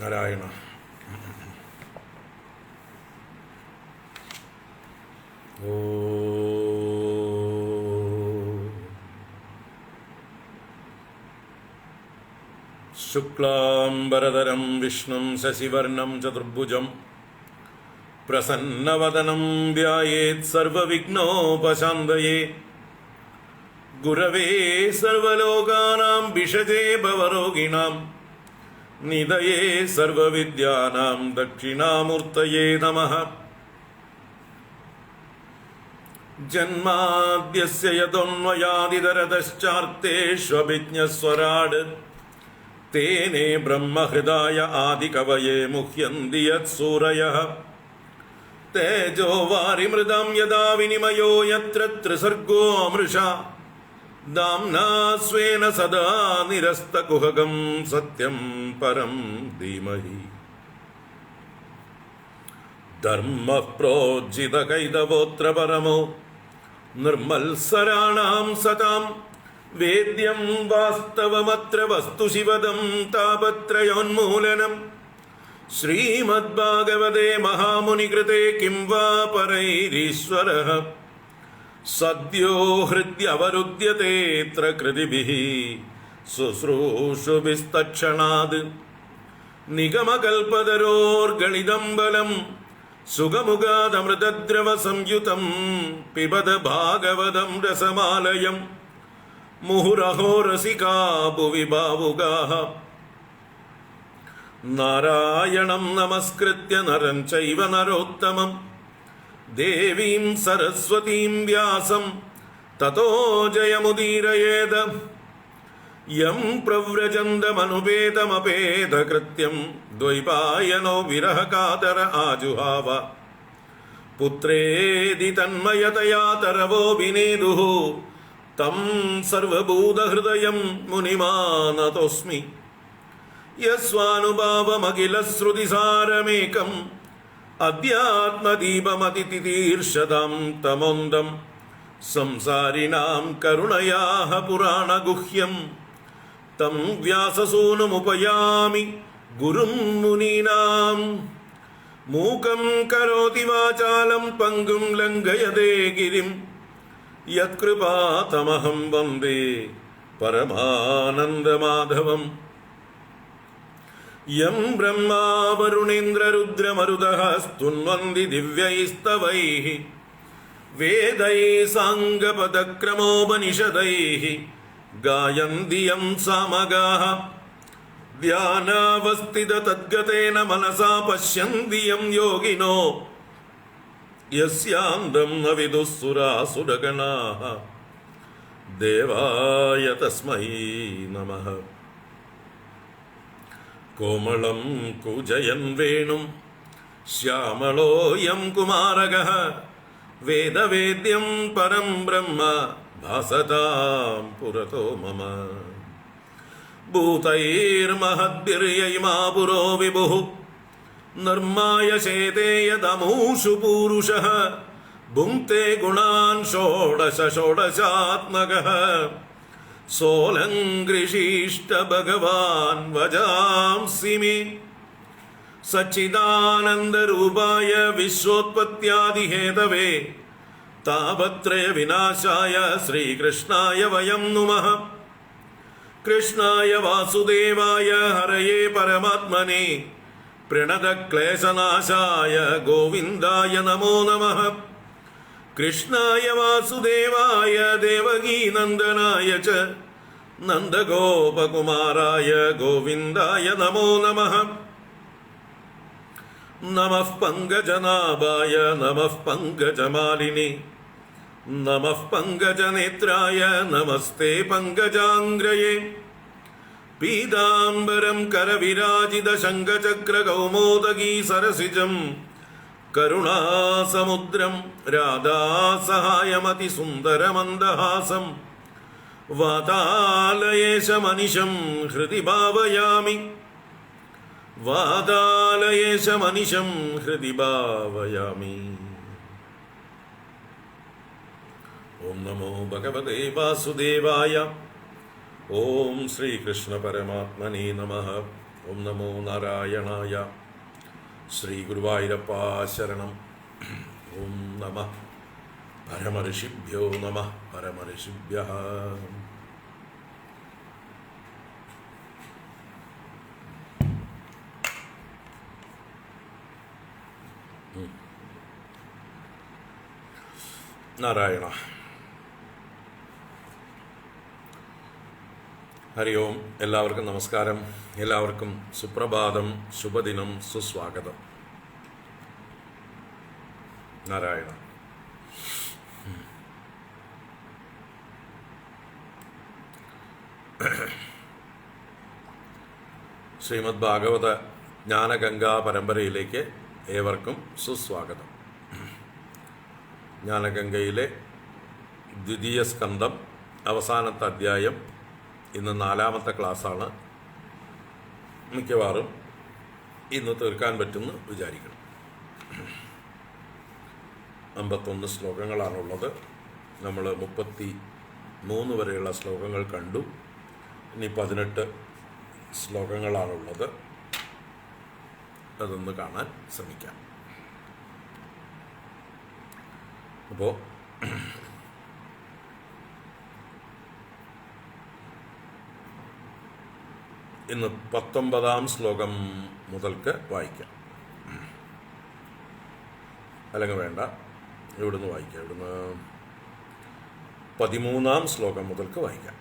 നാരായണ. ശുക്ലാംബരധരം വിഷ്ണും ശശിവർണം ചതുർഭുജം പ്രസന്നവദനം ധ്യായേത് സർവവിഘ്നോപശാന്തയേ. ഗുരവേ സർവലോകാനാം ഭിഷജേ ഭവരോഗിണാം നിധയേ സർവവിദ്യാനാം ദക്ഷിണാമൂർത്തയേ നമഃ. ജന്മാദ്യസ്യ യതോന്വയാദിതരതശ്ചാർത്തേഷ്വഭിജ്ഞസ്വരാട് തേനേ ബ്രഹ്മഹൃദായ ആദികവയേ മുഹ്യന്തി യത്സൂരയഃ. തേജോ വാരിമൃതാം യദാ വിനിമയോ യത്ര ത്രിസർഗോ മൃഷാ ദാംനാ സ്വേന സദാ നിരസ്തകുഹകം സത്യം പരം ധീമഹി. ധർമ്മഃ പ്രോജ്ജിതകൈതവോത്ര പരമോ നിർമ്മത്സരാണാം സതാം വേദ്യം വാസ്തവമത്ര വസ്തു ശിവദം താപത്രയോന്മൂലനം. ശ്രീമദ്ഭാഗവതേ മഹാമുനികൃതേ കിം വാ പരൈരീശ്വരഃ സദ്യോ ഹൃദ്യവരുദ്ധ്യതേത്ര കൃതിഭിഃ ശുശ്രൂഷുഭിസ്തക്ഷണാത്. നിഗമകൽപതരോർഗളിതം ബലം സുഖമുഖാദമൃതദ്രവ സംയുതം പിബത ഭാഗവതം രസമാലയം മുഹുരഹോ രസികാ ഭുവി ഭാവുകാഃ. നാരായണം നമസ്കൃത്യ നരം ചൈവ നരോത്തമം ദേവീം സരസ്വതീം വ്യാസം തതോ ജയമുദീരയേത്. യം പ്രവ്രജന്തമനുപേതമപേതകൃത്യം ദ്വൈപായനോ വിരഹകാതര ആജുഹാവ. പുത്രേതി തന്മയതയാ തരവോ വിനേദുഃ തം സർവഭൂതഹൃദയം മുനിമാനതോസ്മി. യസ്വാനുഭാവമഖിലശ്രുതിസാരമേകം അധ്യാത്മദീപമതിതിതീർഷതാം തമോന്തം സംസാരിണാം കരുണയാഃ പുരാണഗുഹ്യം. തം വ്യാസസൂനുമുപയാമി ഗുരും മുനീനാം. മൂകം കരോതി വാചാലം പങ്കും ലംഘയതേ ഗിരിം യത്കൃപാതമഹം വന്ദേ പരമാനന്ദമാധവം. യം ബ്രഹ്മാ വരുണേന്ദ്രരുദ്രമരുതഃ സ്തുന്വന്തി ദിവ്യൈസ്തവൈഃ വേദൈഃ സാംഗപദക്രമോപനിഷദൈഃ ഗായന്തി യം സാമഗാഃ. ധ്യാനാവസ്ഥിതതദ്ഗതേന മനസാ പശ്യന്തി യം യോഗിനോ യസ്യാന്തം ന വിദുഃ സുരാസുരഗണാഃ. ദേവായ തസ്മൈ നമഃ. കോമളം കൂജയൻ വേണും ശ്യാമളോയം കുമാരകഃ വേദവേദ്യം പരം ബ്രഹ്മ ഭാസതാം പുരതോ മമ. ഭൂതൈർമഹദ്ഭിർയൈമാ പുരോ വിഭുഃ നിർമ്മായ ചേതേ യദമൂഷു പൂരുഷഃ ഭുങ്ക്തേ ഗുണാൻ ഷോഡശ ഷോഡശാത്മകഃ. സോലങ്കൃശീഷ്ട ഭഗവാൻ വജാംസി മേ. സച്ചിദാനന്ദരൂപായ വിശ്വോത്പത്യാദിഹേതവേ താപത്രയ വിനാശായ ശ്രീകൃഷ്ണായ വയം നുമഃ. കൃഷ്ണായ വാസുദേവായ ഹരയേ പരമാത്മനെ പ്രണതക്ലേശനാശായ ഗോവിന്ദായ നമോ നമഃ. കൃഷ്ണായ വാസുദേവായ ദേവകീനന്ദനായ ച നന്ദഗോപകുമാരായ ഗോവിന്ദായ നമോ നമഃ. നമഃ പങ്കജനാഭായ നമഃ പങ്കജമാലിനി നമഃ പങ്കജനേത്രായ നമസ്തേ പങ്കജാംഗ്രയേ. പീതാംബരം കരവിരാജിത ശംഖചക്രകൗമോദഗീ സരസിജം കരുണാസമുദ്രം രാധാസഹായമതിസുന്ദരമന്ദഹാസം. വാതാലയേശമനിശം ഹൃദി ഭാവയാമി. വാതാലയേശമനിശം ഹൃദി ഭാവയാമി. ഓം നമോ ഭഗവതേ വാസുദേവായ. ഓം ശ്രീകൃഷ്ണ പരമാത്മനേ നമഃ. ഓം നമോ നാരായണായ. ശ്രീ ഗുരുവായൂരപ്പ ശരണം. ഓം നമഃ പരമഋഷിഭ്യോ നമഃ പരമഋഷിഭ്യഃ. നാരായണ. ഹരി ഓം. എല്ലാവർക്കും നമസ്കാരം. എല്ലാവർക്കും സുപ്രഭാതം, ശുഭദിനം, സുസ്വാഗതം. നാരായണ. ശ്രീമദ് ഭാഗവത ജ്ഞാനഗംഗാ പരമ്പരയിലേക്ക് ഏവർക്കും സുസ്വാഗതം. ജ്ഞാനഗംഗയിലെ ദ്വിതീയ സ്കന്ധം അവസാനത്തെ അധ്യായം. ഇന്ന് 4ാമത്തെ ക്ലാസ്സാണ്. മിക്കവാറും ഇന്ന് തീർക്കാൻ പറ്റുമെന്ന് വിചാരിക്കണം. 51 ശ്ലോകങ്ങളാണുള്ളത്. നമ്മൾ 33 വരെയുള്ള ശ്ലോകങ്ങൾ കണ്ടു. ഇനി 18 ശ്ലോകങ്ങളാണുള്ളത്. അതൊന്ന് കാണാൻ ശ്രമിക്കാം. അപ്പോൾ ഇന്ന് 19ാം ശ്ലോകം മുതൽക്ക് വായിക്കാം. അല്ലെങ്കിൽ വേണ്ട, ഇവിടുന്ന് വായിക്കാം. ഇവിടുന്ന് 13ാം ശ്ലോകം മുതൽക്ക് വായിക്കാം.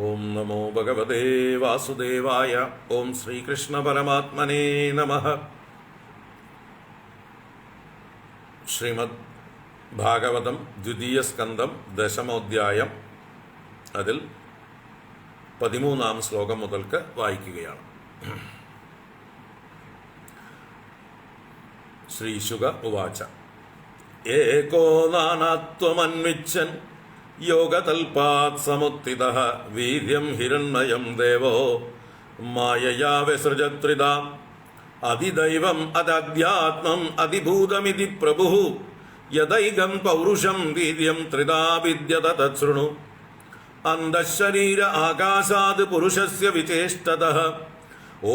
ഓം നമോ ഭഗവതേ വാസുദേവായ. ഓം ശ്രീകൃഷ്ണ പരമാത്മനേ നമഃ. ശ്രീമദ് ഭാഗവതം ദ്വിതീയ സ്കന്ധം 10ാമോധ്യായം. അതിൽ 13ാം ശ്ലോകം മുതൽക്ക് വായിക്കുകയാണ്. ശ്രീശുക ഉവാച. ഏകോ നാനാത്വമന്വിച്ഛൻ യോഗതൽപാത് സമുത്തിതഃ വീര്യം ഹിരണ്മയം ദേവോ മായയാ വിസൃജത്രിതാം അതിദൈവം അദധ്യാത്മം അതിഭൂതമിതി പ്രഭുഃ യദൈകം പൗരുഷം വീര്യം ത്രിധാ വിദ്യത തത്ശൃണു അന്തഃശരീര ആകാശാത് പുരുഷസ്യ വിചേഷ്ടതഃ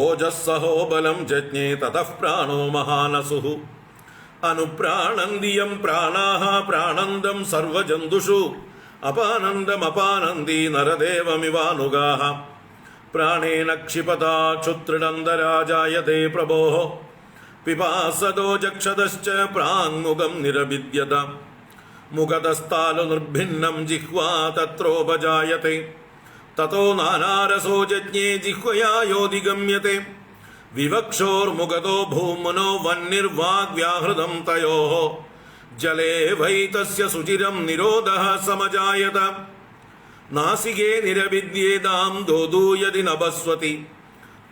ഓജസ്സഹോ ബലം ജജ്ഞേ തതഃ പ്രാണോ മഹാനസുഃ അനുപ്രാണന്തിയം പ്രാണാഃ പ്രാണന്തം സർവജന്തുഷു അപാനന്ദമപാനന്തി നരദേവമിവാനുഗാഃ പ്രാണേന ക്ഷിപതാ ക്ഷുത്രിടന്തരാജായതേ പ്രഭോഃ പിപാസദോ ജക്ഷതശ്ച പ്രാങ്മുഖം നിരഭിദ്യത മുഖതസ്ഥാലു നിർഭിന്നം ജിഹ്വാ തത്രോപജായത്തെ തതോ നാനാരസോ ജജ്ഞേ ജിഹ്വയാ യോധിഗമ്യത്തെ വിവക്ഷോർമുഖതോ ഭൂമനോ വന്നിർവാഗ്വ്യാഹൃതം തയോഃ ജലേ വൈ തസ്യ സുചിരം നിരോധഃ സമജായത നാസികേ നിരഭിദ്യേതാം ദോദൂയതി നഭസ്വതി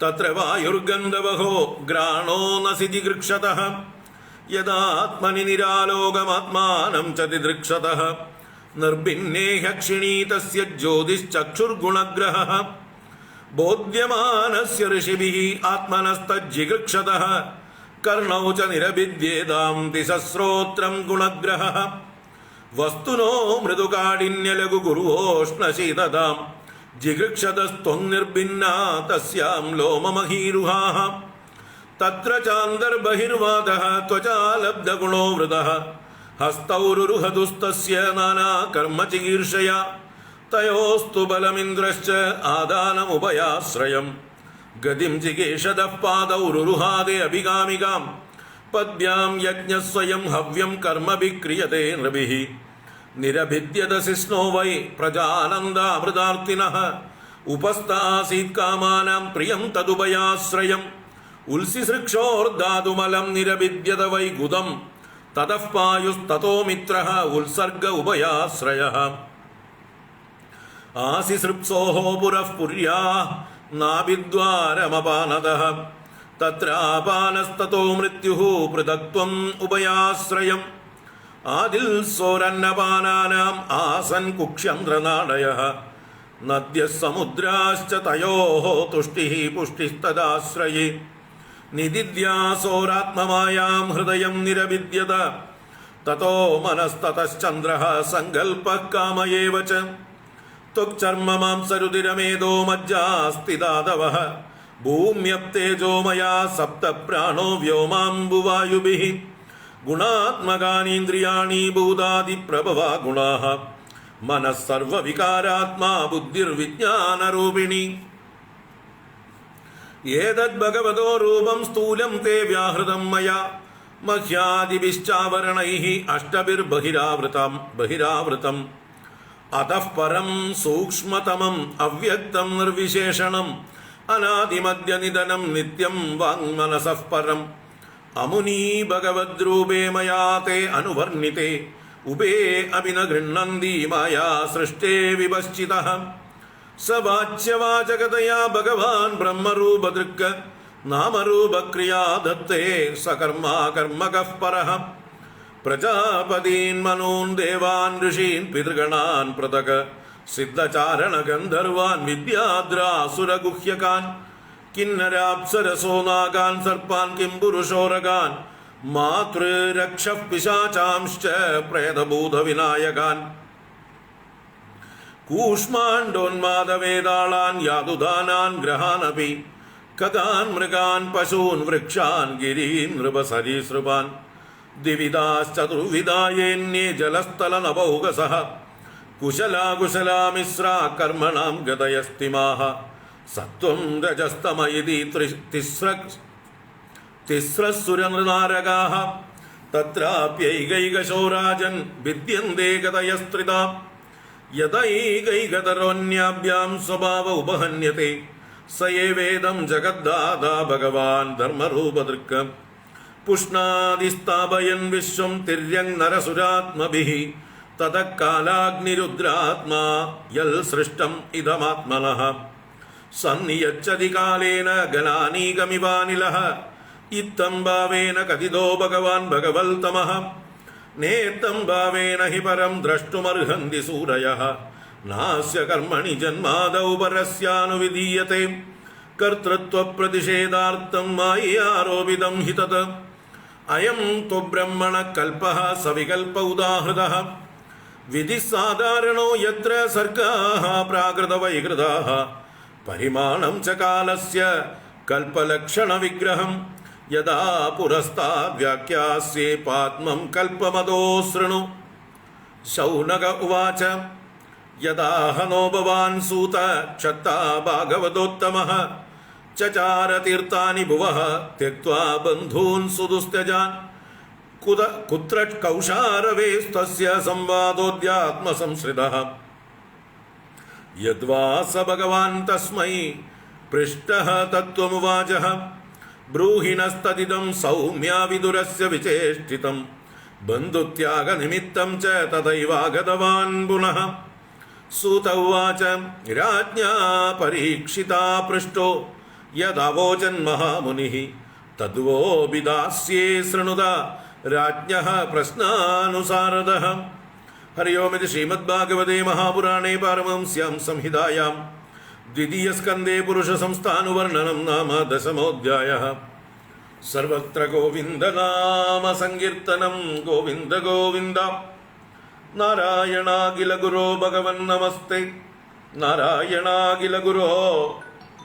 തത്ര വായുർഗന്ധവഹോ ഘ്രാണോ നസി ജിഗൃക്ഷതഃ യദാത്മനി നിരാലോകമാത്മാനം ച ദിദൃക്ഷതഃ നിർഭിന്നേ ഹ്യക്ഷിണീ തസ്യ ജ്യോതിശ്ചക്ഷുർഗുണഗ്രഹഃ ബോധ്യമാനസ്യ ഋഷിഭിഃ ആത്മനസ്തജ്ജിഗൃക്ഷതഃ കർണൗ ച നിരഭിദ്യേതാം ദിശശ്രോത്രം ഗുണഗ്രഹഃ വസ്തുനോ മൃദുകാഠിന്യലഘു ഗുരുവോഷ്ണശീതതാം ജിഗൃക്ഷതസ്ത്വന്നിർഭിന്നാ തസ്യാം ലോമമഹീരുഹാഃ തത്ര ചാന്തർബഹിർവാദഃ ത്വചാലബ്ധഗുണോ വൃതഃ ഹസ്തൗരുരുഹതുസ്തസ്യ നാനാകർമ്മചികീർഷയാ തയോസ്തു ബലമിന്ദ്രശ്ച ആദാനമുപയാശ്രയം ഗതിം ജിഗേഷതഃ പാദൗരുരുഹാദേ അഭികാമികാം പദ്ഭ്യാം യജ്ഞസ്വയം ഹവ്യം കർമ്മഭിഃ ക്രിയതേ നൃഭിഃ നിരഭിദ്യതസിസ്നോ വൈ പ്രജാനന്ദാമൃതാർത്തിനഃ ഉപസ്ഥാസീത് കാമാനാം പ്രിയം തദുഭയാശ്രയം ഉത്സിസൃക്ഷോർധാതുമലം നിരഭിദ്യത വൈ ഗുദം തതഃ പായുസ്തതോ മിത്രഃ ഉത്സർഗ ഉഭയാശ്രയഃ ആസിസൃപ്സോഃ പുരഃ പുര്യാഃ നാഭിദ്വാരമപാനതഃ തത്രാപാനസ്തതോ മൃത്യുഃ പൃഥക്ത്വം ഉഭയാശ്രയം ആദിൽ സോരന്നപാനാനാം ആസൻ കുക്ഷ്യന്ത്രനാടയഃ നദ്യഃ സമുദ്രാശ്ച തയോഃ തുഷ്ടിഃ പുഷ്ടിസ്തദാശ്രയേ നിദിദ്യാസോരാത്മമായാം ഹൃദയം നിരഭിദ്യത തതോ മനസ്തതശ്ചന്ദ്രഃ സങ്കൽപ്പഃ കാമയേവ ച ത്വക്ചർമ്മമാംസരുതിരമേധോ മജ്ജാസ്തിദാതവഃ ഭൂമ്യപ്തേജോമയാ സപ്ത പ്രാണോ വ്യോമാംബുവായുഭിഃ ഗുണാത്മകാനീന്ദ്രിയാണി ഭൂതാദിപ്രഭവാ ഗുണാഃ മനഃ സർവവികാരാത്മാ ബുദ്ധിർവിജ്ഞാനരൂപിണി ഏതദ് ഭഗവതോ രൂപം സ്ഥൂലം തേ വ്യാഹൃതം മയാ മഹ്യാദിഭിശ്ചാവരണൈഃ അഷ്ടഭിർബഹിരാവൃതം അതഃ പരം സൂക്ഷ്മതമം അവ്യക്തം നിർവിശേഷണം അനാദിമദ്യനിധനം നിത്യം വാങ്മനസഃ പരം അമുനീ ഭഗവദ്രൂപേ മയാ തേ അനുവർണിതേ ഉപേ അപി ന ഗൃഹ്ണന്തി മായാ സൃഷ്ടേ വിപശ്ചിതഃ സ വാച്യവാചകതയാ ഭഗവാൻ ബ്രഹ്മരൂപദൃക് നാമരൂപക്രിയാ ദത്തേ സകർമാ കർമ്മകഃ പരഃ പ്രജാപതീൻ മനൂൻ ദേവാൻ ഋഷീൻ പിതൃഗണാൻ പൃഥക് സിദ്ധചാരണ ഗന്ധർവാൻ വിദ്യാദ്രാസുരഗുഹ്യകാൻ കിന്നരാപ്സരസോ നാഗാൻ സർപ്പാൻ കിംപുരുഷോരകാൻ മാതൃരക്ഷഃ പിശാചാംശ്ച പ്രേതഭൂതവിനായകാൻ കൂഷ്മാണ്ഡോന്മാദവേതാളാൻ യാതുദാനാൻ ഗ്രഹാനപി ഖഗാൻ മൃഗാൻ പശൂൻ വൃക്ഷാൻ ഗിരീൻ നൃപസരീസൃപാൻ ദ്വിവിധാശ്ചതുർവിധായേന്യേ ജലസ്ഥലനഭൗകസഃ കുശലാകുശലാമിശ്രാ കർമ്മണാം ഗതയസ്തിമാഃ സത്വം രജസ്തമ ഇതി തിസ്രസുരനൃനാരകാഃ തത്രാപ്യൈകൈകശോ രാജൻ വിദ്യന്തേ ഗതയസ്ത്രിതാ യദൈകൈകതരോന്യാഭ്യാം സ്വഭാവ ഉപഹന്യത്തെ സ ഏവേദം ജഗദ്ദാതാ ഭഗവാൻ ധർമ്മരൂപദൃക് പുഷ്ണാദിസ്ഥാപയൻ വിശ്വം തിര്യങ് നരസുരാത്മഭിഃ തതഃ കാലാഗ്നിരുദ്രാത്മാ യൽ സൃഷ്ടം ഇദമാത്മനഃ സന്നിയച്ഛതി കാലേന ഗലാനീകമിവാനിലഃ ഇത്തം ഭാവേന കഥിതോ ഭഗവാൻ ഭഗവൽതമഃ നേത്തം ഭാവേന ഹി പരം ദ്രഷ്ടുമർഹന്തി സൂരയഃ നാസ്യ കർമ്മണി ജന്മാദൗ പരസ്യാനുവിധീയത്തെ കർത്തൃത്വപ്രതിഷേധാർത്ഥം മായയാരോപിതം ഹി തത് അയം ത്വബ്രഹ്മണ കൽപ്പഃ സവികൽപ ഉദാഹൃതഃ വിധിഃ സാധാരണോ യത്ര സർഗാഃ പ്രാകൃതവൈകൃതാഃ പരിമാണം ച കാലസ്യ കൽപ്പലക്ഷണവിഗ്രഹം യദാ പുരസ്താദ് വ്യാഖ്യാസ്യേ പാത്മം കൽപ്പമതോ ശൃണു ശൗനക ഉവാച യദാഹനോ ഭവാൻ സൂത ക്ഷത്താ ഭാഗവതോത്തമഃ ചചാര തീർത്ഥാനി ഭുവഃ ത്യക്ത്വാ ബന്ധൂൻ സുദുസ്ത്യജാൻ കുത്ര കൗശാരവേസ്തസ്യ സംവാദോദ്യാത്മസംശ്രിതഃ യദ്വാ സ ഭഗവാൻ തസ്മൈ പൃഷ്ടഃ തത്വമുവാചഃ ബ്രൂഹിണസ്തദിദം സൗമ്യാ വിദുരസ്യ വിചേഷ്ടിതം ബന്ധുത്യാഗനിമിത്തം ച തഥൈവാഗതവാൻ പുനഃ സൂത ഉവാച രാജ്ഞാ പരീക്ഷിതാ പൃഷ്ടോ യദവോചൻ മഹാമുനിഃ തദ്വോ വിദാസ്യേ ശൃണുത രാജ്ഞഃ പ്രശ്നാനുസാരതഃ. ഹരി ഓം. ഇത് ശ്രീമദ്ഭാഗവതേ മഹാപുരാണേ പാരമഹംസ്യാം സംഹിതായാം ദ്വിതീയസ്കന്ധേ പുരുഷസംസ്ഥാനുവർണ്ണനം നാമ ദശമോധ്യായഃ. സർവത്ര ഗോവിന്ദനാമ സങ്കീർത്തനം. ഗോവിന്ദ ഗോവിന്ദ. നാരായണാഖില ഗുരോ ഭഗവൻ നമസ്തേ. നാരായണാഖില ഗുരോ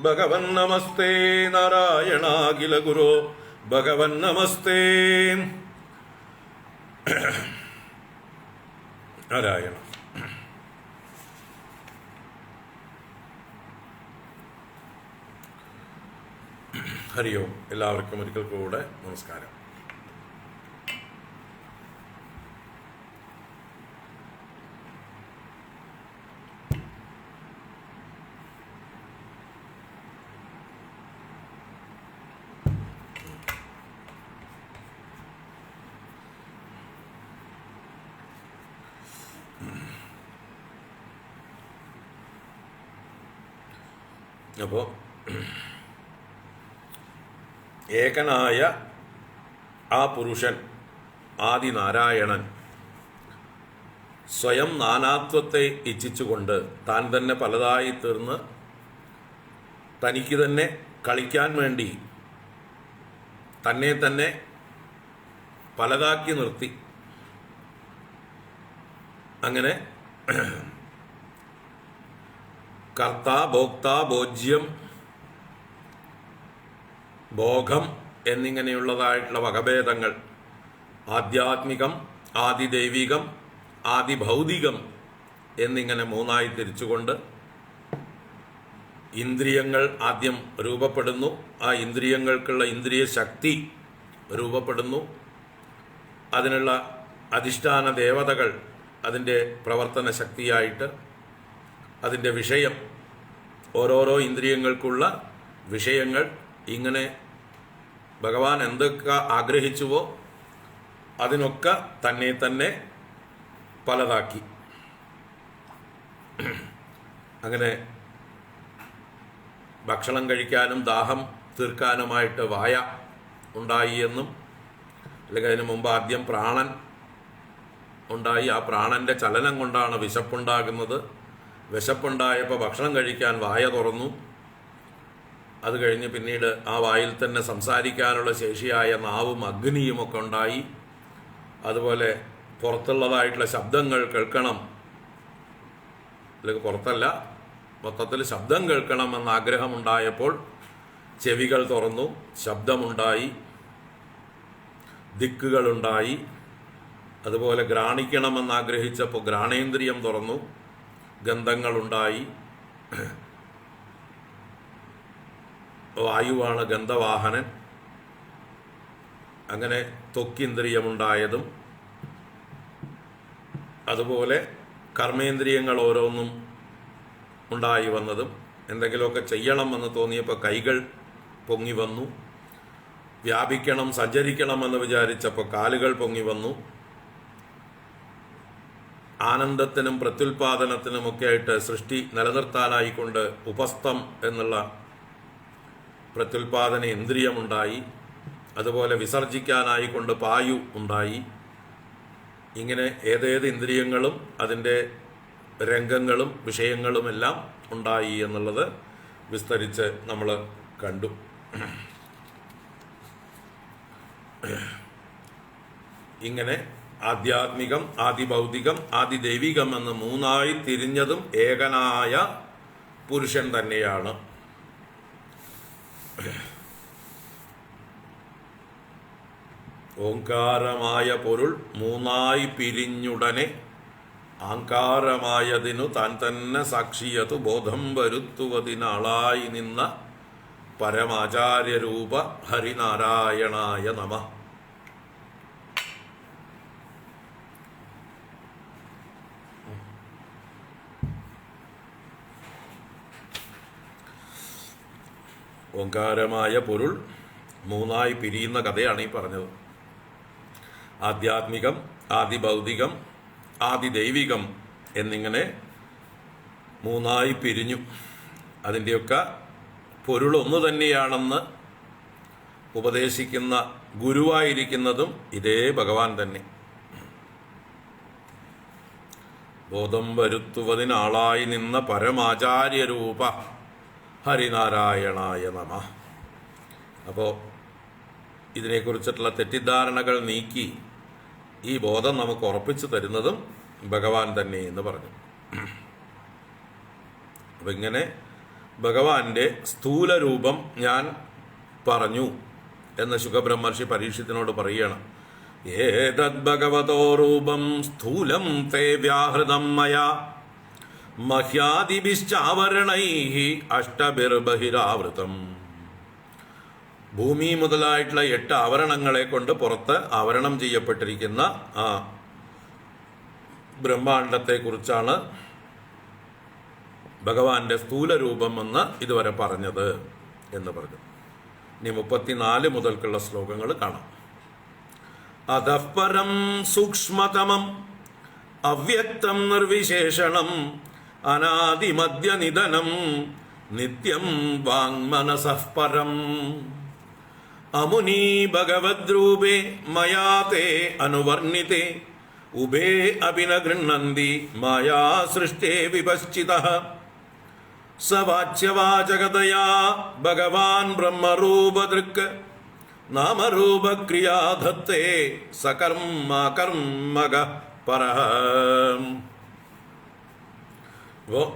ഭഗവൻ നമസ്തേ. നാരായണാഖില ഗുരോ ഭഗവൻ നമസ്തേ. നാരായണ. ഹരി ഓം. എല്ലാവർക്കും ഒരിക്കൽ കൂടെ നമസ്കാരം. അപ്പോൾ ഏകനായ ആ പുരുഷൻ ആദിനാരായണൻ സ്വയം നാനാത്വത്തെ ഇച്ഛിച്ചുകൊണ്ട് താൻ തന്നെ പലതായി തീർന്ന് തനിക്ക് തന്നെ കളിക്കാൻ വേണ്ടി തന്നെ തന്നെ പലതാക്കി നിർത്തി. അങ്ങനെ കർത്ത, ഭോക്ത, ഭോജ്യം, ഭോഗം എന്നിങ്ങനെയുള്ളതായിട്ടുള്ള വകഭേദങ്ങൾ ആധ്യാത്മികം, ആദിദൈവികം, ആദിഭൗതികം എന്നിങ്ങനെ മൂന്നായി തിരിച്ചുകൊണ്ട് ഇന്ദ്രിയങ്ങൾ ആദ്യം രൂപപ്പെടുന്നു. ആ ഇന്ദ്രിയങ്ങൾക്കുള്ള ഇന്ദ്രിയ ശക്തി രൂപപ്പെടുന്നു. അതിനുള്ള അധിഷ്ഠാന ദേവതകൾ അതിൻ്റെ പ്രവർത്തന ശക്തിയായിട്ട്, അതിൻ്റെ വിഷയം, ഓരോരോ ഇന്ദ്രിയങ്ങൾക്കുള്ള വിഷയങ്ങൾ, ഇങ്ങനെ ഭഗവാൻ എന്തൊക്കെ ആഗ്രഹിച്ചുവോ അതിനൊക്കെ തന്നെ പലതാക്കി. അങ്ങനെ ഭക്ഷണം കഴിക്കാനും ദാഹം തീർക്കാനുമായിട്ട് വായ ഉണ്ടായി എന്നും, അല്ലെങ്കിൽ അതിനു മുമ്പ് ആദ്യം പ്രാണൻ ഉണ്ടായി, ആ പ്രാണന്റെ ചലനം കൊണ്ടാണ് വിശപ്പുണ്ടാകുന്നത്. വിശപ്പുണ്ടായപ്പോൾ ഭക്ഷണം കഴിക്കാൻ വായ തുറന്നു. അത് കഴിഞ്ഞ് പിന്നീട് ആ വായിൽ തന്നെ സംസാരിക്കാനുള്ള ശേഷിയായ നാവും അഗ്നിയുമൊക്കെ ഉണ്ടായി. അതുപോലെ പുറത്തുള്ളതായിട്ടുള്ള ശബ്ദങ്ങൾ കേൾക്കണം, അല്ലെങ്കിൽ പുറത്തല്ല, മൊത്തത്തിൽ ശബ്ദം കേൾക്കണമെന്ന ആഗ്രഹമുണ്ടായപ്പോൾ ചെവികൾ തുറന്നു, ശബ്ദമുണ്ടായി, ദിക്കുകളുണ്ടായി. അതുപോലെ ഘ്രാണിക്കണമെന്ന് ആഗ്രഹിച്ചപ്പോൾ ഘ്രാണേന്ദ്രിയം തുറന്നു, ഗന്ധങ്ങളുണ്ടായി. വായുവാണ് ഗന്ധവാഹനൻ. അങ്ങനെ ത്വക്കിന്ദ്രിയമുണ്ടായതും, അതുപോലെ കർമ്മേന്ദ്രിയങ്ങൾ ഓരോന്നും ഉണ്ടായി വന്നതും, എന്തെങ്കിലുമൊക്കെ ചെയ്യണമെന്ന് തോന്നിയപ്പോൾ കൈകൾ പൊങ്ങി വന്നു, വ്യാപിക്കണം സഞ്ചരിക്കണമെന്ന് വിചാരിച്ചപ്പോൾ കാലുകൾ പൊങ്ങി വന്നു. ആനന്ദത്തിനും പ്രത്യുൽപാദനത്തിനുമൊക്കെ ആയിട്ട് സൃഷ്ടി നിലനിർത്താനായിക്കൊണ്ട് ഉപസ്ഥം എന്നുള്ള പ്രത്യുൽപാദന ഇന്ദ്രിയമുണ്ടായി. അതുപോലെ വിസർജിക്കാനായിക്കൊണ്ട് പായു ഉണ്ടായി. ഇങ്ങനെ ഏതേത് ഇന്ദ്രിയങ്ങളും അതിൻ്റെ രംഗങ്ങളും വിഷയങ്ങളുമെല്ലാം ഉണ്ടായി എന്നുള്ളത് വിസ്തരിച്ച് നമ്മൾ കണ്ടു. ഇങ്ങനെ ആധ്യാത്മികം, ആദിഭൗതികം, ആദിദൈവികം എന്ന് മൂന്നായി തിരിഞ്ഞതും ഏകനായ പുരുഷൻ തന്നെയാണ്. ഓങ്കാരമായ പൊരുൾ മൂന്നായി പിരിഞ്ഞുടനെ ആങ്കാരമായതിനു താൻ തന്നെ സാക്ഷിയതു ബോധം വരുത്തുവതിനാളായി നിന്ന പരമാചാര്യരൂപ ഹരിനാരായണായ നമഃ. ഓങ്കാരമായ പൊരുൾ മൂന്നായി പിരിയുന്ന കഥയാണ് ഈ പറഞ്ഞത്. ആധ്യാത്മികം, ആദിഭൗതികം, ആദിദൈവികം എന്നിങ്ങനെ മൂന്നായി പിരിഞ്ഞു. അതിൻ്റെയൊക്കെ പൊരുൾ ഒന്നു തന്നെയാണെന്ന് ഉപദേശിക്കുന്ന ഗുരുവായിരിക്കുന്നതും ഇതേ ഭഗവാൻ തന്നെ. ബോധം വരുത്തുവതിനാളായി നിന്ന പരമാചാര്യരൂപ ഹരിനാരായണായ നമഃ. അപ്പോൾ ഇതിനെക്കുറിച്ചിട്ടുള്ള തെറ്റിദ്ധാരണകൾ നീക്കി ഈ ബോധം നമുക്ക് ഉറപ്പിച്ചു തരുന്നതും ഭഗവാൻ തന്നെ എന്ന് പറഞ്ഞു. അപ്പം ഇങ്ങനെ ഭഗവാന്റെ സ്ഥൂല രൂപം ഞാൻ പറഞ്ഞു എന്ന് ശുഖബ്രഹ്മർഷി പരീക്ഷത്തിനോട് പറയുകയാണ്. ഏതദ് ഭഗവതോ രൂപം സ്ഥൂലം തേ വ്യാഹൃതം മയാ മഹ്യാദിഭിശ്ചാവരണൈഹി അഷ്ടഭിർബഹിരാവൃതം. ഭൂമി മുതലായിട്ടുള്ള 8 ആവരണങ്ങളെ കൊണ്ട് പുറത്ത് ആവരണം ചെയ്യപ്പെട്ടിരിക്കുന്ന ആ ബ്രഹ്മാണ്ടത്തെക്കുറിച്ചാണ് ഭഗവാന്റെ സ്ഥൂല രൂപം എന്ന് ഇതുവരെ പറഞ്ഞത് എന്ന് പറഞ്ഞു. ഇനി 34 മുതൽക്കുള്ള ശ്ലോകങ്ങൾ കാണാം. അധഃപരം സൂക്ഷ്മതമം അവ്യക്തം നിർവിശേഷണം അനാദിമദ്യനിധനം നിത്യം വാങ്മനസഃ പരം. അമുനി ഭഗവദ്രൂപേ മയാ തേ അനുവർണിതേ ഉഭേ അപി ന ഗൃഹ്ണന്തി മായാ സൃഷ്ടേ വിപശ്ചിതഃ. സ വാച്യവാചകതയാ ഭഗവാൻ ബ്രഹ്മരൂപദൃക് നാമരൂപക്രിയാധത്തേ സകർമ്മകർമ്മകഃ പരഃ. അപ്പോൾ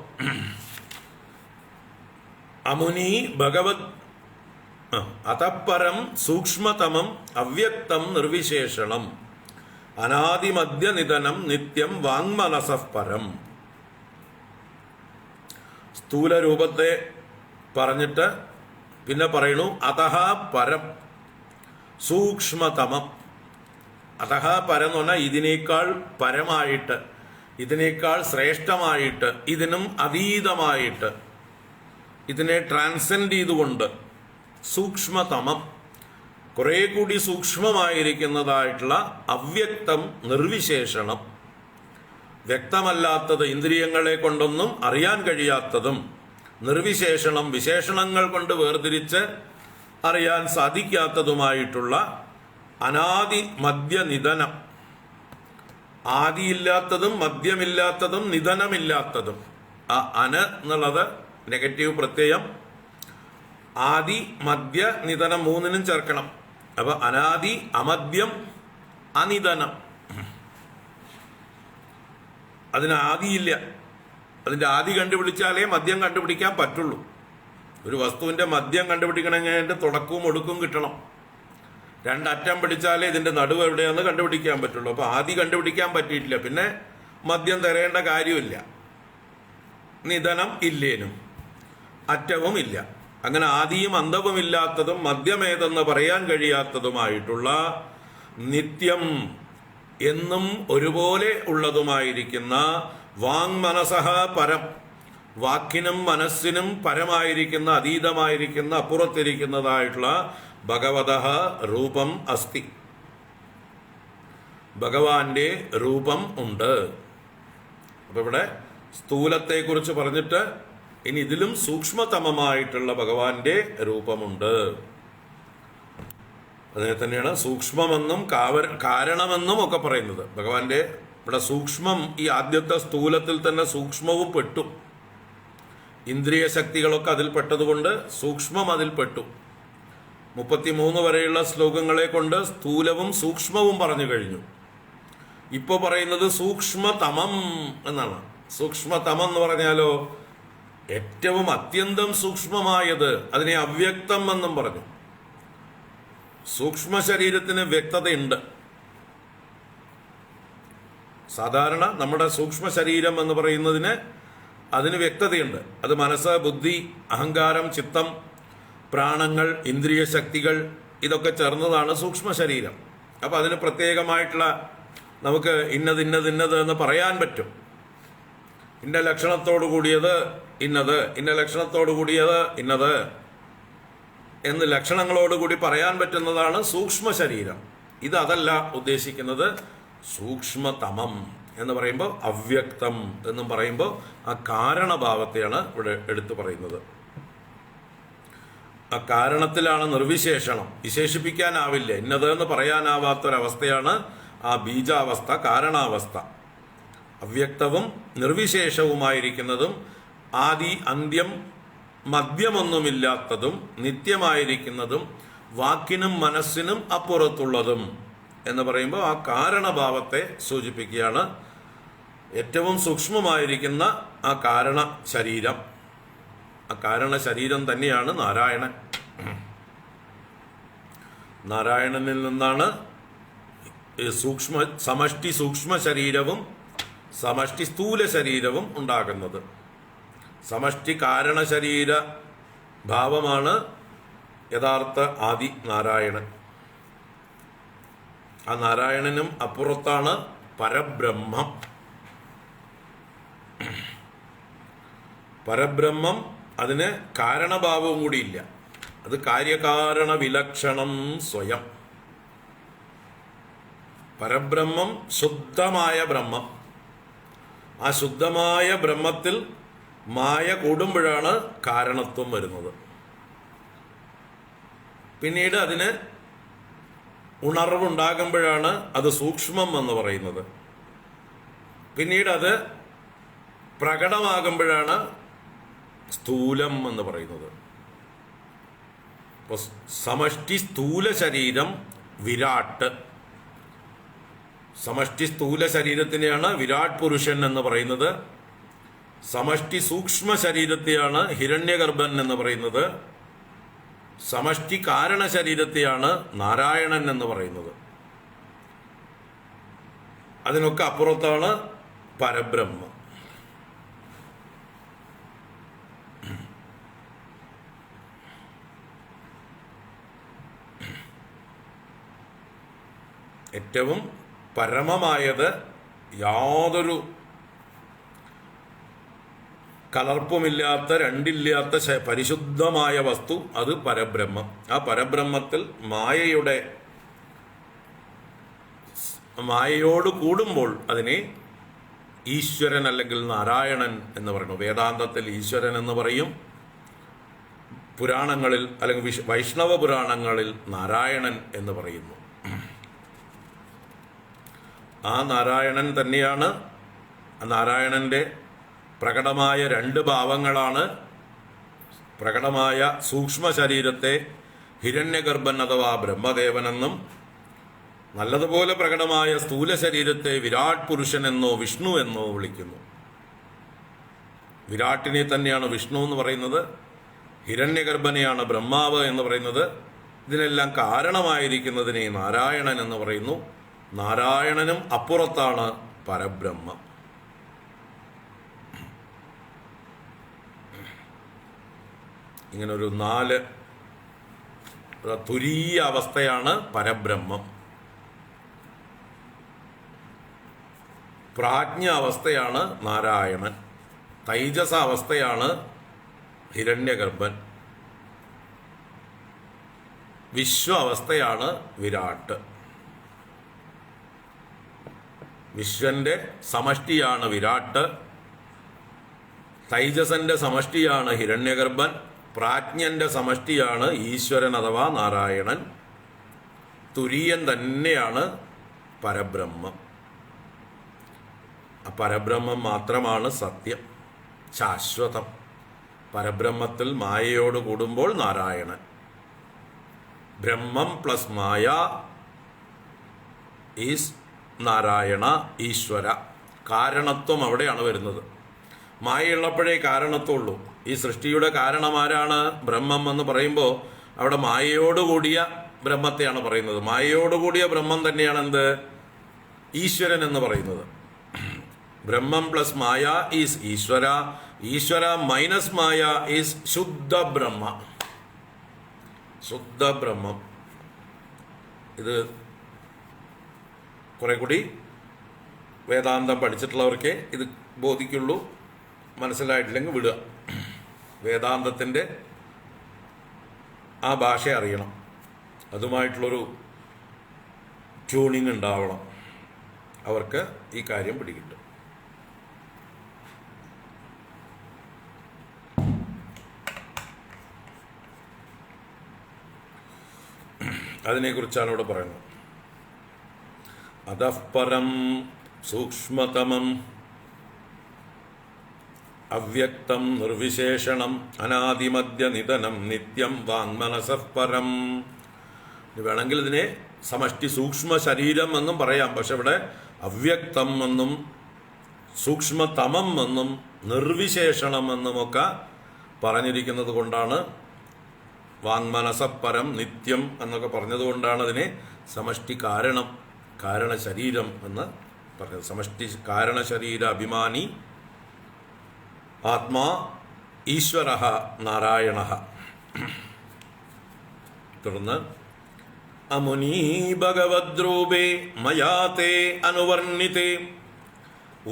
അമുനി ഭഗവത് അതപ്പരം സൂക്ഷ്മതമം അവ്യക്തം നിർവിശേഷണം അനാദിമദ്യനിധനം നിത്യം വാങ്മനസഃ പരം. സ്ഥൂല രൂപത്തെ പറഞ്ഞിട്ട് പിന്നെ പറയണു അതഹ പരം സൂക്ഷ്മതമം. അതഹ പരം എന്ന് പറഞ്ഞാൽ ഇതിനേക്കാൾ പരമായിട്ട്, ഇതിനേക്കാൾ ശ്രേഷ്ഠമായിട്ട്, ഇതിനും അതീതമായിട്ട്, ഇതിനെ ട്രാൻസെൻഡ് ചെയ്തുകൊണ്ട് സൂക്ഷ്മതമം, കുറെ കൂടി സൂക്ഷ്മമായിരിക്കുന്നതായിട്ടുള്ള അവ്യക്തം നിർവിശേഷണം, വ്യക്തമല്ലാത്തത്, ഇന്ദ്രിയങ്ങളെ കൊണ്ടൊന്നും അറിയാൻ കഴിയാത്തതും, നിർവിശേഷണം വിശേഷണങ്ങൾ കൊണ്ട് വേർതിരിച്ച് അറിയാൻ സാധിക്കാത്തതുമായിട്ടുള്ള അനാദി മദ്യനിധനം, ആദിയില്ലാത്തതും മദ്യമില്ലാത്തതും നിധനമില്ലാത്തതും. ആ അന എന്നുള്ളത് നെഗറ്റീവ് പ്രത്യയം, ആദി മദ്യ നിധനം മൂന്നിനും ചേർക്കണം. അപ്പൊ അനാദി അമദ്യം അനിധനം. അതിന് ആദിയില്ല. അതിന്റെ ആദി കണ്ടുപിടിച്ചാലേ മദ്യം കണ്ടുപിടിക്കാൻ പറ്റുള്ളൂ. ഒരു വസ്തുവിന്റെ മദ്യം കണ്ടുപിടിക്കണമെങ്കിൽ അതിന്റെ തുടക്കവും ഒടുക്കും കിട്ടണം. രണ്ടറ്റം പിടിച്ചാലേ ഇതിന്റെ നടുവ് എവിടെയാണെന്ന് കണ്ടുപിടിക്കാൻ പറ്റുള്ളൂ. അപ്പൊ ആദി കണ്ടുപിടിക്കാൻ പറ്റിയിട്ടില്ല, പിന്നെ മദ്യം തരേണ്ട കാര്യമില്ല. നിധനം ഇല്ലേനും അറ്റവും ഇല്ല. അങ്ങനെ ആദിയും അന്തവും ഇല്ലാത്തതും മദ്യമേതെന്ന് പറയാൻ കഴിയാത്തതുമായിട്ടുള്ള നിത്യം എന്നും ഒരുപോലെ ഉള്ളതുമായിരിക്കുന്ന വാങ്മനസഃ പരം, വാക്കിനും മനസ്സിനും പരമായിരിക്കുന്ന, അതീതമായിരിക്കുന്ന, അപ്പുറത്തിരിക്കുന്നതായിട്ടുള്ള ഭഗവതഃ രൂപം അസ്തി, ഭഗവാന്റെ രൂപം ഉണ്ട്. അപ്പൊ ഇവിടെ സ്ഥൂലത്തെക്കുറിച്ച് പറഞ്ഞിട്ട് ഇനി ഇതിലും സൂക്ഷ്മതമമായിട്ടുള്ള ഭഗവാന്റെ രൂപമുണ്ട്. അതിനെ തന്നെയാണ് സൂക്ഷ്മമെന്നും കാരണമെന്നും ഒക്കെ പറയുന്നത്. ഭഗവാന്റെ ഇവിടെ സൂക്ഷ്മം, ഈ ആദ്യത്തെ സ്ഥൂലത്തിൽ തന്നെ സൂക്ഷ്മവും പെട്ടു. ഇന്ദ്രിയ ശക്തികളൊക്കെ അതിൽ പെട്ടതുകൊണ്ട് സൂക്ഷ്മം അതിൽ പെട്ടു. 33 വരെയുള്ള ശ്ലോകങ്ങളെ കൊണ്ട് സ്ഥൂലവും സൂക്ഷ്മവും പറഞ്ഞു കഴിഞ്ഞു. ഇപ്പൊ പറയുന്നത് സൂക്ഷ്മതമം എന്നാണ്. സൂക്ഷ്മതമം എന്ന് പറഞ്ഞാലോ ഏറ്റവും അത്യന്തം സൂക്ഷ്മമായത്, അതിനെ അവ്യക്തം എന്നും പറഞ്ഞു. സൂക്ഷ്മ ശരീരത്തിന് വ്യക്തതയുണ്ട്. സാധാരണ നമ്മുടെ സൂക്ഷ്മ ശരീരം എന്ന് പറയുന്നതിന് അതിന് വ്യക്തതയുണ്ട്. അത് മനസ്സ്, ബുദ്ധി, അഹങ്കാരം, ചിത്തം, പ്രാണങ്ങൾ, ഇന്ദ്രിയ ശക്തികൾ, ഇതൊക്കെ ചേർന്നതാണ് സൂക്ഷ്മ ശരീരം. അപ്പൊ അതിന് പ്രത്യേകമായിട്ടുള്ള നമുക്ക് ഇന്നത് ഇന്നത് ഇന്നത് എന്ന് പറയാൻ പറ്റും. ഇന്ന ലക്ഷണത്തോടു കൂടിയത് ഇന്നത്, ഇന്ന ലക്ഷണത്തോടു കൂടിയത് ഇന്നത് എന്ന് ലക്ഷണങ്ങളോടുകൂടി പറയാൻ പറ്റുന്നതാണ് സൂക്ഷ്മ ശരീരം. ഇത് അതല്ല ഉദ്ദേശിക്കുന്നത്. സൂക്ഷ്മതമം എന്ന് പറയുമ്പോൾ അവ്യക്തം എന്നും പറയുമ്പോൾ ആ കാരണഭാവത്തെയാണ് ഇവിടെ എടുത്തു പറയുന്നത്. ആ കാരണത്തിലാണ് നിർവിശേഷണം, വിശേഷിപ്പിക്കാനാവില്ല, ഇന്നത് എന്ന് പറയാനാവാത്തൊരവസ്ഥയാണ് ആ ബീജാവസ്ഥ, കാരണാവസ്ഥ. അവ്യക്തവും നിർവിശേഷവുമായിരിക്കുന്നതും ആദി അന്ത്യം മദ്യമൊന്നുമില്ലാത്തതും നിത്യമായിരിക്കുന്നതും വാക്കിനും മനസ്സിനും അപ്പുറത്തുള്ളതും എന്ന് പറയുമ്പോൾ ആ കാരണഭാവത്തെ സൂചിപ്പിക്കുകയാണ്. ഏറ്റവും സൂക്ഷ്മമായിരിക്കുന്ന ആ കാരണ ശരീരം, ആ കാരണ ശരീരം തന്നെയാണ് നാരായണൻ. നാരായണനിൽ നിന്നാണ് സമഷ്ടി സൂക്ഷ്മ ശരീരവും സമഷ്ടി സ്ഥൂല ശരീരവും ഉണ്ടാകുന്നത്. സമഷ്ടി കാരണ ശരീര ഭാവമാണ് യഥാർത്ഥ ആദി നാരായണൻ. ആ നാരായണനും അപ്പുറത്താണ് പരബ്രഹ്മം. പരബ്രഹ്മം അതിന് കാരണഭാവവും കൂടിയില്ല. അത് കാര്യകാരണ വിലക്ഷണം സ്വയം. പരബ്രഹ്മം ശുദ്ധമായ ബ്രഹ്മം. ആ ശുദ്ധമായ ബ്രഹ്മത്തിൽ മായ കൂടുമ്പോഴാണ് കാരണത്വം വരുന്നത്. പിന്നീട് അതിന് ഉണർവുണ്ടാകുമ്പോഴാണ് അത് സൂക്ഷ്മം എന്ന് പറയുന്നത്. പിന്നീട് അത് പ്രകടമാകുമ്പോഴാണ് സ്ഥൂലം എന്ന് പറയുന്നത്. അപ്പോൾ സമഷ്ടി സ്ഥൂല ശരീരം വിരാട്ട്. സമഷ്ടി സ്ഥൂല ശരീരത്തിനെയാണ് വിരാട് പുരുഷൻ എന്ന് പറയുന്നത്. സമഷ്ടി സൂക്ഷ്മ ശരീരത്തെയാണ് ഹിരണ്യഗർഭൻ എന്ന് പറയുന്നത്. സമഷ്ടി കാരണ ശരീരത്തെയാണ് നാരായണൻ എന്ന് പറയുന്നത്. അതിനൊക്കെ അപ്പുറത്താണ് പരബ്രഹ്മം. ഏറ്റവും പരമമായത്, യാതൊരു കലർപ്പുമില്ലാത്ത, രണ്ടില്ലാത്ത പരിശുദ്ധമായ വസ്തു, അത് പരബ്രഹ്മം. ആ പരബ്രഹ്മത്തിൽ മായയോട് കൂടുമ്പോൾ അതിനെ ഈശ്വരൻ അല്ലെങ്കിൽ നാരായണൻ എന്ന് പറയുന്നു. വേദാന്തത്തിൽ ഈശ്വരൻ എന്ന് പറയും, പുരാണങ്ങളിൽ അല്ലെങ്കിൽ വൈഷ്ണവ പുരാണങ്ങളിൽ നാരായണൻ എന്ന് പറയുന്നു. ആ നാരായണൻ തന്നെയാണ്. നാരായണൻ്റെ പ്രകടമായ രണ്ട് ഭാവങ്ങളാണ്. പ്രകടമായ സൂക്ഷ്മ ശരീരത്തെ ഹിരണ്യഗർഭൻ അഥവാ ബ്രഹ്മദേവനെന്നും, നല്ലതുപോലെ പ്രകടമായ സ്ഥൂല ശരീരത്തെ വിരാട് പുരുഷൻ എന്നോ വിഷ്ണു എന്നോ വിളിക്കുന്നു. വിരാട്ടിനെ തന്നെയാണ് വിഷ്ണു എന്ന് പറയുന്നത്, ഹിരണ്യഗർഭനെയാണ് ബ്രഹ്മാവ് എന്ന് പറയുന്നത്. ഇതിനെല്ലാം കാരണമായിരിക്കുന്നതിനെ നാരായണൻ എന്ന് പറയുന്നു. നാരായണനും അപ്പുറത്താണ് പരബ്രഹ്മം. ഇങ്ങനൊരു 4 തുരീയ അവസ്ഥയാണ് പരബ്രഹ്മം. പ്രാജ്ഞ അവസ്ഥയാണ് നാരായണൻ. തൈജസ അവസ്ഥയാണ് ഹിരണ്യഗർഭൻ. വിശ്വ അവസ്ഥയാണ് വിരാട്ട്. വിശ്വന്റെ സമഷ്ടിയാണ് വിരാട്ട്. തൈജസന്റെ സമഷ്ടിയാണ് ഹിരണ്യഗർഭൻ. പ്രാജ്ഞന്റെ സമഷ്ടിയാണ് ഈശ്വരൻ അഥവാ നാരായണൻ. തുര്യൻ തന്നെയാണ് പരബ്രഹ്മം. ആ പരബ്രഹ്മം മാത്രമാണ് സത്യം, ശാശ്വതം. പരബ്രഹ്മത്തിൽ മായയോട് കൂടുമ്പോൾ നാരായണൻ. ബ്രഹ്മം പ്ലസ് മായ ഈസ് നാരായണ, ഈശ്വര. കാരണത്വം അവിടെയാണ് വരുന്നത്. മായയുള്ളപ്പോഴേ കാരണത്വമുള്ളൂ. ഈ സൃഷ്ടിയുടെ കാരണമാരാണ്? ബ്രഹ്മം എന്ന് പറയുമ്പോൾ അവിടെ മായയോടുകൂടിയ ബ്രഹ്മത്തെയാണ് പറയുന്നത്. മായയോടുകൂടിയ ബ്രഹ്മം തന്നെയാണ് എന്ത്? ഈശ്വരൻ എന്ന് പറയുന്നത്. ബ്രഹ്മം പ്ലസ് മായ ഈസ് ഈശ്വര. ഈശ്വര മൈനസ് മായ ഈസ് ശുദ്ധ ബ്രഹ്മ. ശുദ്ധ ബ്രഹ്മം. ഇത് കുറെ കൂടി വേദാന്തം പഠിച്ചിട്ടുള്ളവർക്കേ ഇത് ബോധിക്കുള്ളൂ. മനസ്സിലായിട്ടില്ലെങ്കിൽ വിടുക. വേദാന്തത്തിൻ്റെ ആ ഭാഷ അറിയണം, അതുമായിട്ടുള്ളൊരു ട്യൂണിങ് ഉണ്ടാവണം. അവർക്ക് ഈ കാര്യം പിടികിട്ടും. അതിനെക്കുറിച്ചാണ് ഇവിടെ പറയുന്നത്. അധഃപരം സൂക്ഷ്മതമം അവ്യക്തം നിർവിശേഷണം അനാദിമദ്യ നിധനം നിത്യം വാങ്മനസഃ പരം. വേണമെങ്കിൽ ഇതിനെ സമഷ്ടി സൂക്ഷ്മ ശരീരം എന്നും പറയാം. പക്ഷെ ഇവിടെ അവ്യക്തം എന്നും സൂക്ഷ്മതമം എന്നും നിർവിശേഷണം എന്നുമൊക്കെ പറഞ്ഞിരിക്കുന്നത് കൊണ്ടാണ്, വാങ്മനസഃ പരം നിത്യം എന്നൊക്കെ പറഞ്ഞതുകൊണ്ടാണ് അതിനെ സമഷ്ടി കാരണം, കാരണ ശരീരം എന്ന് പറഞ്ഞത്. സമഷ്ടി കാരണ ശരീര അഭിമാനി ആത്മാ ഈശ്വര നാരായണ. തുടർന്ന് അമുനീ ഭഗവദ്രൂപേ മയാ തേ അനുവർണിതേ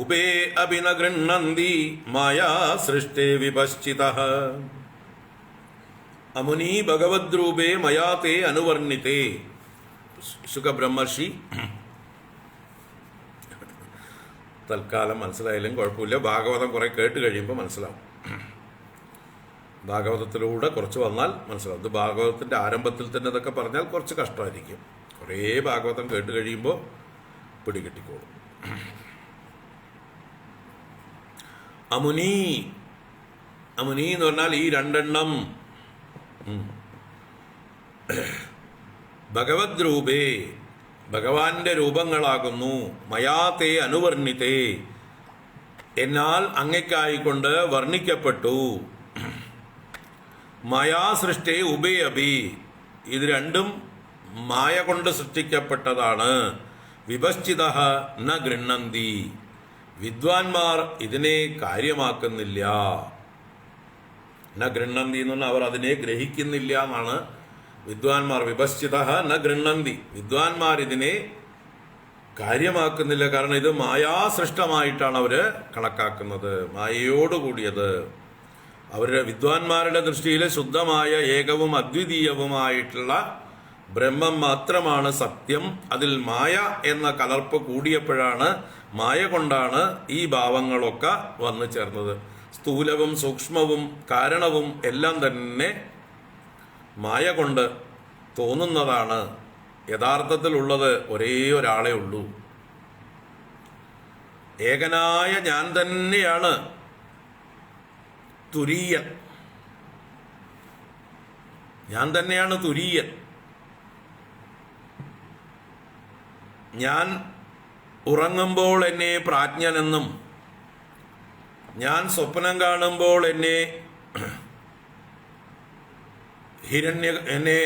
ഉബേ അഭിന ഗൃഹ്ണന്തി മായാ സൃഷ്ടേ വിപശ്ചിതഃ. അമുനീ ഭഗവദ്രൂപേ മയാ തേ അനുവർണിതേ. ശുകബ്രഹ്മർഷി തൽക്കാലം മനസ്സിലായാലും കുഴപ്പമില്ല. ഭാഗവതം കുറെ കേട്ട് കഴിയുമ്പോൾ മനസ്സിലാവും. ഭാഗവതത്തിലൂടെ കുറച്ച് വന്നാൽ മനസ്സിലാവും. ഇത് ഭാഗവതത്തിൻ്റെ ആരംഭത്തിൽ തന്നെ ഇതൊക്കെ പറഞ്ഞാൽ കുറച്ച് കഷ്ടമായിരിക്കും. കുറേ ഭാഗവതം കേട്ട് കഴിയുമ്പോൾ പിടികിട്ടിക്കോളും. അമുനി, അമുനി എന്ന് പറഞ്ഞാൽ ഈ രണ്ടെണ്ണം. ഭഗവത് രൂപേ, ഭഗവാന്റെ രൂപങ്ങളാകുന്നു. മയാ തേ അനുവർണിതേ, എന്നാൽ അങ്ങയ്ക്കായിക്കൊണ്ട് വർണ്ണിക്കപ്പെട്ടു. മായാ സൃഷ്ടി ഉഭയപി, ഇത് രണ്ടും മായ കൊണ്ട് സൃഷ്ടിക്കപ്പെട്ടതാണ്. വിപശ്ചിത ന ഗൃഹന്തി, വിദ്വാൻമാർ ഇതിനെ കാര്യമാക്കുന്നില്ല. ന ഗൃഹന്തി എന്ന് പറഞ്ഞാൽ അവർ അതിനെ ഗ്രഹിക്കുന്നില്ല എന്നാണ്. വിദ്വാൻമാർ വിപശ്ചിത ന ഗൃഹന്തി, വിദ്വാൻമാർ ഇതിനെ കാര്യമാക്കുന്നില്ല. കാരണം ഇത് മായാസൃഷ്ടമായിട്ടാണ് അവര് കണക്കാക്കുന്നത്, മായയോടുകൂടിയത്. അവരുടെ വിദ്വാൻമാരുടെ ദൃഷ്ടിയിൽ ശുദ്ധമായ ഏകവും അദ്വിതീയവുമായിട്ടുള്ള ബ്രഹ്മം മാത്രമാണ് സത്യം. അതിൽ മായ എന്ന കലർപ്പ് കൂടിയപ്പോഴാണ്, മായ കൊണ്ടാണ് ഈ ഭാവങ്ങളൊക്കെ വന്നു ചേർന്നത്. സ്ഥൂലവും സൂക്ഷ്മവും കാരണവും എല്ലാം തന്നെ മായ കൊണ്ട് തോന്നുന്നതാണ്. യഥാർത്ഥത്തിലുള്ളത് ഒരേ ഒരാളേ ഉള്ളൂ. ഏകനായ ഞാൻ തന്നെയാണ് തുരീയൻ. ഞാൻ തന്നെയാണ് തുരീയൻ. ഞാൻ ഉറങ്ങുമ്പോൾ എന്നെ പ്രാജ്ഞനെന്നും, ഞാൻ സ്വപ്നം കാണുമ്പോൾ എന്നെ എന്നെ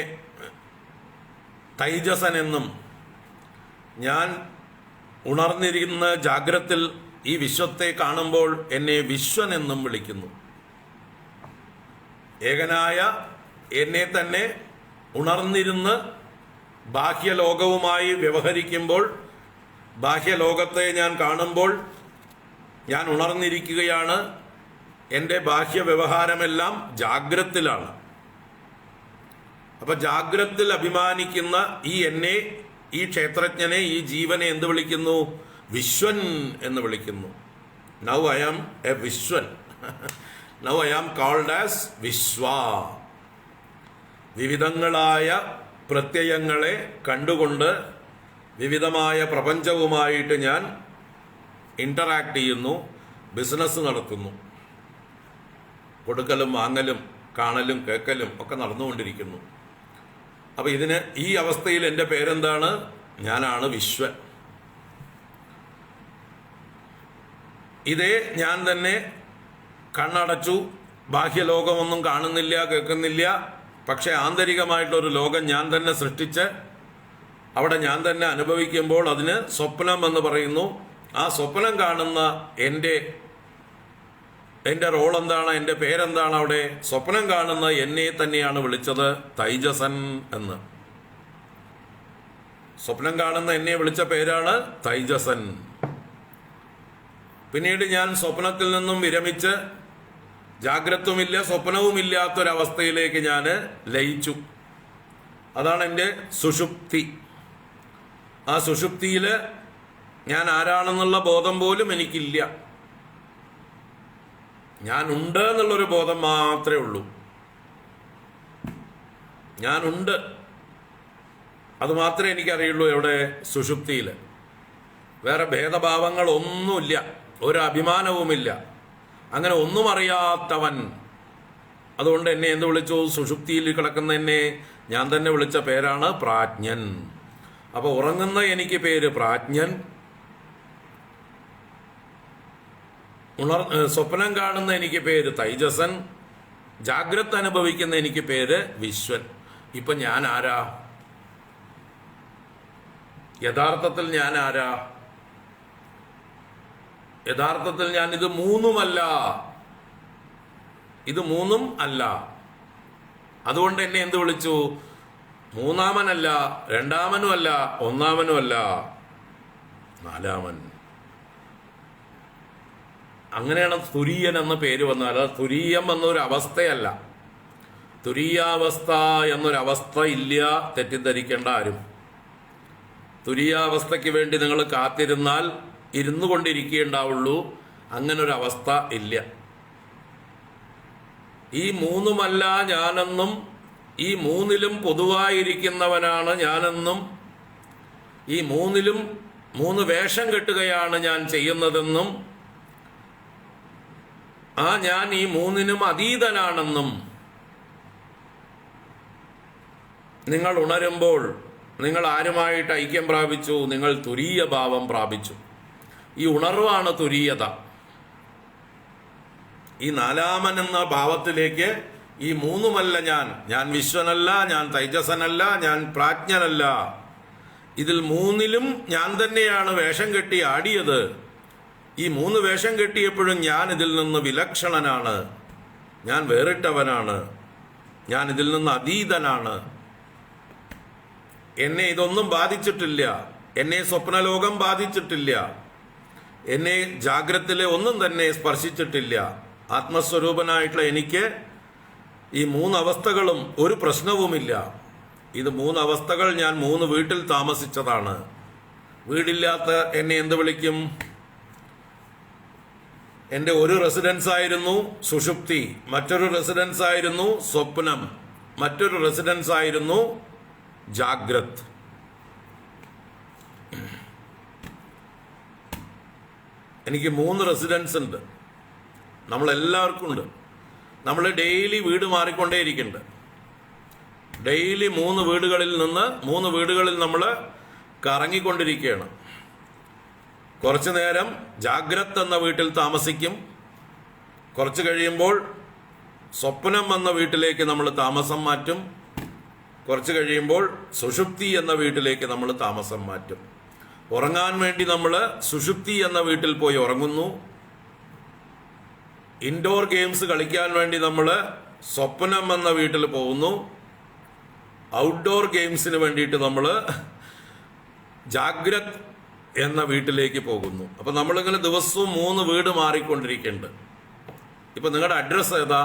തൈജസൻ എന്നും, ഞാൻ ഉണർന്നിരിക്കുന്ന ജാഗ്രത്തിൽ ഈ വിശ്വത്തെ കാണുമ്പോൾ എന്നെ വിശ്വൻ എന്നും വിളിക്കുന്നു. ഏകനായ എന്നെ തന്നെ ഉണർന്നിരുന്ന് ബാഹ്യലോകവുമായി വ്യവഹരിക്കുമ്പോൾ, ബാഹ്യലോകത്തെ ഞാൻ കാണുമ്പോൾ ഞാൻ ഉണർന്നിരിക്കുകയാണ്. എൻ്റെ ബാഹ്യ വ്യവഹാരമെല്ലാം ജാഗ്രത്തിലാണ്. അപ്പൊ ജാഗ്രത്തിൽ അഭിമാനിക്കുന്ന ഈ എന്നെ, ഈ ക്ഷേത്രജ്ഞനെ, ഈ ജീവനെ എന്ത് വിളിക്കുന്നു? വിശ്വൻ എന്ന് വിളിക്കുന്നു. Now I am a Vishwan. Now I am called as Vishwa. വിവിധങ്ങളായ പ്രത്യയങ്ങളെ കണ്ടുകൊണ്ട് വിവിധമായ പ്രപഞ്ചവുമായിട്ട് ഞാൻ ഇന്ററാക്ട് ചെയ്യുന്നു, ബിസിനസ് നടത്തുന്നു. കൊടുക്കലും വാങ്ങലും കാണലും കേൾക്കലും ഒക്കെ നടന്നുകൊണ്ടിരിക്കുന്നു. അപ്പൊ ഇതിന് ഈ അവസ്ഥയിൽ എൻ്റെ പേരെന്താണ്? ഞാനാണ് വിശ്വൻ. ഇതേ ഞാൻ തന്നെ കണ്ണടച്ചു, ബാഹ്യലോകമൊന്നും കാണുന്നില്ല, കേൾക്കുന്നില്ല. പക്ഷെ ആന്തരികമായിട്ടൊരു ലോകം ഞാൻ തന്നെ സൃഷ്ടിച്ച് അവിടെ ഞാൻ തന്നെ അനുഭവിക്കുമ്പോൾ അതിന് സ്വപ്നം എന്ന് പറയുന്നു. ആ സ്വപ്നം കാണുന്ന എൻ്റെ റോൾ എന്താണ്? എൻ്റെ പേരെന്താണ്? അവിടെ സ്വപ്നം കാണുന്ന എന്നെ തന്നെയാണ് വിളിച്ചത് തൈജസൻ എന്ന്. സ്വപ്നം കാണുന്ന എന്നെ വിളിച്ച പേരാണ് തൈജസൻ. പിന്നീട് ഞാൻ സ്വപ്നത്തിൽ നിന്നും വിരമിച്ച് ജാഗ്രത്വമില്ല സ്വപ്നവുമില്ലാത്തൊരവസ്ഥയിലേക്ക് ഞാൻ ലയിച്ചു. അതാണ് എൻ്റെ സുഷുപ്തി. ആ സുഷുപ്തിയിൽ ഞാൻ ആരാണെന്നുള്ള ബോധം പോലും എനിക്കില്ല. ഞാനുണ്ട് എന്നുള്ളൊരു ബോധം മാത്രമേ ഉള്ളൂ. ഞാനുണ്ട്, അത് മാത്രമേ എനിക്കറിയുള്ളൂ. എവിടെ? സുഷുപ്തിയിൽ. വേറെ ഭേദഭാവങ്ങളൊന്നുമില്ല, ഒരു അഭിമാനവുമില്ല. അങ്ങനെ ഒന്നും അറിയാത്തവൻ. അതുകൊണ്ട് എന്നെ എന്ത് വിളിച്ചു? സുഷുപ്തിയിൽ കിടക്കുന്ന എന്നെ ഞാൻ തന്നെ വിളിച്ച പേരാണ് പ്രാജ്ഞൻ. അപ്പൊ ഉറങ്ങുന്ന എനിക്ക് പേര് പ്രാജ്ഞൻ, സ്വപ്നം കാണുന്ന എനിക്ക് പേര് തൈജസൻ, ജാഗ്രത അനുഭവിക്കുന്ന എനിക്ക് പേര് വിശ്വൻ. ഇപ്പൊ ഞാൻ ആരാ? യഥാർത്ഥത്തിൽ ഞാൻ ആരാ? യഥാർത്ഥത്തിൽ ഞാൻ ഇത് മൂന്നുമല്ല. ഇത് മൂന്നും അല്ല. അതുകൊണ്ട് എന്നെ എന്ത് വിളിച്ചു? മൂന്നാമനല്ല, രണ്ടാമനുമല്ല, ഒന്നാമനുമല്ല, നാലാമൻ. അങ്ങനെയാണ് തുരീയൻ എന്ന പേര് വന്നാൽ. തുരീയം എന്നൊരു അവസ്ഥയല്ല. തുരീയാവസ്ഥ എന്നൊരവസ്ഥ ഇല്ല, തെറ്റിദ്ധരിക്കേണ്ട ആരും. തുരീയാവസ്ഥയ്ക്ക് വേണ്ടി നിങ്ങൾ കാത്തിരുന്നാൽ ഇരുന്നു കൊണ്ടിരിക്കുകയുണ്ടാവുള്ളൂ. അങ്ങനൊരവസ്ഥ ഇല്ല. ഈ മൂന്നുമല്ല ഞാനെന്നും, ഈ മൂന്നിലും പൊതുവായിരിക്കുന്നവനാണ് ഞാനെന്നും, ഈ മൂന്നിലും മൂന്ന് വേഷം കെട്ടുകയാണ് ഞാൻ ചെയ്യുന്നതെന്നും, ആ ഞാൻ ഈ മൂന്നിനും അതീതനാണെന്നും നിങ്ങൾ ഉണരുമ്പോൾ നിങ്ങൾ ആരുമായിട്ട് ഐക്യം പ്രാപിച്ചു? നിങ്ങൾ തുരീയ ഭാവം പ്രാപിച്ചു. ഈ ഉണർവാണ് തുരീയത. ഈ നാലാമൻ എന്ന ഭാവത്തിലേക്ക് ഈ മൂന്നുമല്ല ഞാൻ വിശ്വനല്ല, ഞാൻ തൈജസനല്ല, ഞാൻ പ്രാജ്ഞനല്ല, ഇതിൽ മൂന്നിലും ഞാൻ തന്നെയാണ് വേഷം കെട്ടി ആടിയത്. ഈ മൂന്ന് വേഷം കെട്ടിയപ്പോഴും ഞാൻ ഇതിൽ നിന്ന് വിലക്ഷണനാണ്, ഞാൻ വേറിട്ടവനാണ്, ഞാൻ ഇതിൽ നിന്ന് അതീതനാണ്. എന്നെ ഇതൊന്നും ബാധിച്ചിട്ടില്ല, എന്നെ സ്വപ്നലോകം ബാധിച്ചിട്ടില്ല, എന്നെ ജാഗ്രതയിലെ ഒന്നും തന്നെ സ്പർശിച്ചിട്ടില്ല. ആത്മസ്വരൂപനായിട്ടുള്ള എനിക്ക് ഈ മൂന്നവസ്ഥകളും ഒരു പ്രശ്നവുമില്ല. ഇത് മൂന്നവസ്ഥകൾ ഞാൻ മൂന്ന് വീട്ടിൽ താമസിച്ചതാണ്. വീടില്ലാത്ത എന്നെ എന്ത് വിളിക്കും? എൻ്റെ ഒരു റെസിഡൻസ് ആയിരുന്നു സുഷുപ്തി, മറ്റൊരു റെസിഡൻസ് ആയിരുന്നു സ്വപ്നം, മറ്റൊരു റെസിഡൻസ് ആയിരുന്നു ജാഗ്രത്. എനിക്ക് 3 റെസിഡൻസ് ഉണ്ട്, നമ്മളെല്ലാവർക്കും ഉണ്ട്. നമ്മൾ ഡെയിലി വീട് മാറിക്കൊണ്ടേയിരിക്കുന്നുണ്ട്. ഡെയിലി 3 വീടുകളിൽ നമ്മൾ കറങ്ങിക്കൊണ്ടിരിക്കുകയാണ്. കുറച്ചു നേരം ജാഗ്രത് എന്ന വീട്ടിൽ താമസിക്കും, കുറച്ച് കഴിയുമ്പോൾ സ്വപ്നം എന്ന വീട്ടിലേക്ക് നമ്മൾ താമസം മാറ്റും, കുറച്ച് കഴിയുമ്പോൾ സുഷുപ്തി എന്ന വീട്ടിലേക്ക് നമ്മൾ താമസം മാറ്റും. ഉറങ്ങാൻ വേണ്ടി നമ്മൾ സുഷുപ്തി എന്ന വീട്ടിൽ പോയി ഉറങ്ങുന്നു. ഇൻഡോർ ഗെയിംസ് കളിക്കാൻ വേണ്ടി നമ്മൾ സ്വപ്നം എന്ന വീട്ടിൽ പോകുന്നു. ഔട്ട്ഡോർ ഗെയിംസിന് വേണ്ടിയിട്ട് നമ്മൾ ജാഗ്രത് എന്ന വീട്ടിലേക്ക് പോകുന്നു. അപ്പൊ നമ്മളിങ്ങനെ ദിവസവും 3 വീട് മാറിക്കൊണ്ടിരിക്കുന്നുണ്ട്. ഇപ്പൊ നിങ്ങളുടെ അഡ്രസ്സ് ഏതാ?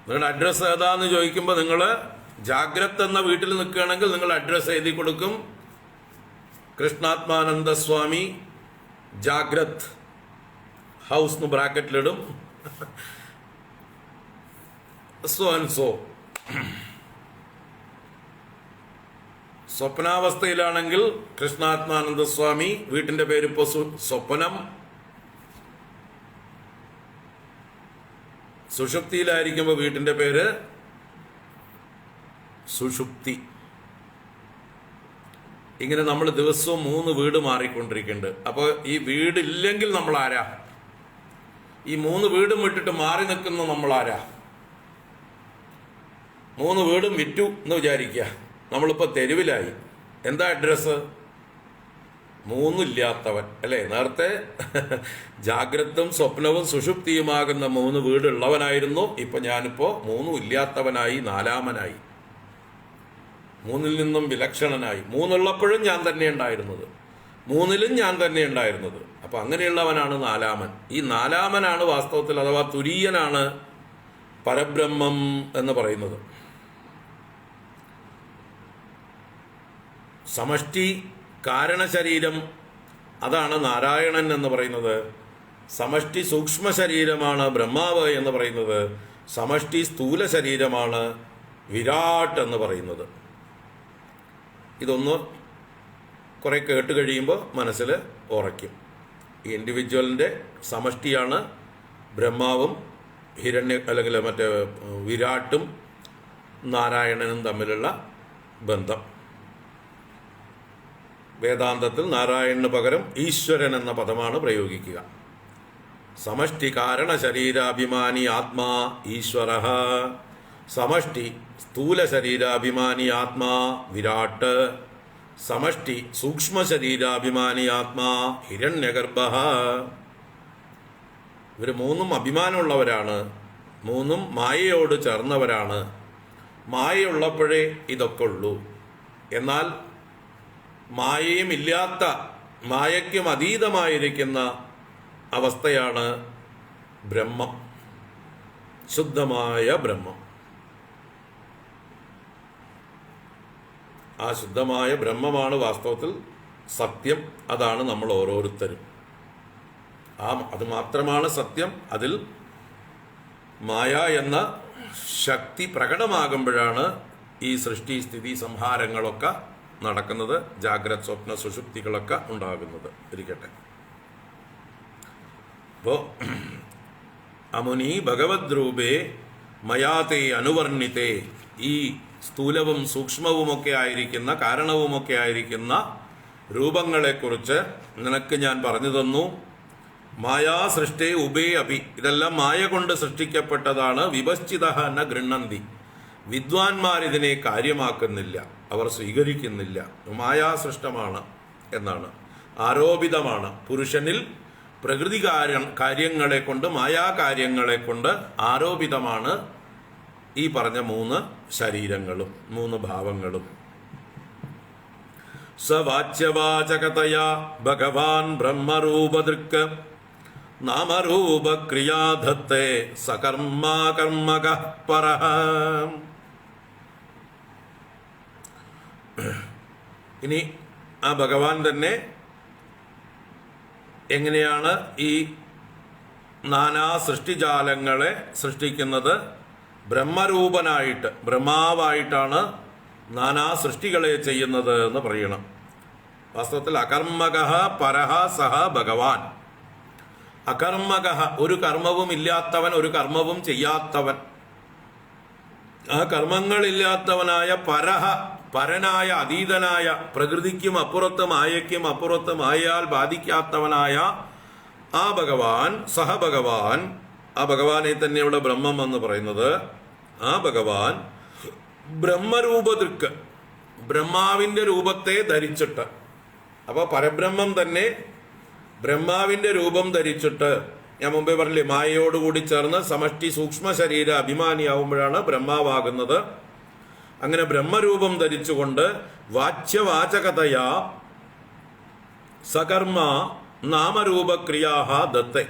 നിങ്ങളുടെ അഡ്രസ്സ് ഏതാന്ന് ചോദിക്കുമ്പോൾ നിങ്ങൾ ജാഗ്രത് എന്ന വീട്ടിൽ നിൽക്കുകയാണെങ്കിൽ നിങ്ങൾ അഡ്രസ്സ് എഴുതി കൊടുക്കും, കൃഷ്ണാത്മാനന്ദ സ്വാമി ജാഗ്രത് ഹൗസ് എന്ന് ബ്രാക്കറ്റിലിടും, സോ ആൻഡ് സോ. സ്വപ്നാവസ്ഥയിലാണെങ്കിൽ കൃഷ്ണാത്മാനന്ദ സ്വാമി, വീട്ടിന്റെ പേര് ഇപ്പോൾ സ്വപ്നം. സുഷുപ്തിയിലായിരിക്കുമ്പോൾ വീട്ടിന്റെ പേര് സുഷുപ്തി. ഇങ്ങനെ നമ്മൾ ദിവസവും 3 വീട് മാറിക്കൊണ്ടിരിക്കുന്നുണ്ട്. അപ്പോൾ ഈ വീടില്ലെങ്കിൽ നമ്മൾ ആരാ? ഈ 3 വീടും വിട്ടിട്ട് മാറി നിൽക്കുന്ന നമ്മൾ ആരാ? 3 വീടും വിറ്റു എന്ന് വിചാരിക്കുക, നമ്മളിപ്പോൾ തെരുവിലായി. എന്താ അഡ്രസ്സ്? 3 ഇല്ലാത്തവൻ അല്ലേ? നേരത്തെ ജാഗ്രതും സ്വപ്നവും സുഷുപ്തിയുമാകുന്ന 3 വീടുള്ളവനായിരുന്നു. ഞാനിപ്പോ 3 ഇല്ലാത്തവനായി, 4-മനായി, 3-ൽ നിന്നും വിലക്ഷണനായി. 3 ഉള്ളപ്പോഴും ഞാൻ തന്നെ ഉണ്ടായിരുന്നത്, 3-ലും ഞാൻ തന്നെ ഉണ്ടായിരുന്നത്. അപ്പൊ അങ്ങനെയുള്ളവനാണ് 4-മൻ. ഈ 4-മനാണ് വാസ്തവത്തിൽ, അഥവാ തുരീയനാണ് പരബ്രഹ്മം എന്ന് പറയുന്നത്. സമഷ്ടി കാരണശരീരം, അതാണ് നാരായണൻ എന്ന് പറയുന്നത്. സമഷ്ടി സൂക്ഷ്മ ശരീരമാണ് ബ്രഹ്മാവ് എന്ന് പറയുന്നത്. സമഷ്ടി സ്ഥൂല ശരീരമാണ് വിരാട് എന്ന് പറയുന്നത്. ഇതൊന്ന് കുറെ കേട്ട് കഴിയുമ്പോൾ മനസ്സിൽ ഉറയ്ക്കും. ഈ ഇൻഡിവിജ്വലിൻ്റെ സമഷ്ടിയാണ് ബ്രഹ്മാവും അല്ലെങ്കിൽ മറ്റേ വിരാട്ടും നാരായണനും തമ്മിലുള്ള ബന്ധം. വേദാന്തത്തിൽ നാരായണന് പകരം ഈശ്വരൻ എന്ന പദമാണ് പ്രയോഗിക്കുക. സമഷ്ടി കാരണ ശരീരാഭിമാനി ആത്മാ ഈശ്വര, സമഷ്ടി സ്ഥൂല ശരീരാഭിമാനി ആത്മാ വിരാട്ട്, സമഷ്ടി സൂക്ഷ്മ ശരീരാഭിമാനി ആത്മാ ഹിരണ്യഗർഭ. ഇവർ 3ഉം അഭിമാനമുള്ളവരാണ്, 3ഉം മായയോട് ചേർന്നവരാണ്. മായയുള്ളപ്പോഴേ ഇതൊക്കെ ഉള്ളൂ. എന്നാൽ മായയും ഇല്ലാത്ത, മായയ്ക്കും അതീതമായിരിക്കുന്ന അവസ്ഥയാണ് ബ്രഹ്മം, ശുദ്ധമായ ബ്രഹ്മം. ആ ശുദ്ധമായ ബ്രഹ്മമാണ് വാസ്തവത്തിൽ സത്യം. അതാണ് നമ്മൾ ഓരോരുത്തരും. അത് മാത്രമാണ് സത്യം. അതിൽ മായ എന്ന ശക്തി പ്രകടമാകുമ്പോഴാണ് ഈ സൃഷ്ടി സ്ഥിതി സംഹാരങ്ങളൊക്കെ നടക്കുന്നത്, ജാഗ്രത് സ്വപ്ന സുഷുപ്തികളൊക്കെ ഉണ്ടാകുന്നത്. ഇരിക്കട്ടെ. അപ്പോ അമുനി ഭഗവത് രൂപേ മയാതേ അനുവർണിതേ, ഈ സ്ഥൂലവും സൂക്ഷ്മവുമൊക്കെ ആയിരിക്കുന്ന, കാരണവുമൊക്കെ ആയിരിക്കുന്ന രൂപങ്ങളെക്കുറിച്ച് നിനക്ക് ഞാൻ പറഞ്ഞു തന്നു. മായാ സൃഷ്ടേ ഉബേ അഭി, ഇതെല്ലാം മായ കൊണ്ട് സൃഷ്ടിക്കപ്പെട്ടതാണ്. വിപശ്ചിത ന ഗൃണ്ണന്തി, വിദ്വാൻമാരിതിനെ കാര്യമാക്കുന്നില്ല, അവർ സ്വീകരിക്കുന്നില്ല. മായാസൃഷ്ടമാണ് എന്നാണ്, ആരോപിതമാണ്. പുരുഷനിൽ പ്രകൃതി കാര്യങ്ങളെ കൊണ്ട്, മായാകാര്യങ്ങളെ കൊണ്ട് ആരോപിതമാണ് ഈ പറഞ്ഞ 3 ശരീരങ്ങളും 3 ഭാവങ്ങളും. സവാച്യവാചകതയാ ഭഗവാൻ ബ്രഹ്മരൂപദൃക് നാമരൂപക്രിയാധത്തെ സകർമാകർമ്മകഃ പരഃ. ഇനി ആ ഭഗവാൻ തന്നെ എങ്ങനെയാണ് ഈ നാനാ സൃഷ്ടിജാലങ്ങളെ സൃഷ്ടിക്കുന്നത്? ബ്രഹ്മരൂപനായിട്ട്, ബ്രഹ്മാവായിട്ടാണ് നാനാ സൃഷ്ടികളെ ചെയ്യുന്നത് എന്ന് പറയണം. വാസ്തവത്തിൽ അകർമ്മകഃ പരഃ സഹ ഭഗവാൻ. അകർമ്മകഃ, ഒരു കർമ്മവും ഇല്ലാത്തവൻ, ഒരു കർമ്മവും ചെയ്യാത്തവൻ. ആ കർമ്മങ്ങളില്ലാത്തവനായ പരഃ, പരനായ, അതീതനായ, പ്രകൃതിക്കും അപ്പുറത്ത്, മായയ്ക്കും അപ്പുറത്ത്, മായയാൽ ബാധിക്കാത്തവനായ ആ ഭഗവാൻ, സഹ ഭഗവാൻ. ആ ഭഗവാനെ തന്നെ ഇവിടെ ബ്രഹ്മം എന്ന് പറയുന്നത്. ആ ഭഗവാൻ ബ്രഹ്മരൂപദൃക്, ബ്രഹ്മാവിന്റെ രൂപത്തെ ധരിച്ചിട്ട്. അപ്പൊ പരബ്രഹ്മം തന്നെ ബ്രഹ്മാവിന്റെ രൂപം ധരിച്ചിട്ട്, ഞാൻ മുമ്പേ പറഞ്ഞില്ലേ, മായയോടുകൂടി ചേർന്ന് സമഷ്ടി സൂക്ഷ്മ ശരീര അഭിമാനിയാവുമ്പോഴാണ് ബ്രഹ്മാവാകുന്നത്. അങ്ങനെ ബ്രഹ്മരൂപം ധരിച്ചുകൊണ്ട് വാച്യവാചകതയാ സകർമ്മ നാമരൂപക്രിയാഹ ദത്തെ.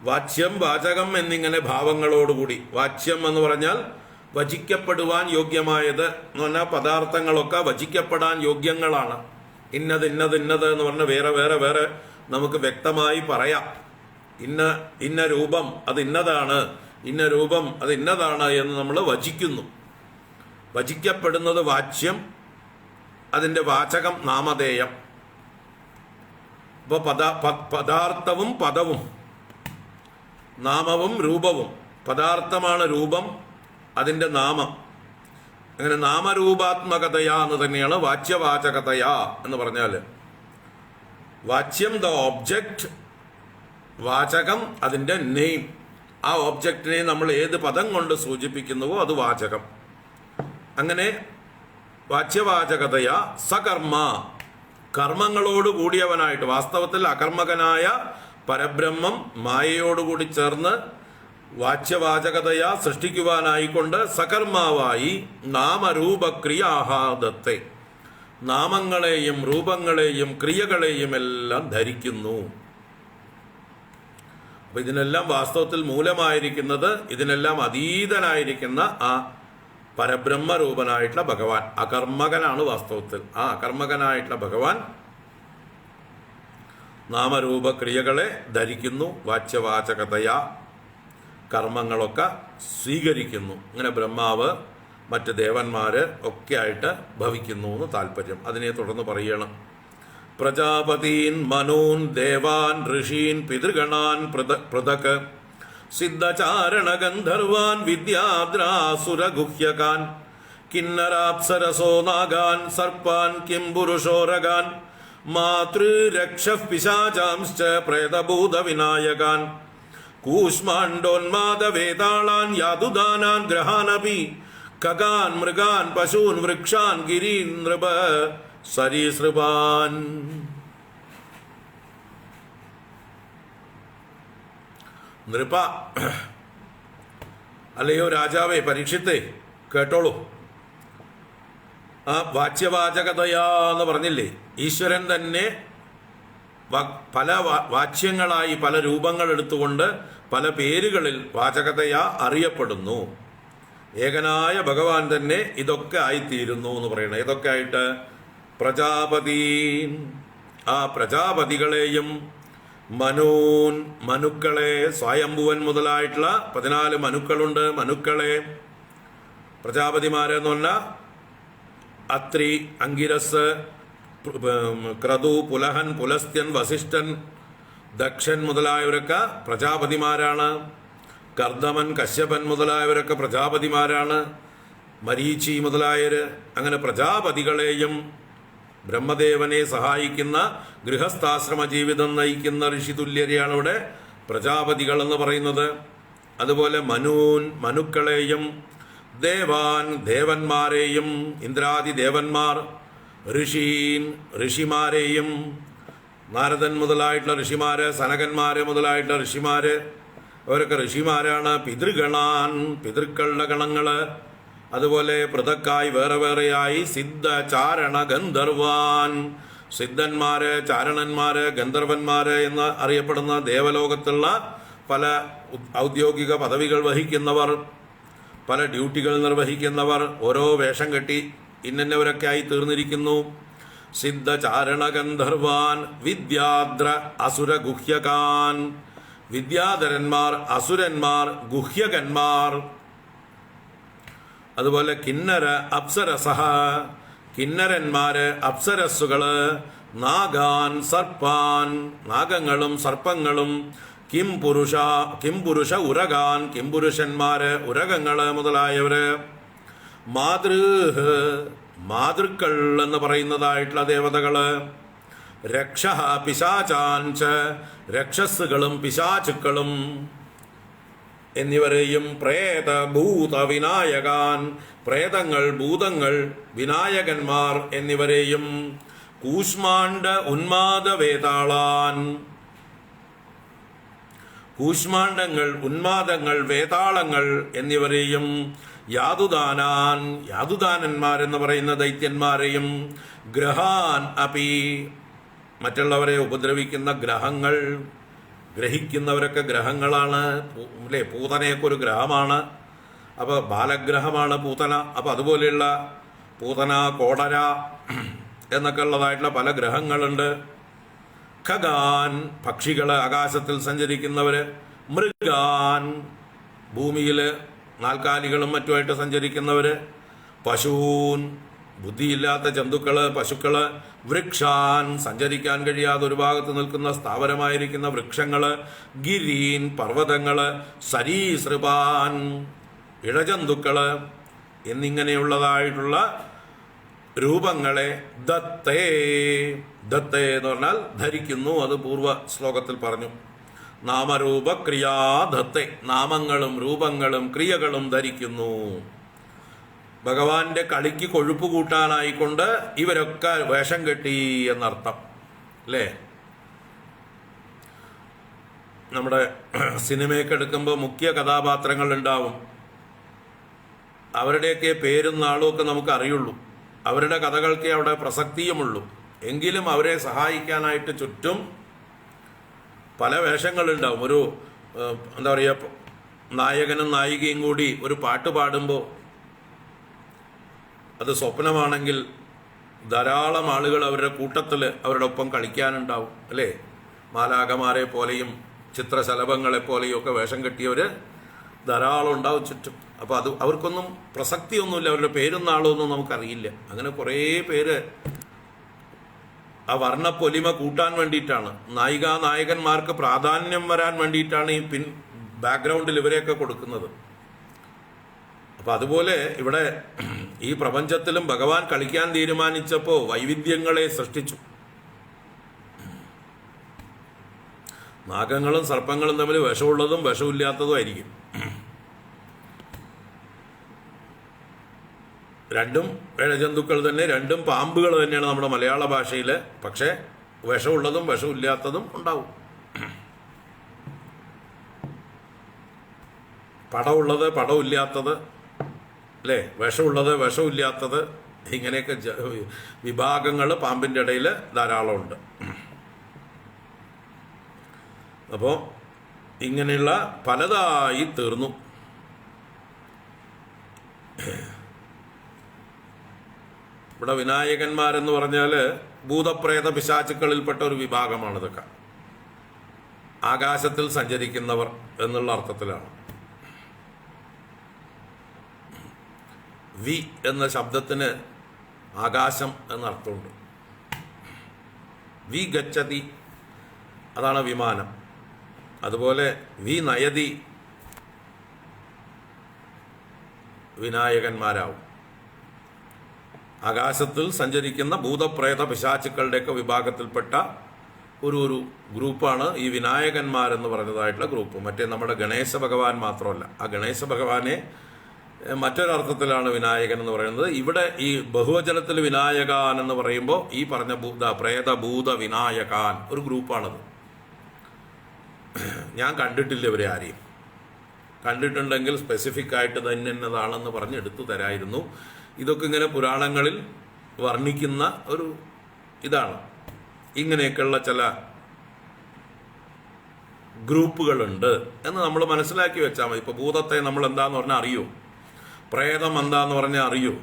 വാച്യം, വാചകം എന്നിങ്ങനെ ഭാവങ്ങളോടുകൂടി. വാച്യം എന്ന് പറഞ്ഞാൽ വചിക്കപ്പെടുവാൻ യോഗ്യമായത് എന്ന് പറഞ്ഞാൽ പദാർത്ഥങ്ങളൊക്കെ വചിക്കപ്പെടാൻ യോഗ്യങ്ങളാണ്. ഇന്നത് ഇന്നത് ഇന്നത് എന്ന് പറഞ്ഞാൽ വേറെ വേറെ വേറെ നമുക്ക് വ്യക്തമായി പറയാം. ഇന്ന രൂപം അത് ഇന്നതാണ്, ഇന്ന രൂപം അത് ഇന്നതാണ് എന്ന് നമ്മൾ വചിക്കുന്നു. വചിക്കപ്പെടുന്നത് വാച്യം, അതിൻ്റെ വാചകം നാമധേയം. അപ്പോൾ പദാർത്ഥവും പദവും, നാമവും രൂപവും. പദാർത്ഥമാണ് രൂപം, അതിൻ്റെ നാമം. അങ്ങനെ നാമരൂപാത്മകതയാ എന്ന് തന്നെയാണ് വാച്യവാചകതയാ എന്ന് പറഞ്ഞാൽ. വാച്യം ദ ഓബ്ജക്റ്റ്, വാചകം അതിൻ്റെ നെയിം. ആ ഓബ്ജക്റ്റിനെ നമ്മൾ ഏത് പദം കൊണ്ട് സൂചിപ്പിക്കുന്നുവോ അത് വാചകം. അങ്ങനെ വാച്യവാചകതയാ സകർമ്മ, കർമ്മങ്ങളോട് കൂടിയവനായിട്ട്. വാസ്തവത്തിൽ അകർമ്മകനായ പരബ്രഹ്മം മായയോടുകൂടി ചേർന്ന് വാച്യവാചകതയാ സൃഷ്ടിക്കുവാനായിക്കൊണ്ട് സകർമാവായി നാമരൂപക്രിയാഹാദത്തെ, നാമങ്ങളെയും രൂപങ്ങളെയും ക്രിയകളെയും എല്ലാം ധരിക്കുന്നു. അപ്പൊ ഇതിനെല്ലാം വാസ്തവത്തിൽ മൂലമായിരിക്കുന്നത്, ഇതിനെല്ലാം അതീതനായിരിക്കുന്ന ആ പരബ്രഹ്മരൂപനായിട്ടുള്ള ഭഗവാൻ. അകർമ്മകനാണ് വാസ്തവത്തിൽ. ആ അകർമ്മകനായിട്ടുള്ള ഭഗവാൻ നാമരൂപക്രിയകളെ ധരിക്കുന്നു. വാച്യവാചകതയാ കർമ്മങ്ങളൊക്കെ സ്വീകരിക്കുന്നു. അങ്ങനെ ബ്രഹ്മാവ് മറ്റ് ദേവന്മാര് ഒക്കെ ആയിട്ട് ഭവിക്കുന്നു എന്ന് താല്പര്യം. അതിനെ തുടർന്ന് പറയണം. പ്രജാപതീൻ മനൂൻ ദേവാൻ ഋഷീൻ പിതൃഗണാൻ പൃഥക് സിദ്ധചാരണ ഗന്ധർവാൻ വിദ്യാദ്രാസുരഗുഹ്യകാൻ കിന്നരാപ്സരസോ നാഗാൻ സർപ്പാൻ കിംപുരുഷോരകാൻ മാതൃരക്ഷഃ പിശാചാംശ്ച പ്രേതഭൂത വിനായകാൻ കൂഷ്മാണ്ഡോന്മാദവേതാളാൻ യാതുദാനാൻ ഗ്രഹാനപി ഖഗാൻ മൃഗാൻ പശൂൻ വൃക്ഷാൻ ഗിരീൻ നൃപ സരീസൃപാൻ. നൃപ, അല്ലയോ രാജാവേ, പരീക്ഷിത്തേ, കേട്ടോളൂ. ആ വാച്യവാചകതയാ എന്ന് പറഞ്ഞില്ലേ, ഈശ്വരൻ തന്നെ പല വാച്യങ്ങളായി പല രൂപങ്ങൾ എടുത്തുകൊണ്ട് പല പേരുകളിൽ വാചകതയാ അറിയപ്പെടുന്നു. ഏകനായ ഭഗവാൻ തന്നെ ഇതൊക്കെ ആയിത്തീരുന്നു എന്ന് പറയണം. ഇതൊക്കെ ആയിട്ട് പ്രജാപതി, ആ പ്രജാപതികളെയും മനൂൻ, മനുക്കളെ, സ്വയംഭുവൻ മുതലായിട്ടുള്ള 14 മനുക്കളുണ്ട്. മനുക്കളെ, പ്രജാപതിമാരെന്ന് പറഞ്ഞാൽ അത്രി, അങ്കിരസ്, ക്രതു, പുലഹൻ, പുലസ്ത്യൻ, വസിഷ്ഠൻ, ദക്ഷൻ മുതലായവരൊക്കെ പ്രജാപതിമാരാണ്. കർദമൻ, കശ്യപൻ മുതലായവരൊക്കെ പ്രജാപതിമാരാണ്. മരീചി മുതലായവർ. അങ്ങനെ പ്രജാപതികളെയും ബ്രഹ്മദേവനെ സഹായിക്കുന്ന ഗൃഹസ്ഥാശ്രമ ജീവിതം നയിക്കുന്ന ഋഷിതുല്യരെയാണ് ഇവിടെ പ്രജാപതികൾ എന്ന് പറയുന്നത്. അതുപോലെ മനുക്കളെയും ദേവന്മാരെയും ഇന്ദ്രാദി ദേവന്മാർ, ഋഷിമാരെയും നാരദൻ മുതലായിട്ടുള്ള ഋഷിമാര്, സനകന്മാര് മുതലായിട്ടുള്ള ഋഷിമാര്, അവരൊക്കെ ഋഷിമാരാണ്. പിതൃക്കളുടെ ഗണങ്ങള്, അതുപോലെ പൃഥക്കായി വേറെ വേറെയായി സിദ്ധ ചാരണ ഗന്ധർവാൻ, സിദ്ധന്മാര്, ചാരണന്മാര്, ഗന്ധർവന്മാര് എന്ന് അറിയപ്പെടുന്ന ദേവലോകത്തുള്ള പല ഔദ്യോഗിക പദവികൾ വഹിക്കുന്നവർ, പല ഡ്യൂട്ടികൾ നിർവഹിക്കുന്നവർ, ഓരോ വേഷം കെട്ടി ഇന്നവരൊക്കെ ആയി തീർന്നിരിക്കുന്നു. സിദ്ധ ചാരണ ഗന്ധർവാൻ വിദ്യാദ്ര അസുര ഗുഹ്യകാൻ, വിദ്യാധരന്മാർ, അസുരന്മാർ, ഗുഹ്യകന്മാർ. അതുപോലെ കിന്നര അപ്സരസഹ, കിന്നരന്മാര്, അപ്സരസ്സുകള്, നാഗാൻ സർപ്പാൻ, നാഗങ്ങളും സർപ്പങ്ങളും, കിം പുരുഷ ഉരകാൻ, കിംപുരുഷന്മാര്, ഉരകങ്ങള് മുതലായവര്, മാതൃക്കൾ എന്ന് പറയുന്നതായിട്ടുള്ള ദേവതകള്, രക്ഷ പിശാചാൻച, രക്ഷസ്സുകളും പിശാചുക്കളും എന്നിവരെയും, പ്രേതഭൂത വിനായകാൻ, പ്രേതങ്ങൾ, ഭൂതങ്ങൾ, വിനായകന്മാർ എന്നിവരെയും, കൂഷ്മാണ്ഡ ഉന്മാദ വേതാളാൻ, കൂഷ്മാണ്ഡങ്ങൾ, ഉന്മാദങ്ങൾ, വേതാളങ്ങൾ എന്നിവരെയും, യാതുദാനന്മാരെന്ന് പറയുന്ന ദൈത്യന്മാരെയും, ഗ്രഹാൻ അപി, മറ്റുള്ളവരെ ഉപദ്രവിക്കുന്ന ഗ്രഹങ്ങൾ, ഗ്രഹിക്കുന്നവരൊക്കെ ഗ്രഹങ്ങളാണ് അല്ലേ. പൂതനയൊക്കെ ഒരു ഗ്രഹമാണ്. അപ്പോൾ ബാലഗ്രഹമാണ് പൂതന. അപ്പോൾ അതുപോലെയുള്ള പൂതന, കോടര എന്നൊക്കെ ഉള്ളതായിട്ടുള്ള പല ഗ്രഹങ്ങളുണ്ട്. ഖഗാൻ, പക്ഷികൾ, ആകാശത്തിൽ സഞ്ചരിക്കുന്നവർ, മൃഗാൻ, ഭൂമിയിൽ നാൽക്കാലികളും മറ്റുമായിട്ട് സഞ്ചരിക്കുന്നവർ, പശൂൻ, ബുദ്ധിയില്ലാത്ത ജന്തുക്കള്, പശുക്കള്, വൃക്ഷാൻ, സഞ്ചരിക്കാൻ കഴിയാതെ ഒരു ഭാഗത്ത് നിൽക്കുന്ന സ്ഥാവരമായിരിക്കുന്ന വൃക്ഷങ്ങള്, ഗിരീൻ, പർവ്വതങ്ങള്, സരീസൃപാൻ, ഇഴജന്തുക്കള് എന്നിങ്ങനെയുള്ളതായിട്ടുള്ള രൂപങ്ങളെ ദത്തേ എന്ന് പറഞ്ഞാൽ ധരിക്കുന്നു. അത് പൂർവ്വ ശ്ലോകത്തിൽ പറഞ്ഞു. നാമരൂപ ക്രിയാ ദത്തേ, നാമങ്ങളും രൂപങ്ങളും ക്രിയകളും ധരിക്കുന്നു. ഭഗവാന്റെ കളിക്ക് കൊഴുപ്പ് കൂട്ടാനായിക്കൊണ്ട് ഇവരൊക്കെ വേഷം കെട്ടി എന്നർത്ഥം അല്ലേ. നമ്മുടെ സിനിമയൊക്കെ എടുക്കുമ്പോൾ മുഖ്യ കഥാപാത്രങ്ങൾ ഉണ്ടാവും. അവരുടെയൊക്കെ പേരും നാളും ഒക്കെ നമുക്ക് അറിയുള്ളൂ. അവരുടെ കഥകൾക്കേ അവിടെ പ്രസക്തിയുമുള്ളൂ. എങ്കിലും അവരെ സഹായിക്കാനായിട്ട് ചുറ്റും പല വേഷങ്ങളുണ്ടാവും. ഒരു എന്താ പറയുക, നായകനും നായികയും കൂടി ഒരു പാട്ട് പാടുമ്പോൾ അത് സ്വപ്നമാണെങ്കിൽ ധാരാളം ആളുകൾ അവരുടെ കൂട്ടത്തിൽ അവരുടെ ഒപ്പം കളിക്കാനുണ്ടാവും അല്ലേ. മാലാഖമാരെ പോലെയും ചിത്രശലഭങ്ങളെ പോലെയും ഒക്കെ വേഷം കെട്ടിയവർ ധാരാളം ഉണ്ടാവും ചുറ്റും. അപ്പോൾ അത് അവർക്കൊന്നും പ്രസക്തിയൊന്നുമില്ല. അവരുടെ പേരും നാളൊന്നും നമുക്കറിയില്ല. അങ്ങനെ കുറേ പേര് ആ വർണ്ണപ്പൊലിമ കൂട്ടാൻ വേണ്ടിയിട്ടാണ്, നായികന്മാർക്ക് പ്രാധാന്യം വരാൻ വേണ്ടിയിട്ടാണ് ഈ ബാക്ക്ഗ്രൗണ്ടിൽ ഇവരെയൊക്കെ കൊടുക്കുന്നത്. അപ്പം അതുപോലെ ഇവിടെ ഈ പ്രപഞ്ചത്തിലും ഭഗവാൻ കളിക്കാൻ തീരുമാനിച്ചപ്പോൾ വൈവിധ്യങ്ങളെ സൃഷ്ടിച്ചു. നാഗങ്ങളും സർപ്പങ്ങളും തമ്മിൽ വിഷമുള്ളതും വിഷമില്ലാത്തതും ആയിരിക്കും. രണ്ടും ഇഴജന്തുക്കൾ തന്നെ, രണ്ടും പാമ്പുകൾ തന്നെയാണ് നമ്മുടെ മലയാള ഭാഷയിൽ. പക്ഷേ വിഷമുള്ളതും വിഷമില്ലാത്തതും ഉണ്ടാവും. പടമുള്ളത് പടമില്ലാത്തത് അല്ലേ, വിഷമുള്ളത് വിഷമില്ലാത്തത്, ഇങ്ങനെയൊക്കെ വിഭാഗങ്ങൾ പാമ്പിൻ്റെ ഇടയിൽ ധാരാളമുണ്ട്. അപ്പോൾ ഇങ്ങനെയുള്ള പലതായി തീർന്നു. ഇവിടെ വിനായകന്മാരെന്ന് പറഞ്ഞാൽ ഭൂതപ്രേത പിശാചുക്കളിൽപ്പെട്ട ഒരു വിഭാഗമാണ്. ഇതൊക്കെ ആകാശത്തിൽ സഞ്ചരിക്കുന്നവർ എന്നുള്ള അർത്ഥത്തിലാണ്. വി എന്ന ശബ്ദത്തിന് ആകാശം എന്നർത്ഥമുണ്ട്. വി ഗച്ഛതി, അതാണ് വിമാനം. അതുപോലെ വി നയതി, വിനായകന്മാരാവും. ആകാശത്തിൽ സഞ്ചരിക്കുന്ന ഭൂതപ്രേത പിശാചുക്കളുടെയൊക്കെ വിഭാഗത്തിൽപ്പെട്ട ഒരു ഗ്രൂപ്പാണ് ഈ വിനായകന്മാരെന്ന് പറഞ്ഞതായിട്ടുള്ള ഗ്രൂപ്പ്. മറ്റേ നമ്മുടെ ഗണേശ ഭഗവാൻ മാത്രമല്ല. ആ ഗണേശ ഭഗവാനെ മറ്റൊരർത്ഥത്തിലാണ് വിനായകൻ എന്ന് പറയുന്നത്. ഇവിടെ ഈ ബഹുവചനത്തിൽ വിനായകാൻ എന്ന് പറയുമ്പോൾ ഈ പറഞ്ഞ പ്രേത ഭൂത വിനായകാൻ ഒരു ഗ്രൂപ്പാണത്. ഞാൻ കണ്ടിട്ടില്ല ഇവരെ ആരെയും. കണ്ടിട്ടുണ്ടെങ്കിൽ സ്പെസിഫിക് ആയിട്ട് തന്നെ എന്നതാണെന്ന് പറഞ്ഞ് എടുത്തു തരായിരുന്നു. ഇതൊക്കെ ഇങ്ങനെ പുരാണങ്ങളിൽ വർണ്ണിക്കുന്ന ഒരു ഇതാണ്. ഇങ്ങനെയൊക്കെയുള്ള ചില ഗ്രൂപ്പുകളുണ്ട് എന്ന് നമ്മൾ മനസ്സിലാക്കി വെച്ചാൽ മതി. ഇപ്പോൾ ഭൂതത്തെ നമ്മൾ എന്താന്ന് പറഞ്ഞാൽ അറിയൂ, പ്രേതം എന്താന്ന് പറഞ്ഞാൽ അറിയൂ,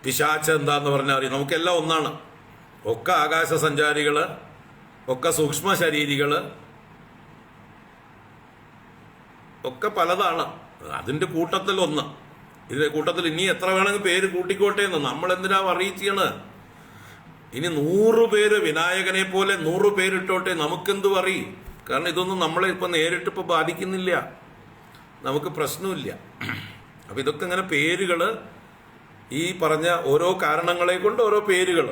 പിശാച് എന്താന്ന് പറഞ്ഞാൽ അറിയൂ. നമുക്കെല്ലാം ഒന്നാണ്. ഒക്കെ ആകാശ സഞ്ചാരികള്, ഒക്കെ സൂക്ഷ്മ ശരീരികള്, ഒക്കെ പലതാണ്. അതിൻ്റെ കൂട്ടത്തിൽ ഒന്ന്. ഇതിന്റെ കൂട്ടത്തിൽ ഇനി എത്ര വേണമെങ്കിൽ പേര് കൂട്ടിക്കോട്ടെ എന്ന് നമ്മൾ എന്തിനാ അറിയിച്ചാണ്. ഇനി 100 പേര് വിനായകനെ പോലെ 100 പേരിട്ടോട്ടെ, നമുക്കെന്ത് പറയും? കാരണം ഇതൊന്നും നമ്മളെ ഇപ്പം നേരിട്ടിപ്പോൾ ബാധിക്കുന്നില്ല, നമുക്ക് പ്രശ്നമില്ല. അപ്പം ഇതൊക്കെ ഇങ്ങനെ പേരുകൾ, ഈ പറഞ്ഞ ഓരോ കാരണങ്ങളെ കൊണ്ട് ഓരോ പേരുകൾ.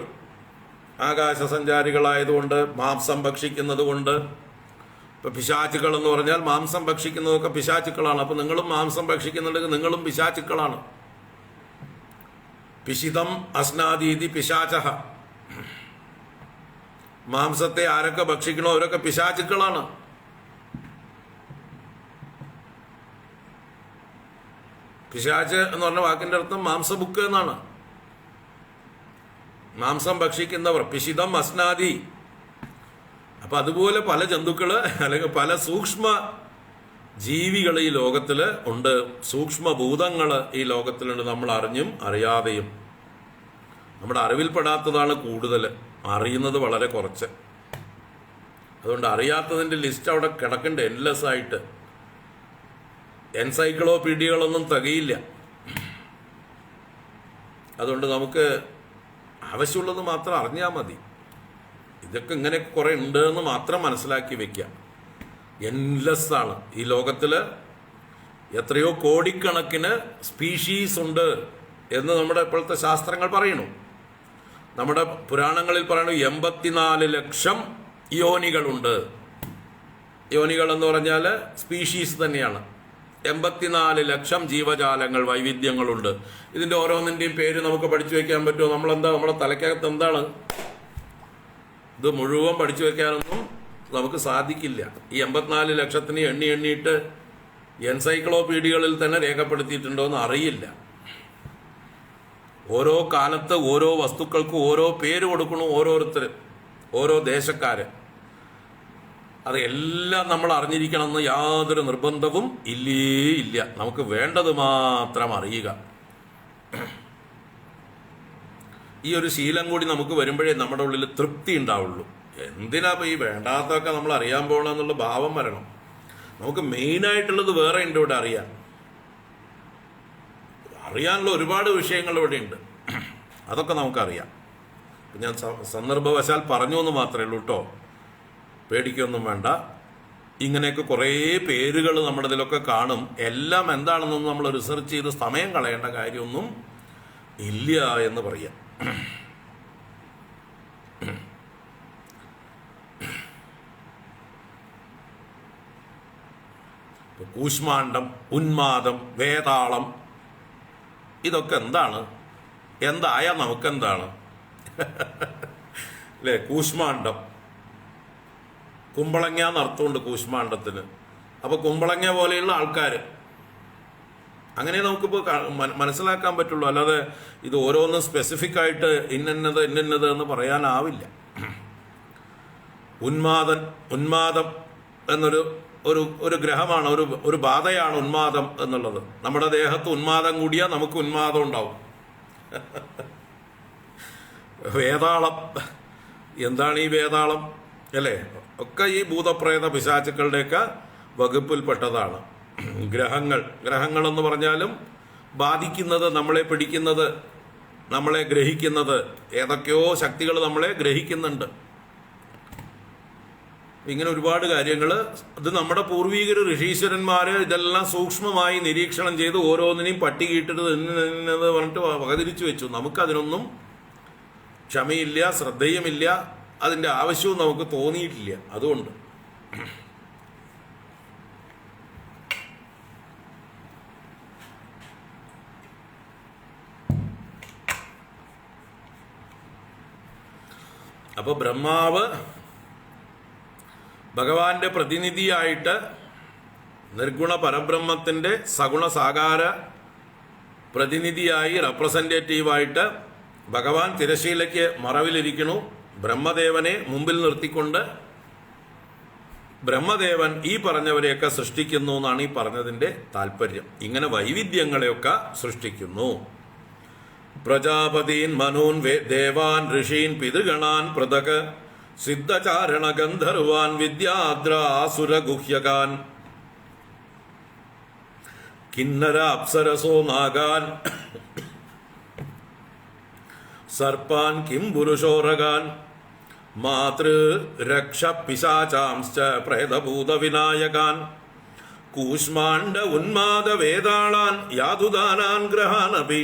ആകാശ സഞ്ചാരികളായതുകൊണ്ട്, മാംസം ഭക്ഷിക്കുന്നത് കൊണ്ട്. ഇപ്പം പിശാചുക്കൾ എന്ന് പറഞ്ഞാൽ മാംസം ഭക്ഷിക്കുന്നതൊക്കെ പിശാചുക്കളാണ്. അപ്പം നിങ്ങളും മാംസം ഭക്ഷിക്കുന്നുണ്ടെങ്കിൽ നിങ്ങളും പിശാചുക്കളാണ്. പിശിതം അസ്നാദീതി പിശാചഹ. മാംസത്തെ ആരൊക്കെ ഭക്ഷിക്കണോ അവരൊക്കെ പിശാചുക്കളാണ്. പിശാച് എന്ന് പറഞ്ഞ വാക്കിന്റെ അർത്ഥം മാംസബുക്ക് എന്നാണ്. മാംസം ഭക്ഷിക്കുന്നവർ, പിശിതം അസ്നാദി. അപ്പൊ അതുപോലെ പല ജന്തുക്കള് അല്ലെങ്കിൽ പല സൂക്ഷ്മ ജീവികൾ ഈ ലോകത്തില് ഉണ്ട്, സൂക്ഷ്മഭൂതങ്ങള് ഈ ലോകത്തിലുണ്ട്. നമ്മൾ അറിഞ്ഞും അറിയാതെയും. നമ്മുടെ അറിവിൽപ്പെടാത്തതാണ് കൂടുതൽ, അറിയുന്നത് വളരെ കുറച്ച്. അതുകൊണ്ട് അറിയാത്തതിൻ്റെ ലിസ്റ്റ് അവിടെ കിടക്കണ്ട എൻലെസ് ആയിട്ട്. എൻസൈക്ലോപീഡിയകളൊന്നും തികയില്ല. അതുകൊണ്ട് നമുക്ക് ആവശ്യമുള്ളത് മാത്രം അറിഞ്ഞാൽ മതി. ഇതൊക്കെ ഇങ്ങനെ കുറെ ഉണ്ട് എന്ന് മാത്രം മനസ്സിലാക്കി വെക്കുക. എൻലെസ് ആണ്. ഈ ലോകത്തിൽ എത്രയോ കോടിക്കണക്കിന് സ്പീഷീസ് ഉണ്ട് എന്ന് നമ്മുടെ ഇപ്പോഴത്തെ ശാസ്ത്രങ്ങൾ പറയുന്നു. നമ്മുടെ പുരാണങ്ങളിൽ പറയുന്നു 84 ലക്ഷം യോനികളുണ്ട്. യോനികൾ എന്ന് പറഞ്ഞാൽ സ്പീഷീസ് തന്നെയാണ്. 84 ലക്ഷം ജീവജാലങ്ങൾ, വൈവിധ്യങ്ങളുണ്ട്. ഇതിൻ്റെ ഓരോന്നിൻ്റെയും പേര് നമുക്ക് പഠിച്ചു വെക്കാൻ പറ്റുമോ? നമ്മുടെ തലയ്ക്കകത്ത് എന്താണ്? ഇത് മുഴുവൻ പഠിച്ചു വെക്കാനൊന്നും നമുക്ക് സാധിക്കില്ല. ഈ 84 ലക്ഷത്തിന് എണ്ണിയിട്ട് എൻസൈക്ലോപീഡിയകളിൽ തന്നെ രേഖപ്പെടുത്തിയിട്ടുണ്ടോ എന്ന് അറിയില്ല. ഓരോ കാലത്ത് ഓരോ വസ്തുക്കൾക്ക് ഓരോ പേര് കൊടുക്കണം ഓരോരുത്തർ, ഓരോ ദേശക്കാര്. അത് എല്ലാം നമ്മൾ അറിഞ്ഞിരിക്കണമെന്ന് യാതൊരു നിർബന്ധവും ഇല്ല. നമുക്ക് വേണ്ടത് മാത്രം അറിയുക. ഈ ഒരു ശീലം കൂടി നമുക്ക് വരുമ്പോഴേ നമ്മുടെ ഉള്ളിൽ തൃപ്തി ഉണ്ടാവുള്ളൂ. എന്തിനാ ഈ വേണ്ടാത്തൊക്കെ നമ്മൾ അറിയാൻ പോകണം എന്നുള്ള ഭാവം വരണം. നമുക്ക് മെയിനായിട്ടുള്ളത് വേറെ ഉണ്ട് ഇവിടെ അറിയാനുള്ള ഒരുപാട് വിഷയങ്ങൾ ഇവിടെ ഉണ്ട്. അതൊക്കെ നമുക്കറിയാം. ഞാൻ സന്ദർഭവശാൽ പറഞ്ഞു എന്ന് മാത്രമേ ഉള്ളൂ കേട്ടോ, പേടിക്കൊന്നും വേണ്ട. ഇങ്ങനെയൊക്കെ കുറേ പേരുകൾ നമ്മുടെ ഇതിലൊക്കെ കാണും. എല്ലാം എന്താണെന്നൊന്നും നമ്മൾ റിസർച്ച് ചെയ്ത് സമയം കളയേണ്ട കാര്യമൊന്നും ഇല്ല എന്ന് പറയാം. കൂശ്മാണ്ഡം, ഉന്മാദം, വേതാളം, ഇതൊക്കെ എന്താണ്? എന്തായാ നമുക്കെന്താണ്? അല്ലേ? കൂശ്മാണ്ഡം, കുമ്പളങ്ങ എന്നർത്ഥമുണ്ട് കൂശ്മാണ്ഡത്തിന്. അപ്പൊ കുമ്പളങ്ങ പോലെയുള്ള ആൾക്കാർ, അങ്ങനെ നമുക്കിപ്പോൾ മനസ്സിലാക്കാൻ പറ്റുള്ളൂ. അല്ലാതെ ഇത് ഓരോന്നും സ്പെസിഫിക് ആയിട്ട് ഇന്നത് എന്ന് പറയാനാവില്ല. ഉന്മാദം എന്നൊരു ഒരു ഗ്രഹമാണ്, ഒരു ബാധയാണ് ഉന്മാദം എന്നുള്ളത്. നമ്മുടെ ദേഹത്ത് ഉന്മാദം കൂടിയാൽ നമുക്ക് ഉന്മാദം ഉണ്ടാവും. വേതാളം, എന്താണ് ഈ വേതാളം? അല്ലേ? ഒക്കെ ഈ ഭൂതപ്രേത പിശാചുക്കളുടെയൊക്കെ വകുപ്പിൽപ്പെട്ടതാണ്. ഗ്രഹങ്ങൾ എന്ന് പറഞ്ഞാലും ബാധിക്കുന്നത്, നമ്മളെ പിടിക്കുന്നത്, നമ്മളെ ഗ്രഹിക്കുന്നത്, ഏതൊക്കെയോ ശക്തികൾ നമ്മളെ ഗ്രഹിക്കുന്നുണ്ട്. ഇങ്ങനെ ഒരുപാട് കാര്യങ്ങൾ. ഇത് നമ്മുടെ പൂർവീകർ ഋഷീശ്വരന്മാർ ഇതെല്ലാം സൂക്ഷ്മമായി നിരീക്ഷണം ചെയ്ത് ഓരോന്നിനെയും പട്ടികയിട്ടിട്ട് എന്നത് പറഞ്ഞിട്ട് വകതിരിച്ചു വെച്ചു. നമുക്കതിനൊന്നും ക്ഷമയില്ല, ശ്രദ്ധയുമില്ല, അതിൻ്റെ ആവശ്യവും നമുക്ക് തോന്നിയിട്ടില്ല. അതുകൊണ്ട് അപ്പോൾ ബ്രഹ്മാവ് ഭഗവാന്റെ പ്രതിനിധിയായിട്ട് നിർഗുണ പരബ്രഹ്മത്തിൻ്റെ സഗുണ സാകാര പ്രതിനിധിയായി റെപ്രസെൻറ്റേറ്റീവായിട്ട് ഭഗവാൻ തിരശീലയ്ക്ക് മറവിലിരിക്കുന്നു. ബ്രഹ്മദേവനെ മുമ്പിൽ നിർത്തിക്കൊണ്ട് ബ്രഹ്മദേവൻ ഈ പറഞ്ഞവരെയൊക്കെ സൃഷ്ടിക്കുന്നു എന്നാണ് ഈ പറഞ്ഞതിൻ്റെ താല്പര്യം. ഇങ്ങനെ വൈവിധ്യങ്ങളെയൊക്കെ സൃഷ്ടിക്കുന്നു. പ്രജാപതീൻ മനൂൻ ദേവാൻ ഋഷീൻ പിതൃഗണാൻ പൃഥക് സിദ്ധചാരണ ഗന്ധർവാൻ വിദ്യാദ്ര ആസുരഗുഹ്യകാൻ കിന്നര അപ്സരസോ നാഗാൻ സർപ്പാൻ കിം പുരുഷോരകാൻ മാതൃ രക്ഷ പിശാചാംശ്ച പ്രേതഭൂത വിനായകാൻ കൂഷ്മാണ്ഡ ഉന്മാദ വേതാളാൻ യാതുദാനാൻ ഗ്രഹാനപി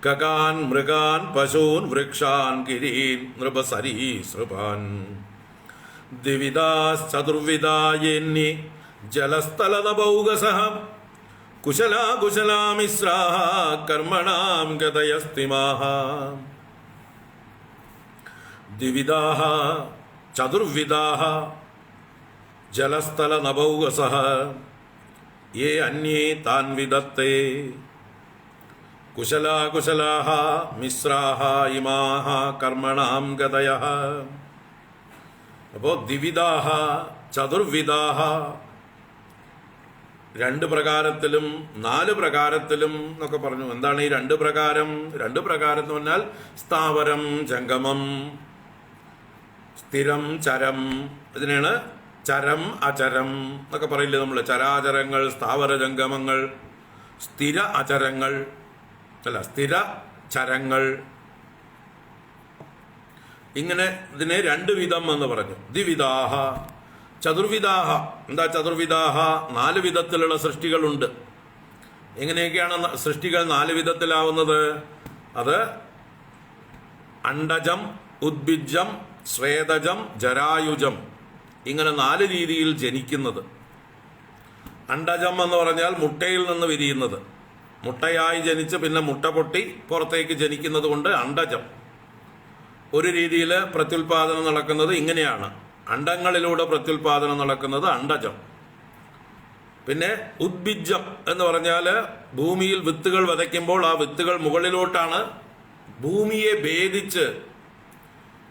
കകാൻ മൃഗാൻ പശൂൻ വൃക്ഷാൻ ഗിരീൻ നൃപസരീസൃപാൻ ദ്വിവിധാശ്ചതുർവിധായേന്നി ജലസ്ഥലനഭൗഗസഃ കുശലാകുശലാമിശ്രാः കർമ്മണാം ഗതയസ്തിമാः ദ്വിവിധാः ചതുർവിധാः ജലസ്ഥലനഭൗഗസഃ യേ അന്യേ താൻ വിദത്തേ കുശലാകുശലാः മിശ്രാः ഇമാः കർമ്മണാം ഗതയഃ. അപ്പോൾ ദ്വിവിധാः ചതുർവിധാः, 2 പ്രകാരത്തിലും 4 പ്രകാരത്തിലും എന്നൊക്കെ പറഞ്ഞു. എന്താണ് ഈ 2 പ്രകാരം? 2 പ്രകാരം എന്ന് പറഞ്ഞാൽ സ്ഥാവരം ജംഗമം, സ്ഥിരം ചരം. ഇതിനാണ് ചരം അചരം എന്നൊക്കെ പറയില്ലേ നമ്മൾ. ചരാചരങ്ങൾ, സ്ഥാവര ജംഗമങ്ങൾ, സ്ഥിര അചരങ്ങൾ അല്ല സ്ഥിര ചരങ്ങൾ. ഇങ്ങനെ ഇതിനെ 2 വിധം എന്ന് പറഞ്ഞു. ദ്വിവിധാഹ ചതുർവിധാഹ. എന്താ ചതുർവിധാഹ? 4 വിധത്തിലുള്ള സൃഷ്ടികളുണ്ട്. എങ്ങനെയൊക്കെയാണ് സൃഷ്ടികൾ 4 വിധത്തിലാവുന്നത്? അത് അണ്ടജം, ഉദ്ഭിജം, സ്വേദജം, ജരായുജം. ഇങ്ങനെ 4 രീതിയിൽ ജനിക്കുന്നത്. അണ്ടജം എന്ന് പറഞ്ഞാൽ മുട്ടയിൽ നിന്ന് വിരിയുന്നത്. മുട്ടയായി ജനിച്ച് പിന്നെ മുട്ട പൊട്ടി പുറത്തേക്ക് ജനിക്കുന്നത് കൊണ്ട് അണ്ടജം. ഒരു രീതിയിൽ പ്രത്യുൽപാദനം നടക്കുന്നത് ഇങ്ങനെയാണ്. അണ്ടങ്ങളിലൂടെ പ്രത്യുൽപാദനം നടക്കുന്നത് അണ്ടജം. പിന്നെ ഉദ്ഭിജം എന്ന് പറഞ്ഞാൽ ഭൂമിയിൽ വിത്തുകൾ വിതയ്ക്കുമ്പോൾ ആ വിത്തുകൾ മുകളിലോട്ടാണ് ഭൂമിയെ ഭേദിച്ച്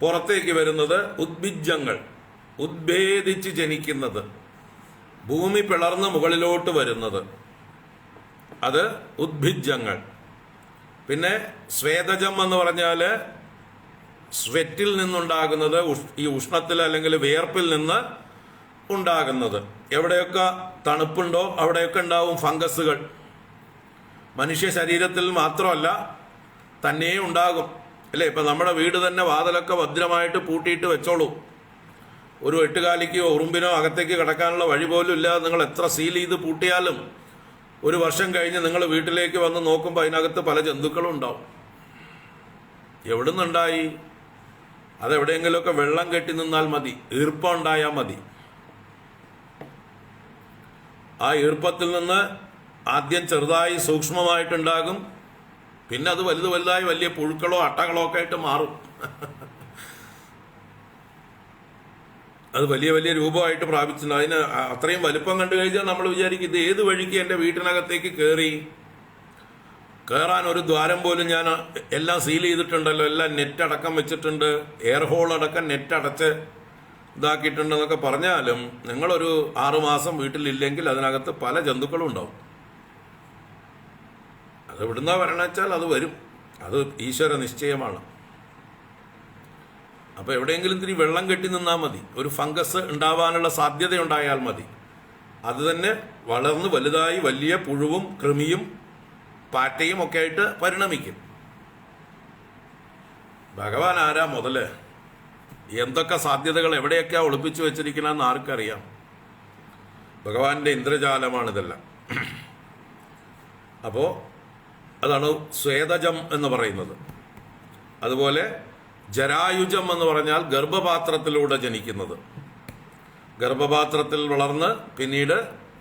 പുറത്തേക്ക് വരുന്നത്. ഉദ്ഭിജങ്ങൾ ഉദ്ഭേദിച്ച് ജനിക്കുന്നത്, ഭൂമി പിളർന്ന് മുകളിലോട്ട് വരുന്നത്, അത് ഉദ്ഭിജങ്ങൾ. പിന്നെ സ്വേദജം എന്ന് പറഞ്ഞാൽ സ്വെറ്റിൽ നിന്നുണ്ടാകുന്നത്, ഈ ഉഷ്ണത്തിൽ അല്ലെങ്കിൽ വിയർപ്പിൽ നിന്ന് ഉണ്ടാകുന്നത്. എവിടെയൊക്കെ തണുപ്പുണ്ടോ അവിടെയൊക്കെ ഉണ്ടാവും ഫംഗസുകൾ. മനുഷ്യ ശരീരത്തിൽ മാത്രമല്ല തന്നെ ഉണ്ടാകും അല്ലേ. ഇപ്പം നമ്മുടെ വീട് തന്നെ വാതിലൊക്കെ ഭദ്രമായിട്ട് പൂട്ടിയിട്ട് വെച്ചോളൂ. ഒരു എട്ടുകാലിക്കോ ഉറുമ്പിനോ അകത്തേക്ക് കിടക്കാനുള്ള വഴി പോലും ഇല്ലാതെ നിങ്ങൾ എത്ര സീൽ ചെയ്ത് പൂട്ടിയാലും ഒരു വർഷം കഴിഞ്ഞ് നിങ്ങൾ വീട്ടിലേക്ക് വന്ന് നോക്കുമ്പോൾ അതിനകത്ത് പല ജന്തുക്കളും ഉണ്ടാവും. എവിടുന്നുണ്ടായി? അതെവിടെയെങ്കിലുമൊക്കെ വെള്ളം കെട്ടി നിന്നാൽ മതി, ഈർപ്പം ഉണ്ടായാൽ മതി. ആ ഈർപ്പത്തിൽ നിന്ന് ആദ്യം ചെറുതായി സൂക്ഷ്മമായിട്ടുണ്ടാകും, പിന്നെ അത് വലുതായി വലിയ പുഴുക്കളോ അട്ടകളോ ഒക്കെ ആയിട്ട് മാറും. അത് വലിയ വലിയ രൂപമായിട്ട് പ്രാപിച്ചിട്ടുണ്ട്. അതിന് അത്രയും വലുപ്പം കണ്ടു കഴിഞ്ഞാൽ നമ്മൾ വിചാരിക്കും ഇത് ഏത് വഴിക്ക് എൻ്റെ വീട്ടിനകത്തേക്ക് കയറാൻ ഒരു ദ്വാരം പോലും ഞാൻ എല്ലാം സീൽ ചെയ്തിട്ടുണ്ടല്ലോ, എല്ലാം നെറ്റ് അടക്കം വെച്ചിട്ടുണ്ട്, എയർ ഹോൾ അടക്കം നെറ്റ് അടച്ച് ഇതാക്കിയിട്ടുണ്ടെന്നൊക്കെ പറഞ്ഞാലും നിങ്ങളൊരു 6 മാസം വീട്ടിലില്ലെങ്കിൽ അതിനകത്ത് പല ജന്തുക്കളും ഉണ്ടാവും. അത് എവിടുന്നാ വരണമെച്ചാൽ അത് വരും. അത് ഈശ്വര നിശ്ചയമാണ്. അപ്പോൾ എവിടെയെങ്കിലും ഇത്തിരി വെള്ളം കെട്ടി നിന്നാൽ മതി, ഒരു ഫംഗസ് ഉണ്ടാവാനുള്ള സാധ്യത ഉണ്ടായാൽ മതി. അത് തന്നെ വളർന്ന് വലുതായി വലിയ പുഴുവും കൃമിയും പാറ്റയും ഒക്കെ ആയിട്ട് പരിണമിക്കും. ഭഗവാൻ ആരാ മുതല്? എന്തൊക്കെ സാധ്യതകൾ എവിടെയൊക്കെയാ ഒളിപ്പിച്ചു വെച്ചിരിക്കണമെന്ന് ആർക്കറിയാം? ഭഗവാന്റെ ഇന്ദ്രജാലമാണിതെല്ലാം. അപ്പോൾ അതാണ് സ്വേദജം എന്ന് പറയുന്നത്. അതുപോലെ ജരായുജം എന്ന് പറഞ്ഞാൽ ഗർഭപാത്രത്തിലൂടെ ജനിക്കുന്നത്. ഗർഭപാത്രത്തിൽ വളർന്ന് പിന്നീട്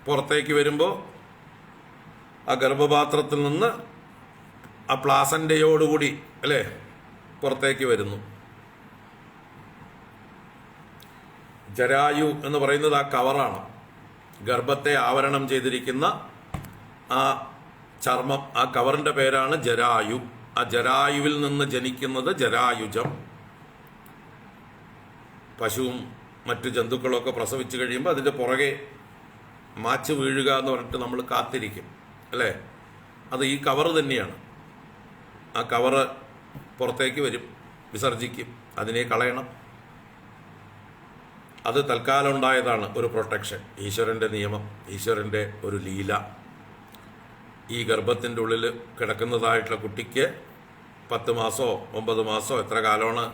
പുറത്തേക്ക് വരുമ്പോൾ ആ ഗർഭപാത്രത്തിൽ നിന്ന് ആ പ്ലാസൻ്റയോടുകൂടി അല്ലേ പുറത്തേക്ക് വരുന്നു. ജരായു എന്ന് പറയുന്നത് ആ കവറാണ്, ഗർഭത്തെ ആവരണം ചെയ്തിരിക്കുന്ന ആ ചർമ്മം. ആ കവറിൻ്റെ പേരാണ് ജരായു. ആ ജരായുവിൽ നിന്ന് ജനിക്കുന്നത് ജരായുജം. പശുവും മറ്റു ജന്തുക്കളൊക്കെ പ്രസവിച്ചു കഴിയുമ്പോൾ അതിൻ്റെ പുറകെ മാച്ച് വീഴുക എന്ന് പറഞ്ഞിട്ട് നമ്മൾ കാത്തിരിക്കും അല്ലേ? അത് ഈ കവറ് തന്നെയാണ്. ആ കവറ് പുറത്തേക്ക് വരും, വിസർജിക്കും, അതിനെ കളയണം. അത് തൽക്കാലം ഉണ്ടായതാണ്, ഒരു പ്രൊട്ടക്ഷൻ. ഈശ്വരൻ്റെ നിയമം, ഈശ്വരൻ്റെ ഒരു ലീല. ഈ ഗർഭത്തിൻ്റെ ഉള്ളിൽ കിടക്കുന്നതായിട്ടുള്ള കുട്ടിക്ക് 10 മാസമോ 9 മാസമോ എത്ര കാലമാണ്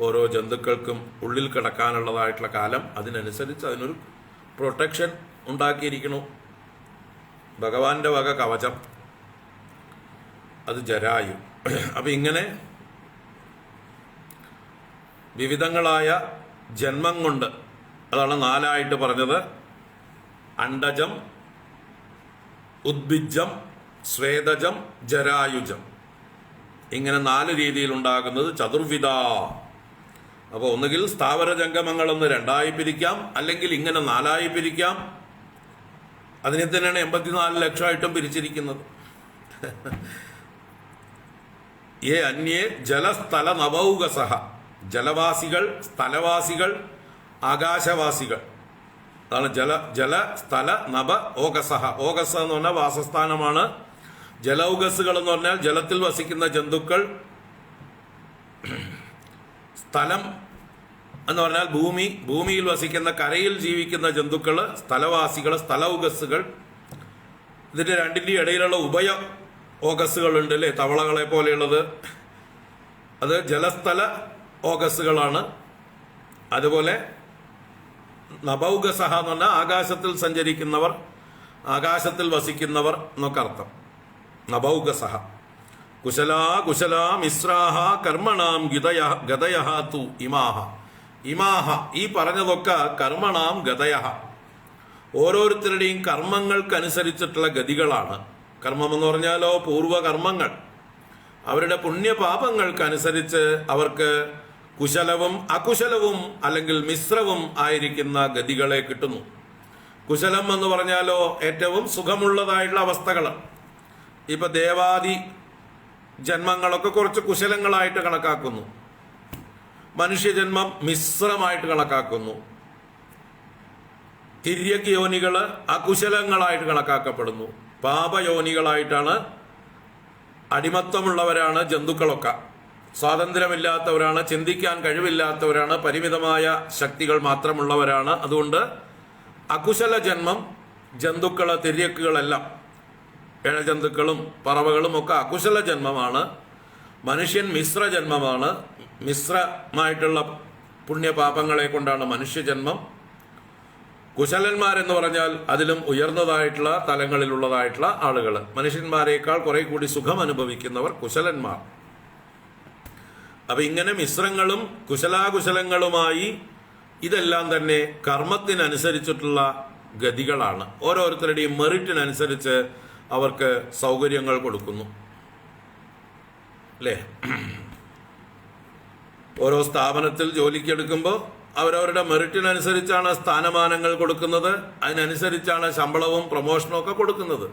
ഓരോ ജന്തുക്കൾക്കും ഉള്ളിൽ കിടക്കാനുള്ളതായിട്ടുള്ള കാലം, അതിനനുസരിച്ച് അതിനൊരു പ്രൊട്ടക്ഷൻ ഉണ്ടാക്കിയിരിക്കണു. ഭഗവാന്റെ വക കവചം, അത് ജരായു. അപ്പം ഇങ്ങനെ വിവിധങ്ങളായ ജന്മം കൊണ്ട്, അതാണ് 4ആയിട്ട് പറഞ്ഞത്. അണ്ടജം, ഉദ്ഭിജം, സ്വേദജം, ജരായുജം. ഇങ്ങനെ 4 രീതിയിൽ ഉണ്ടാകുന്നത് ചതുർവിധ. അപ്പോൾ ഒന്നുകിൽ സ്ഥാവര ജംഗമങ്ങളൊന്ന് 2ആയി പിരിക്കാം, അല്ലെങ്കിൽ ഇങ്ങനെ 4ആയി പിരിക്കാം. അതിനെ തന്നെയാണ് 84 ലക്ഷമായിട്ടും പിരിച്ചിരിക്കുന്നത്. ഏ അന്യേ ജലസ്ഥല നവൗകസഹ, ജലവാസികൾ, സ്ഥലവാസികൾ, ആകാശവാസികൾ. അതാണ് ജല സ്ഥല നഭ ഓകസഹ. ഓകസ എന്ന് പറഞ്ഞാൽ വാസസ്ഥാനമാണ്. ജലൗകസുകൾ എന്ന് പറഞ്ഞാൽ ജലത്തിൽ വസിക്കുന്ന ജന്തുക്കൾ. സ്ഥലം എന്ന് പറഞ്ഞാൽ ഭൂമി, ഭൂമിയിൽ വസിക്കുന്ന കരയിൽ ജീവിക്കുന്ന ജന്തുക്കൾ സ്ഥലവാസികൾ, സ്ഥലൗകസുകൾ. ഇതിന്റെ രണ്ടിൻ്റെയും ഇടയിലുള്ള ഉഭയ ഓകസുകളുണ്ട് അല്ലേ, തവളകളെ പോലെയുള്ളത്. അത് ജലസ്ഥല ഓകസുകളാണ്. അതുപോലെ നഭൗകസഹ എന്ന് പറഞ്ഞാൽ ആകാശത്തിൽ സഞ്ചരിക്കുന്നവർ, ആകാശത്തിൽ വസിക്കുന്നവർ എന്നൊക്കെ അർത്ഥം. നഭൗകസഹ. കുശലാ കുശലാ മിശ്രാഹ കർമ്മണാം ഗതയഃ തു ഇമാഹ. ഇമാഹ, ഈ പറഞ്ഞതൊക്കെ കർമ്മണാം ഗതയഃ, ഓരോരുത്തരുടെയും കർമ്മങ്ങൾക്കനുസരിച്ചിട്ടുള്ള ഗതികളാണ്. കർമ്മം എന്ന് പറഞ്ഞാലോ പൂർവകർമ്മങ്ങൾ. അവരുടെ പുണ്യപാപങ്ങൾക്കനുസരിച്ച് അവർക്ക് കുശലവും അകുശലവും അല്ലെങ്കിൽ മിശ്രവും ആയിരിക്കുന്ന ഗതികളെ കിട്ടുന്നു. കുശലം എന്ന് പറഞ്ഞാലോ ഏറ്റവും സുഖമുള്ളതായിട്ടുള്ള അവസ്ഥകൾ. ഇപ്പൊ ദേവാദി ജന്മങ്ങളൊക്കെ കുറച്ച് കുശലങ്ങളായിട്ട് കണക്കാക്കുന്നു. മനുഷ്യജന്മം മിശ്രമായിട്ട് കണക്കാക്കുന്നു. തിര്യക് യോനികള് അകുശലങ്ങളായിട്ട് കണക്കാക്കപ്പെടുന്നു. പാപയോനികളായിട്ടാണ്, അടിമത്തമുള്ളവരാണ് ജന്തുക്കളൊക്കെ. സ്വാതന്ത്ര്യമില്ലാത്തവരാണ്, ചിന്തിക്കാൻ കഴിവില്ലാത്തവരാണ്, പരിമിതമായ ശക്തികൾ മാത്രമുള്ളവരാണ്. അതുകൊണ്ട് അകുശല ജന്മം ജന്തുക്കള്, തിര്യക്കുകളെല്ലാം, ഇഴജന്തുക്കളും പറവകളും ഒക്കെ അകുശല ജന്മമാണ്. മനുഷ്യൻ മിശ്ര ജന്മമാണ്. മിശ്രമായിട്ടുള്ള പുണ്യപാപങ്ങളെ കൊണ്ടാണ് മനുഷ്യജന്മം. കുശലന്മാരെന്ന് പറഞ്ഞാൽ അതിലും ഉയർന്നതായിട്ടുള്ള തലങ്ങളിലുള്ളതായിട്ടുള്ള ആളുകൾ. മനുഷ്യന്മാരെക്കാൾ കുറെ കൂടി സുഖം അനുഭവിക്കുന്നവർ കുശലന്മാർ. അപ്പൊ ഇങ്ങനെ മിശ്രങ്ങളും കുശലാകുശലങ്ങളുമായി ഇതെല്ലാം തന്നെ കർമ്മത്തിനനുസരിച്ചിട്ടുള്ള ഗതികളാണ്. ഓരോരുത്തരുടെയും മെറിറ്റിനനുസരിച്ച് അവർക്ക് സൗകര്യങ്ങൾ കൊടുക്കുന്നു അല്ലേ? ഓരോ സ്ഥാപനത്തിൽ ജോലിക്കെടുക്കുമ്പോൾ അവരവരുടെ മെറിറ്റിനനുസരിച്ചാണ് സ്ഥാനമാനങ്ങൾ കൊടുക്കുന്നത്. അതിനനുസരിച്ചാണ് ശമ്പളവും പ്രൊമോഷനും ഒക്കെ കൊടുക്കുന്നത്.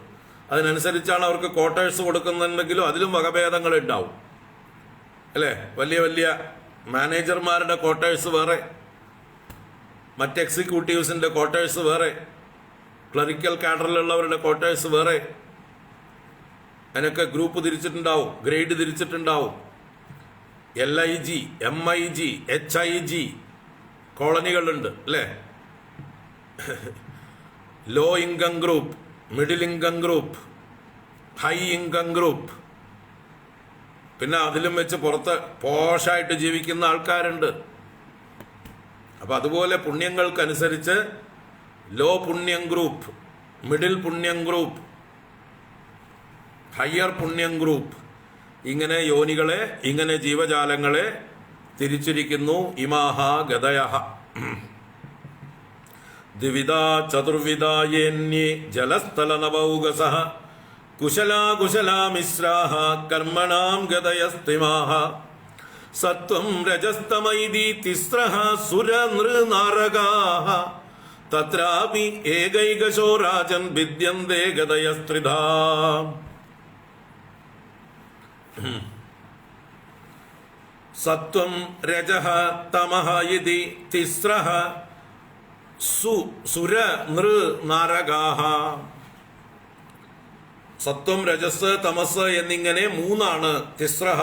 അതിനനുസരിച്ചാണ് അവർക്ക് ക്വാർട്ടേഴ്സ് കൊടുക്കുന്നുണ്ടെങ്കിലും അതിലും വകഭേദങ്ങൾ ഉണ്ടാവും അല്ലേ? വലിയ വലിയ മാനേജർമാരുടെ ക്വാർട്ടേഴ്സ് വേറെ, മറ്റ് എക്സിക്യൂട്ടീവ്സിന്റെ ക്വാർട്ടേഴ്സ് വേറെ, ക്ലറിക്കൽ കാഡറിലുള്ളവരുടെ ക്വാർട്ടേഴ്സ് വേറെ. അതിനൊക്കെ ഗ്രൂപ്പ് തിരിച്ചിട്ടുണ്ടാവും, ഗ്രേഡ് തിരിച്ചിട്ടുണ്ടാവും. LIG, MIG, HIG കോളനികളുണ്ട് അല്ലേ? Low income group, middle income group, high income group. പിന്നെ അതിലും വെച്ച് പുറത്ത് പോഷായിട്ട് ജീവിക്കുന്ന ആൾക്കാരുണ്ട്. അപ്പം അതുപോലെ പുണ്യങ്ങൾക്കനുസരിച്ച് ലോ പുണ്യം ഗ്രൂപ്പ്, മിഡിൽ പുണ്യം ഗ്രൂപ്പ്, ഹയർ പുണ്യം ഗ്രൂപ്പ്, ഇങ്ങനെ യോനികളെ, ഇങ്ങനെ ജീവജാലങ്ങളെ തിരിച്ചിരിക്കുന്നു. ഇമാഹ ഗതയഃ ദ്വിവിധാ ചതുർവിധായേന്യേ ജലസ്ഥലനവൗകസഃ കുശലാ മിശ്രാഃ കർമ്മണാം ഗതയസ്തിമാഃ സത്വം രജസ്തമൈതി തിസ്രഃ സുരനൃനാരകാഃ തത്രാപി ഏകൈകശോ രാജൻ വിദ്യന്തേ ഗതയസ്ത്രിധാ. സത്വം രജഃ തമഃ ഇതി തിസ്രഃ സുര നൃ നാരകാഃ. സത്വം രജസ് തമസ് എന്നിങ്ങനെ മൂന്നാണ്. തിസ്രഃ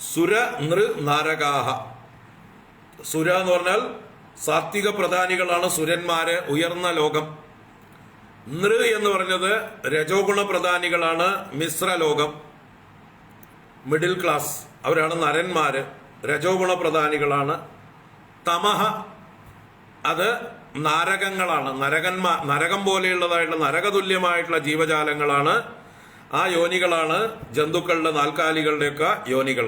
സുര നൃ നാരകാഃ. സുര എന്ന് പറഞ്ഞാൽ സാത്വിക പ്രധാനികളാണ് സുരന്മാര്, ഉയർന്ന ലോകം. നൃ എന്ന് പറഞ്ഞത് രജോഗുണ പ്രധാനികളാണ്, മിശ്രലോകം, മിഡിൽ ക്ലാസ്, അവരാണ് നരന്മാര്, രജോഗുണ പ്രധാനികളാണ്. തമഹ അത് നാരകങ്ങളാണ്, നരകം പോലെയുള്ളതായിട്ടുള്ള നരകതുല്യമായിട്ടുള്ള ജീവജാലങ്ങളാണ്. ആ യോനികളാണ് ജന്തുക്കളുടെ, നാൽക്കാലികളുടെയൊക്കെ യോനികൾ.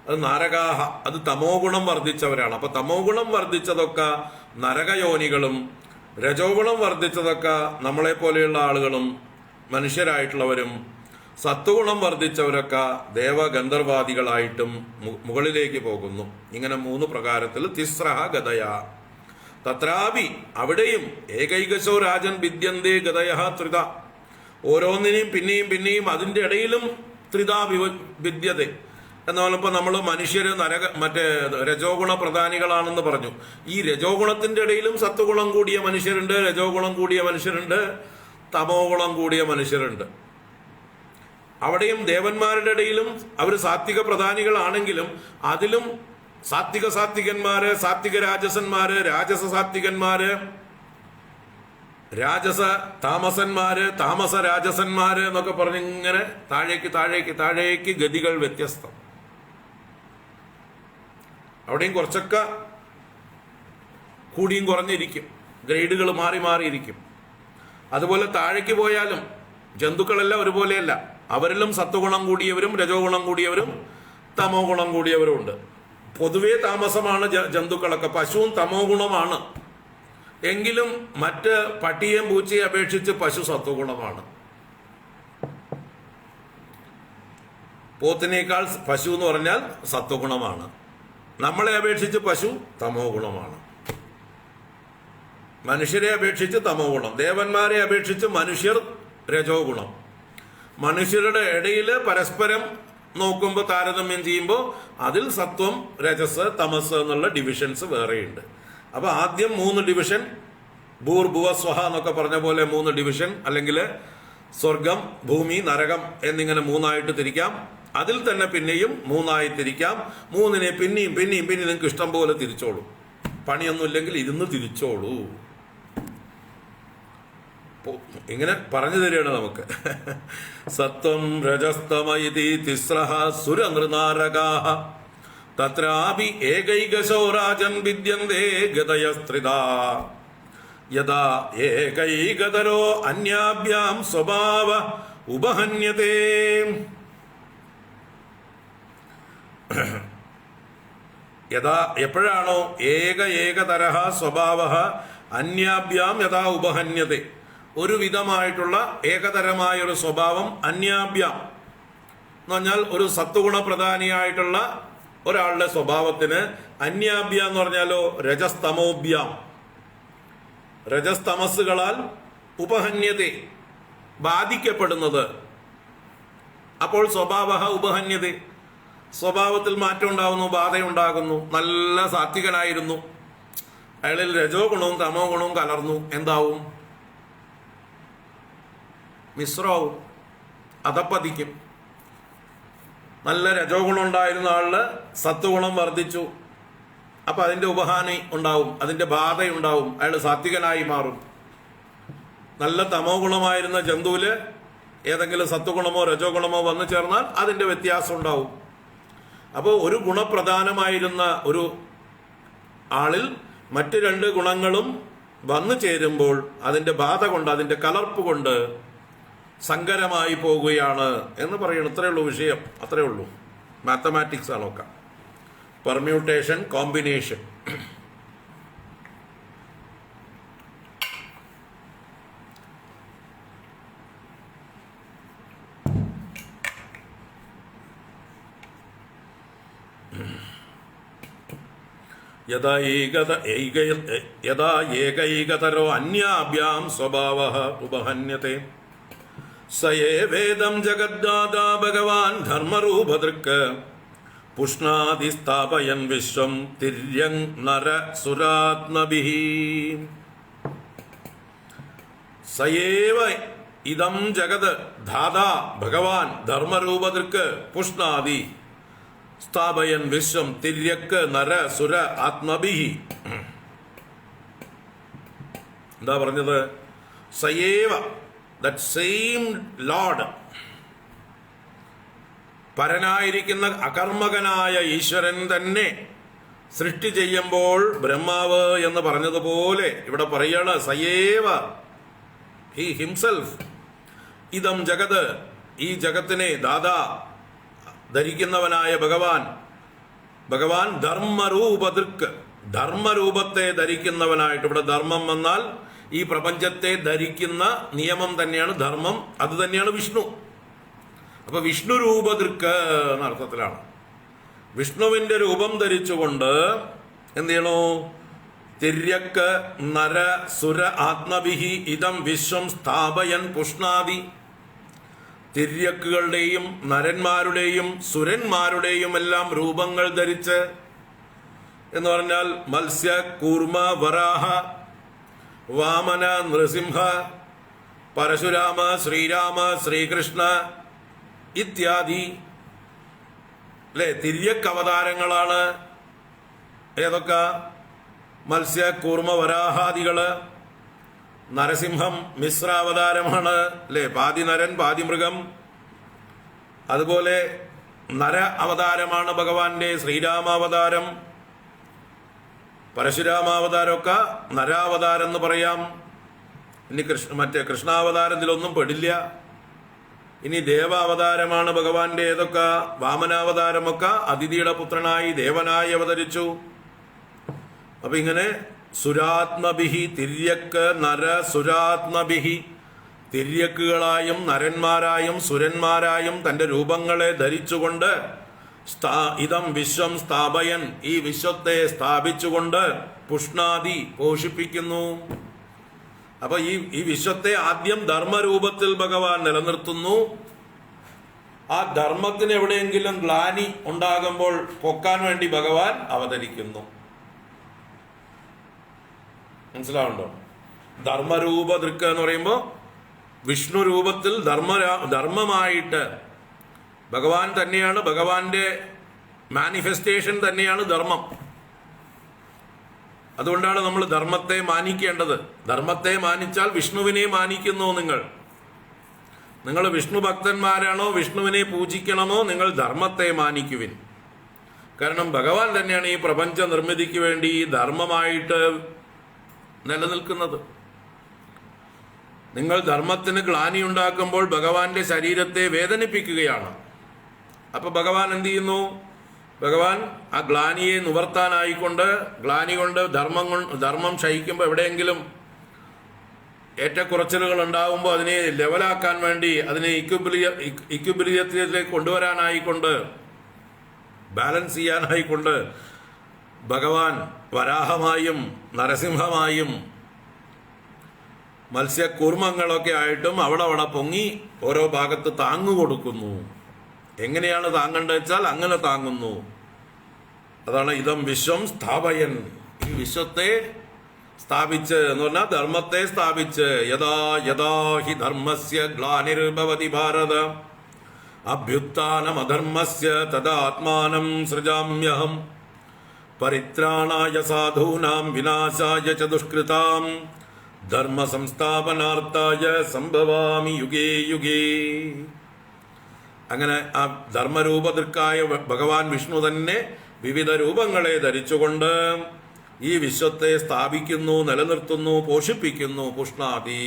അത് നാരകാഹ, അത് തമോ ഗുണം വർദ്ധിച്ചവരാണ്. അപ്പൊ തമോ ഗുണം വർദ്ധിച്ചതൊക്കെ നരകയോനികളും രജോ ഗുണം വർദ്ധിച്ചതൊക്കെ നമ്മളെ പോലെയുള്ള ആളുകളും മനുഷ്യരായിട്ടുള്ളവരും, സത്വഗുണം വർദ്ധിച്ചവരൊക്കെ ദേവഗന്ധർവാദികളായിട്ടും മുകളിലേക്ക് പോകുന്നു. ഇങ്ങനെ 3 പ്രകാരത്തിൽ തിസ്രഹ ഗതയ. തത്രാപി അവിടെയും ഏകൈകശോ രാജൻ വിദ്യന്തേ ഗതയ ത്രിത. ഓരോന്നിനെയും പിന്നെയും അതിന്റെ ഇടയിലും ത്രിത വിദ്യത എന്ന് പറഞ്ഞപ്പോൾ നമ്മൾ മനുഷ്യര് മറ്റേ രജോ ഗുണ പ്രധാനികളാണെന്ന് പറഞ്ഞു. ഈ രജോ ഗുണത്തിന്റെ ഇടയിലും സത്വഗുണം കൂടിയ മനുഷ്യരുണ്ട്, രജോ ഗുണം കൂടിയ മനുഷ്യരുണ്ട്, തമോ ഗുണം കൂടിയ മനുഷ്യരുണ്ട്. അവിടെയും ദേവന്മാരുടെ ഇടയിലും അവർ സാത്വിക പ്രധാനികളാണെങ്കിലും അതിലും സാത്വികന്മാര്, സാത്വിക രാജസന്മാര്, രാജസ സാത്വികന്മാര്, രാജസ താമസന്മാര്, താമസ രാജസന്മാര് എന്നൊക്കെ പറഞ്ഞിങ്ങനെ താഴേക്ക് ഗതികൾ വ്യത്യസ്തം. അവിടെയും കുറച്ചൊക്കെ കൂടിയും കുറഞ്ഞിരിക്കും, ഗ്രേഡുകൾ മാറിയിരിക്കും. അതുപോലെ താഴേക്ക് പോയാലും ജന്തുക്കളെല്ലാം ഒരുപോലെയല്ല. അവരിലും സത്വഗുണം കൂടിയവരും രജോ ഗുണം കൂടിയവരും തമോ ഗുണം കൂടിയവരും ഉണ്ട്. പൊതുവേ താമസമാണ് ജന്തുക്കളൊക്കെ. പശുവും തമോ ഗുണമാണ്. എങ്കിലും മറ്റ് പട്ടിയെയും പൂച്ചയെ അപേക്ഷിച്ച് പശു സത്വഗുണമാണ്. പോത്തിനേക്കാൾ പശു എന്ന് പറഞ്ഞാൽ സത്വഗുണമാണ്. നമ്മളെ അപേക്ഷിച്ച് പശു തമോ ഗുണമാണ്. മനുഷ്യരെ അപേക്ഷിച്ച് തമോ ഗുണം, ദേവന്മാരെ അപേക്ഷിച്ച് മനുഷ്യർ രജോ ഗുണം. മനുഷ്യരുടെ ഇടയിൽ പരസ്പരം നോക്കുമ്പോൾ, താരതമ്യം ചെയ്യുമ്പോൾ അതിൽ സത്വം രജസ് തമസ് എന്നുള്ള ഡിവിഷൻസ് വേറെയുണ്ട്. അപ്പൊ ആദ്യം 3 ഡിവിഷൻ, ഭൂർഭുവ സ്വഹ എന്നൊക്കെ പറഞ്ഞ പോലെ 3 ഡിവിഷൻ, അല്ലെങ്കിൽ സ്വർഗം, ഭൂമി, നരകം എന്നിങ്ങനെ 3ആയിട്ട് തിരിക്കാം. അതിൽ തന്നെ പിന്നെയും 3ആയി തിരിക്കാം. 3നെ പിന്നെയും നിങ്ങൾക്ക് ഇഷ്ടം പോലെ തിരിച്ചോളൂ. പണിയൊന്നുമില്ലെങ്കിൽ ഇരുന്ന് തിരിച്ചോളൂ. ഇങ്ങനെ പറഞ്ഞു തരികയാണ് നമുക്ക്. സത്വം രജസ്തമൈതി തിസ്രഃ സുരനൃനാരകാഃ തത്രാപി ഏകൈകശോ രാജൻ വിദ്യന്തേ ഗതയസ്ത്രിധാ യഥാ ഏകൈകതരോ അന്യാഭ്യാം സ്വഭാവ ഉപഹന്യതേ. എപ്പോഴാണോ ഏകതരഃ സ്വഭാവഃ അന്യാഭ്യാം യഥാ ഉപഹന്യതേ, ഒരു വിധമായിട്ടുള്ള ഏകതരമായ ഒരു സ്വഭാവം അന്യാഭ്യാം എന്ന് പറഞ്ഞാൽ ഒരു സത്വഗുണ പ്രധാനിയായിട്ടുള്ള ഒരാളുടെ സ്വഭാവത്തിന്, അന്യാഭ്യ എന്ന് പറഞ്ഞാലോ രജസ്തമോഭ്യാം, രജസ്തമസ്സുകളാൽ ഉപഹന്യത ബാധിക്കപ്പെടുന്നത്. അപ്പോൾ സ്വഭാവ ഉപഹന്യത, സ്വഭാവത്തിൽ മാറ്റം ഉണ്ടാകുന്നു, ബാധയുണ്ടാകുന്നു. നല്ല സാത്വികനായിരുന്നു, അയാളിൽ രജോ ഗുണവും തമോ ഗുണവും കലർന്നു, എന്താവും? മിശ്രവും അധപ്പതിക്കും. നല്ല രജോ ഗുണം ഉണ്ടായിരുന്ന ആളില് സത്വഗുണം വർദ്ധിച്ചു, അപ്പൊ അതിന്റെ ഉപഹാനി ഉണ്ടാവും, അതിന്റെ ബാധയുണ്ടാവും, അയാൾ സാത്വികനായി മാറും. നല്ല തമോ ഗുണമായിരുന്ന ജന്തുവില് ഏതെങ്കിലും സത്വഗുണമോ രജോ ഗുണമോ വന്നു ചേർന്നാൽ അതിന്റെ വ്യത്യാസം ഉണ്ടാവും. അപ്പോൾ ഒരു ഗുണപ്രധാനമായിരുന്ന ഒരു ആളിൽ മറ്റ് രണ്ട് ഗുണങ്ങളും വന്നു ചേരുമ്പോൾ അതിൻ്റെ ബാധ കൊണ്ട്, അതിൻ്റെ കലർപ്പ് കൊണ്ട് സങ്കരമായി പോകുകയാണ് എന്ന് പറയുന്നു. ഇത്രയേ ഉള്ളൂ വിഷയം, അത്രയേ ഉള്ളൂ. മാത്തമാറ്റിക്സ് ആണൊക്കെ, പെർമ്യൂട്ടേഷൻ, കോമ്പിനേഷൻ. യഥാ ഏകൈകതരോ അന്യാഭ്യാം സ്വഭാവഃ ഉപഹന്യത്തെ സയേവേദം ജഗദ്ദാതാ ഭഗവാൻ ധർമ്മരൂപദൃക് പുഷ്ണാതി സ്ഥാപയൻ വിശ്വം തിര്യങ് നരസുരാത്മഭിഃ. സയേവ ഇദം ജഗത് ധാതാ ഭഗവാൻ ധർമ്മരൂപദൃക് പുഷ്ണാതി സ്ഥാപയൻ വിശ്വം തിര്യക്ക് നര സുര ആത്മഭിഃ. എന്താ പറഞ്ഞത്? സയേവ, ദാറ്റ് സെയിം ലോർഡ്, പരനായിരിക്കുന്ന അകർമ്മകനായ ഈശ്വരൻ തന്നെ സൃഷ്ടി ചെയ്യുമ്പോൾ ബ്രഹ്മാവ് എന്ന് പറഞ്ഞതുപോലെ ഇവിടെ പറയാണ് സയേവ, ഹി ഹിംസെൽഫ്, ഇദം ജഗത്, ഈ ജഗത്തിനെ ദാദാ ധരിക്കുന്നവനായ ഭഗവാൻ ധർമ്മരൂപദൃക്, ധർമ്മരൂപത്തെ ധരിക്കുന്നവനായിട്ട്. ഇവിടെ ധർമ്മം വന്നാൽ ഈ പ്രപഞ്ചത്തെ ധരിക്കുന്ന നിയമം തന്നെയാണ് ധർമ്മം, അത് തന്നെയാണ് വിഷ്ണു. അപ്പൊ വിഷ്ണു രൂപദൃക് എന്ന അർത്ഥത്തിലാണ്. വിഷ്ണുവിന്റെ രൂപം ധരിച്ചുകൊണ്ട് എന്ത് ചെയ്യണു? തിര്യക്ക് നര സുര ആത്മഭിഃ ഇദം വിശ്വം സ്ഥാപയൻ പുഷ്ണാതി. തിര്യക്കുകളുടെയും നരന്മാരുടെയും സുരന്മാരുടെയും എല്ലാം രൂപങ്ങൾ ധരിച്ച്, എന്ന് പറഞ്ഞാൽ മത്സ്യ, കൂർമ്മ, വരാഹ, വാമന, നൃസിംഹ, പരശുരാമ, ശ്രീരാമ, ശ്രീകൃഷ്ണ ഇത്യാദി അല്ലെ തിര്യക്ക് അവതാരങ്ങളാണ്. ഏതൊക്കെ? മത്സ്യ, കൂർമ്മ, വരാഹാദികള്. നരസിംഹം മിശ്രാവതാരമാണ് അല്ലെ, പാതി നരൻ പാതി മൃഗം. അതുപോലെ നര അവതാരമാണ് ഭഗവാന്റെ ശ്രീരാമാവതാരം. പരശുരാമാവതാരമൊക്കെ നരാവതാരം എന്ന് പറയാം. ഇനി മറ്റേ കൃഷ്ണാവതാരത്തിലൊന്നും പെടില്ല. ഇനി ദേവാവതാരമാണ് ഭഗവാന്റെ. ഏതൊക്കെ? വാമനാവതാരമൊക്കെ അതിഥിയുടെ പുത്രനായി ദേവനായി അവതരിച്ചു. അപ്പൊ ഇങ്ങനെ സുരാത്മഭിഃ, തിര്യക്ക് നര സുരാത്മഭിഃ, തിര്യക്കുകളായും നരന്മാരായും സുരന്മാരായും തന്റെ രൂപങ്ങളെ ധരിച്ചുകൊണ്ട് ഇതം വിശ്വം സ്ഥാപയൻ, ഈ വിശ്വത്തെ സ്ഥാപിച്ചുകൊണ്ട് പുഷ്ണാതി പോഷിപ്പിക്കുന്നു. അപ്പൊ ഈ വിശ്വത്തെ ആദ്യം ധർമ്മരൂപത്തിൽ ഭഗവാൻ നിലനിർത്തുന്നു. ആ ധർമ്മത്തിന് എവിടെയെങ്കിലും ഗ്ലാനി ഉണ്ടാകുമ്പോൾ പൊക്കാൻ വേണ്ടി ഭഗവാൻ അവതരിക്കുന്നു. മനസ്സിലാവുണ്ടോ? ധർമ്മരൂപദൃക് എന്ന് പറയുമ്പോൾ വിഷ്ണു രൂപത്തിൽ ധർമ്മമായിട്ട് ഭഗവാൻ തന്നെയാണ്, ഭഗവാന്റെ മാനിഫെസ്റ്റേഷൻ തന്നെയാണ് ധർമ്മം. അതുകൊണ്ടാണ് നമ്മൾ ധർമ്മത്തെ മാനിക്കേണ്ടത്. ധർമ്മത്തെ മാനിച്ചാൽ വിഷ്ണുവിനെ മാനിക്കുന്നു. നിങ്ങൾ വിഷ്ണു ഭക്തന്മാരാണോ, വിഷ്ണുവിനെ പൂജിക്കണമോ, നിങ്ങൾ ധർമ്മത്തെ മാനിക്കുവിൻ. കാരണം ഭഗവാൻ തന്നെയാണ് ഈ പ്രപഞ്ച നിർമ്മിതിക്ക് വേണ്ടി ധർമ്മമായിട്ട് നിലനിൽക്കുന്നത്. നിങ്ങൾ ധർമ്മത്തിന് ഗ്ലാനി ഉണ്ടാക്കുമ്പോൾ ഭഗവാന്റെ ശരീരത്തെ വേദനിപ്പിക്കുകയാണ്. അപ്പൊ ഭഗവാൻ എന്ത് ചെയ്യുന്നു? ഭഗവാൻ ആ ഗ്ലാനിയെ നിവർത്താനായിക്കൊണ്ട്, ഗ്ലാനി കൊണ്ട് ധർമ്മം ക്ഷയിക്കുമ്പോൾ എവിടെയെങ്കിലും ഏറ്റക്കുറച്ചിലുകൾ ഉണ്ടാകുമ്പോൾ അതിനെ ലെവലാക്കാൻ വേണ്ടി, അതിനെ ഇക്വിബിലിയത്തിലേക്ക് കൊണ്ടുവരാനായിക്കൊണ്ട്, ബാലൻസ് ചെയ്യാനായിക്കൊണ്ട് ഭഗവാൻ വരാഹമായും നരസിംഹമായും മത്സ്യകൂർമ്മങ്ങളൊക്കെ ആയിട്ടും അവിടെ പൊങ്ങി ഓരോ ഭാഗത്ത് താങ്ങു കൊടുക്കുന്നു. എങ്ങനെയാണ് താങ്ങേണ്ടത് വെച്ചാൽ അങ്ങനെ താങ്ങുന്നു. അതാണ് ഇതം വിശ്വം സ്ഥാപയൻ, ഈ വിശ്വത്തെ സ്ഥാപിച്ച് എന്ന് പറഞ്ഞാൽ ധർമ്മത്തെ സ്ഥാപിച്ച്. യഥാ യഥാ ഹി ധർമ്മസ്യ ഗ്ലാനിർഭവതി ഭാരത അഭ്യുത്ഥാനമധർമ്മസ്യ തദാത്മാനം സൃജാമ്യഹം പരിത്രാണായ സാധൂനാം വിനാശായ ച ദുഷ്കൃതാം ധർമ്മ സംസ്ഥാപനാർത്ഥായ സംഭവാമി യുഗേ യുഗേ. അങ്ങനെ ആ ധർമ്മരൂപദൃക്കായ ഭഗവാൻ വിഷ്ണു തന്നെ വിവിധ രൂപങ്ങളെ ധരിച്ചുകൊണ്ട് ഈ വിശ്വത്തെ സ്ഥാപിക്കുന്നു, നിലനിർത്തുന്നു, പോഷിപ്പിക്കുന്നു. പുഷ്ണാതി.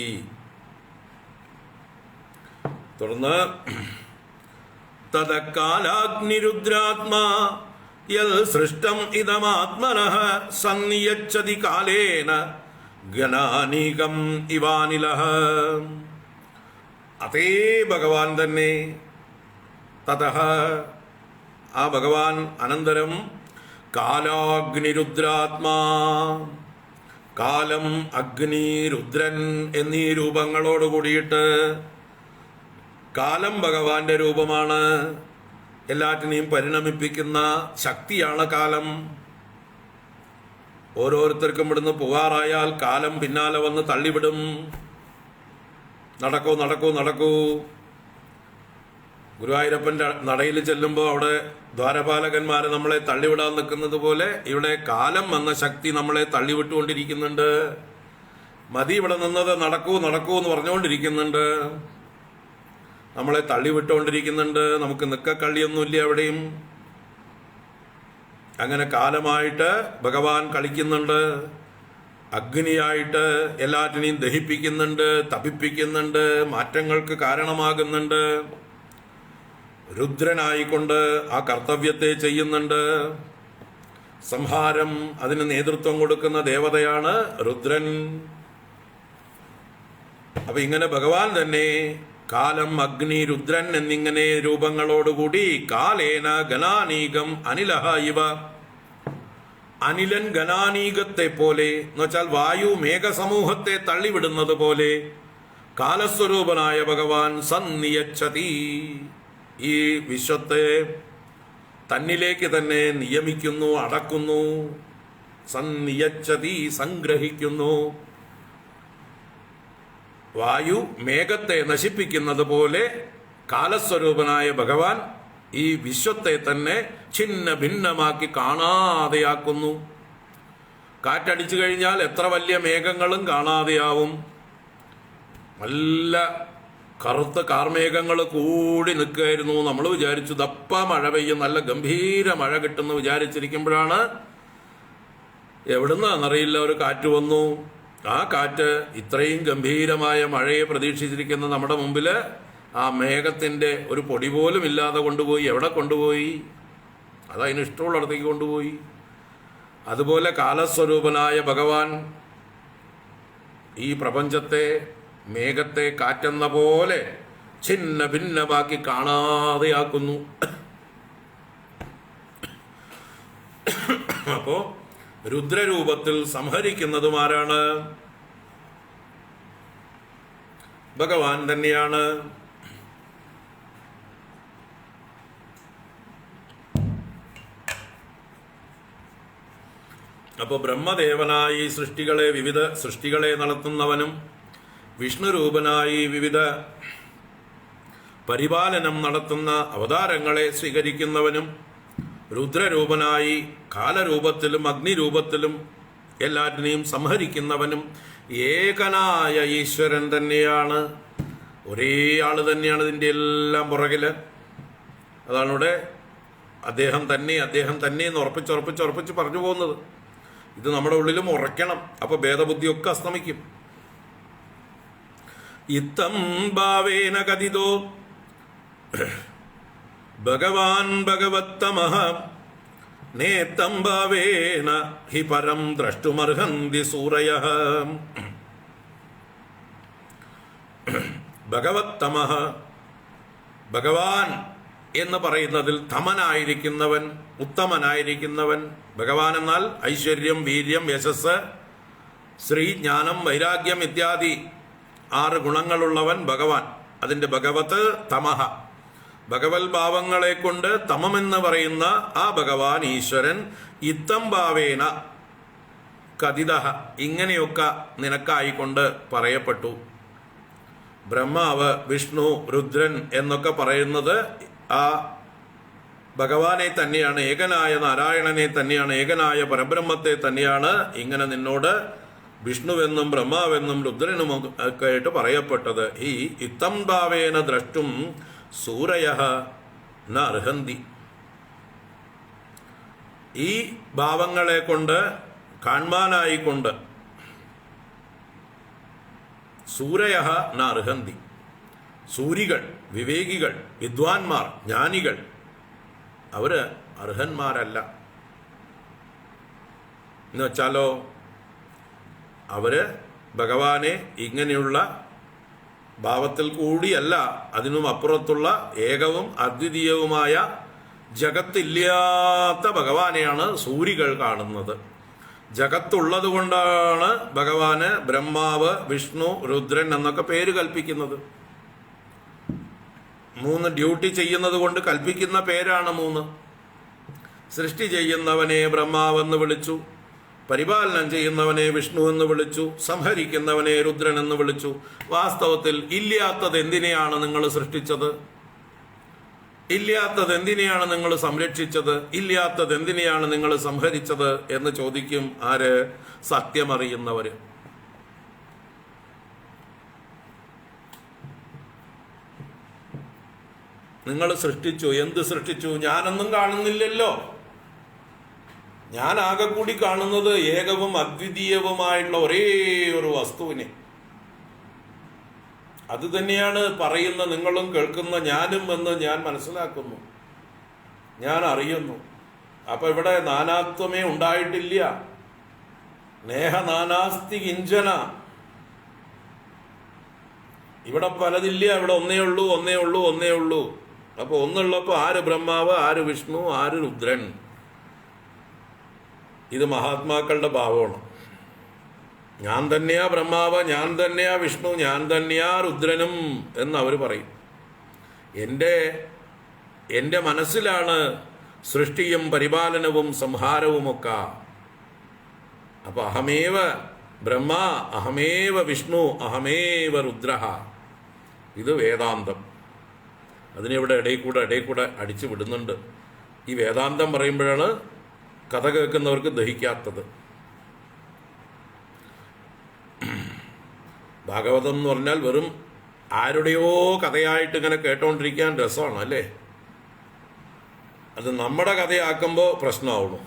തുടർന്ന് തദക്കാലാഗ്നിരുദ്രാത്മാ യൽ സൃഷ്ടം ഇദമാത്മനഃ സന്നിയച്ഛതി കാലേന ഗനാനീകം ഇവാനിലഃ. അതേ ഭഗവാൻ തന്നെ തതഃ ആ ഭഗവാൻ അനന്തരം കാലാഗ്നിരുദ്രാത്മാ, കാലം, അഗ്നി, രുദ്രൻ എന്നീ രൂപങ്ങളോട് കൂടിയിട്ട്, കാലം ഭഗവാന്റെ രൂപമാണ്. എല്ലാറ്റിനെയും പരിണമിപ്പിക്കുന്ന ശക്തിയാണ് കാലം. ഓരോരുത്തർക്കും ഇവിടുന്ന് പോകാറായാൽ കാലം പിന്നാലെ വന്ന് തള്ളിവിടും. നടക്കൂ നടക്കൂ നടക്കൂ. ഗുരുവായൂരപ്പൻ്റെ നടയിൽ ചെല്ലുമ്പോൾ അവിടെ ദ്വാരപാലകന്മാരെ നമ്മളെ തള്ളിവിടാൻ നിൽക്കുന്നത് പോലെ ഇവിടെ കാലം എന്ന ശക്തി നമ്മളെ തള്ളിവിട്ടുകൊണ്ടിരിക്കുന്നുണ്ട്. മതി ഇവിടെ നിന്നത്, നടക്കൂ നടക്കൂ എന്ന് പറഞ്ഞുകൊണ്ടിരിക്കുന്നുണ്ട്. നമ്മളെ തള്ളിവിട്ടുകൊണ്ടിരിക്കുന്നുണ്ട്. നമുക്ക് നിക്കക്കള്ളിയൊന്നുമില്ല എവിടെയും. അങ്ങനെ കാലമായിട്ട് ഭഗവാൻ കളിക്കുന്നുണ്ട്. അഗ്നിയായിട്ട് എല്ലാറ്റിനെയും ദഹിപ്പിക്കുന്നുണ്ട്, തപിപ്പിക്കുന്നുണ്ട്, മാറ്റങ്ങൾക്ക് കാരണമാകുന്നുണ്ട്. രുദ്രനായിക്കൊണ്ട് ആ കർത്തവ്യത്തെ ചെയ്യുന്നുണ്ട്. സംഹാരം, അതിന് നേതൃത്വം കൊടുക്കുന്ന ദേവതയാണ് രുദ്രൻ. അപ്പൊ ഇങ്ങനെ ഭഗവാൻ തന്നെ കാലം, അഗ്നി, രുദ്രൻ എന്നിങ്ങനെ രൂപങ്ങളോടുകൂടി കാലേന ഗനാനീകം അനിലഹ ഇവ. അനിലൻ ഗനാനീകത്തെ പോലെ എന്ന് വെച്ചാൽ വായു മേഘസമൂഹത്തെ തള്ളിവിടുന്നത് പോലെ കാലസ്വരൂപനായ ഭഗവാൻ സന്നിയച്ഛതി, ഈ വിശ്വത്തെ തന്നിലേക്ക് തന്നെ നിയമിക്കുന്നു, അടക്കുന്നു. സന്നിയച്ഛതി, സംഗ്രഹിക്കുന്നു. വായു മേഘത്തെ നശിപ്പിക്കുന്നത് പോലെ കാലസ്വരൂപനായ ഭഗവാൻ ഈ വിശ്വത്തെ തന്നെ ഛിന്ന ഭിന്നമാക്കി കാണാതെയാക്കുന്നു. കാറ്റടിച്ചു കഴിഞ്ഞാൽ എത്ര വലിയ മേഘങ്ങളും കാണാതെയാവും. നല്ല കറുത്ത കാർമേഘങ്ങൾ കൂടി നിൽക്കുകയായിരുന്നു. നമ്മൾ വിചാരിച്ചു ദപ്പ മഴ പെയ്യും, നല്ല ഗംഭീര മഴ കിട്ടുന്നു വിചാരിച്ചിരിക്കുമ്പോഴാണ് എവിടുന്നാന്നറിയില്ല ഒരു കാറ്റ് വന്നു. ആ കാറ്റ് ഇത്രയും ഗംഭീരമായ മഴയെ പ്രതീക്ഷിച്ചിരിക്കുന്ന നമ്മുടെ മുമ്പിൽ ആ മേഘത്തിന്റെ ഒരു പൊടി പോലും ഇല്ലാതെ കൊണ്ടുപോയി. എവിടെ കൊണ്ടുപോയി? അതതിന് ഇഷ്ടമുള്ളിടത്തേക്ക് കൊണ്ടുപോയി. അതുപോലെ കാലസ്വരൂപനായ ഭഗവാൻ ഈ പ്രപഞ്ചത്തെ, മേഘത്തെ കാറ്റെന്ന പോലെ ഛിന്ന ഭിന്നമാക്കി കാണാതെയാക്കുന്നു. അപ്പോ രുദ്രരൂപത്തിൽ സംഹരിക്കുന്നതും ആരാണ്? ഭഗവാൻ തന്നെയാണ്. അപ്പോൾ ബ്രഹ്മദേവനായി വിവിധ സൃഷ്ടികളെ നടത്തുന്നവനും, വിഷ്ണുരൂപനായി വിവിധ പരിപാലനം നടത്തുന്ന അവതാരങ്ങളെ സ്വീകരിക്കുന്നവനും, രുദ്രരൂപനായി കാലരൂപത്തിലും അഗ്നിരൂപത്തിലും എല്ലാറ്റിനെയും സംഹരിക്കുന്നവനും ഏകനായ ഈശ്വരൻ തന്നെയാണ്. ഒരേ ആള് തന്നെയാണ് ഇതിൻ്റെ എല്ലാം പുറകില്. അതാണ് ഇവിടെ അദ്ദേഹം തന്നെ എന്ന് ഉറപ്പിച്ച് പറഞ്ഞു പോകുന്നത്. ഇത് നമ്മുടെ ഉള്ളിലും ഉറയ്ക്കണം. അപ്പൊ ഭേദബുദ്ധിയൊക്കെ അസ്തമിക്കും. ഇത്തം ഭാവേന കഥിതോ ഭഗവാൻ ഭഗവത്തമഃ നേത്തം ഭാവേന ഹി പരം ദ്രഷ്ടുമർഹന്തി സൂരയഃ. ഭഗവത്തമഃ, ഭഗവാൻ എന്ന് പറയുന്നതിൽ തമനായിരിക്കുന്നവൻ, ഉത്തമനായിരിക്കുന്നവൻ. ഭഗവാൻ എന്നാൽ ഐശ്വര്യം, വീര്യം, യശസ്, ശ്രീ, ജ്ഞാനം, വൈരാഗ്യം ഇത്യാദി 6 ഗുണങ്ങളുള്ളവൻ ഭഗവാൻ. അതിന്റെ ഭഗവത് തമഹ, ഭഗവത് ഭാവങ്ങളെ കൊണ്ട് തമമെന്ന് പറയുന്ന ആ ഭഗവാൻ ഈശ്വരൻ ഇത്തം ഭാവേന കഥിത, ഇങ്ങനെയൊക്കെ നിനക്കായിക്കൊണ്ട് പറയപ്പെട്ടു. ബ്രഹ്മാവ്, വിഷ്ണു, രുദ്രൻ എന്നൊക്കെ പറയുന്നത് ആ ഭഗവാനെ തന്നെയാണ്, ഏകനായ നാരായണനെ തന്നെയാണ്, ഏകനായ പരബ്രഹ്മത്തെ തന്നെയാണ് ഇങ്ങനെ നിന്നോട് വിഷ്ണുവെന്നും ബ്രഹ്മാവെന്നും രുദ്രനും ഒക്കെ ആയിട്ട് പറയപ്പെട്ടത്. ഈ ഇത്തം ഭാവേന ദ്രഷ്ടും സൂരയഃ ന അർഹന്തി. ഈ ഭാവങ്ങളെ കൊണ്ട് കാൺമാനായിക്കൊണ്ട് സൂരയഃ ന അർഹന്തി, സൂരികൾ, വിവേകികൾ, വിദ്വാൻമാർ, ജ്ഞാനികൾ അവര് അർഹന്മാരല്ല. എന്ന് വെച്ചാലോ, അവര് ഭഗവാനെ ഇങ്ങനെയുള്ള ഭാവത്തിൽ കൂടിയല്ല, അതിനും അപ്പുറത്തുള്ള ഏകവും അദ്വിതീയവുമായ ജഗത്തില്ലാത്ത ഭഗവാനെയാണ് സൂരികൾ കാണുന്നത്. ജഗത്തുള്ളത് കൊണ്ടാണ് ഭഗവാന് ബ്രഹ്മാവ്, വിഷ്ണു, രുദ്രൻ എന്നൊക്കെ പേര് കൽപ്പിക്കുന്നത്. 3 ഡ്യൂട്ടി ചെയ്യുന്നത് കൊണ്ട് കൽപ്പിക്കുന്ന പേരാണ് 3. സൃഷ്ടി ചെയ്യുന്നവനെ ബ്രഹ്മാവെന്ന് വിളിച്ചു, പരിപാലനം ചെയ്യുന്നവനെ വിഷ്ണു എന്ന് വിളിച്ചു, സംഹരിക്കുന്നവനെ രുദ്രൻ എന്ന് വിളിച്ചു. വാസ്തവത്തിൽ ഇല്ലാത്തത് എന്തിനെയാണ് നിങ്ങൾ സൃഷ്ടിച്ചത്? ഇല്ലാത്തത് എന്തിനെയാണ് നിങ്ങൾ സംരക്ഷിച്ചത്? ഇല്ലാത്തത് എന്തിനെയാണ് നിങ്ങൾ സംഹരിച്ചത് എന്ന് ചോദിക്കും ആര്? സത്യമറിയുന്നവര്. നിങ്ങൾ സൃഷ്ടിച്ചു. എന്ത് സൃഷ്ടിച്ചു? ഞാനൊന്നും കാണുന്നില്ലല്ലോ. ഞാൻ ആകെ കൂടി കാണുന്നത് ഏകവും അദ്വിതീയവുമായുള്ള ഒരേ ഒരു വസ്തുവിനെ. അത് തന്നെയാണ് പറയുന്ന നിങ്ങളും കേൾക്കുന്ന ഞാനും എന്ന് ഞാൻ മനസ്സിലാക്കുന്നു, ഞാൻ അറിയുന്നു. അപ്പൊ ഇവിടെ നാനാത്വമേ ഉണ്ടായിട്ടില്ല. നേഹ നാനാസ്തി കിഞ്ചന. ഇവിടെ പലതില്ല, ഇവിടെ ഒന്നേ ഉള്ളൂ, ഒന്നേ ഉള്ളൂ, ഒന്നേ ഉള്ളൂ. അപ്പൊ ഒന്നുള്ളപ്പോ ആര് ബ്രഹ്മാവ്, ആര് വിഷ്ണു, ആര് രുദ്രൻ? ഇത് മഹാത്മാക്കളുടെ ഭാവമാണ്. ഞാൻ തന്നെയാ ബ്രഹ്മാവ്, ഞാൻ തന്നെയാ വിഷ്ണു, ഞാൻ തന്നെയാ രുദ്രനും എന്ന് അവർ പറയും. എൻ്റെ മനസ്സിലാണ് സൃഷ്ടിയും പരിപാലനവും സംഹാരവുമൊക്കെ. അപ്പൊ അഹമേവ ബ്രഹ്മ, അഹമേവ വിഷ്ണു, അഹമേവ രുദ്ര. ഇത് വേദാന്തം. അതിനിവിടെ ഇടയിൽ കൂടെ അടിച്ചു വിടുന്നുണ്ട്. ഈ വേദാന്തം പറയുമ്പോഴാണ് കഥ കേൾക്കുന്നവർക്ക് ദഹിക്കാത്തത്. ഭാഗവതം എന്ന് പറഞ്ഞാൽ വെറും ആരുടെയോ കഥയായിട്ട് ഇങ്ങനെ കേട്ടോണ്ടിരിക്കാൻ രസമാണ് അല്ലേ? അത് നമ്മുടെ കഥയാക്കുമ്പോൾ പ്രശ്നമാവുന്നു.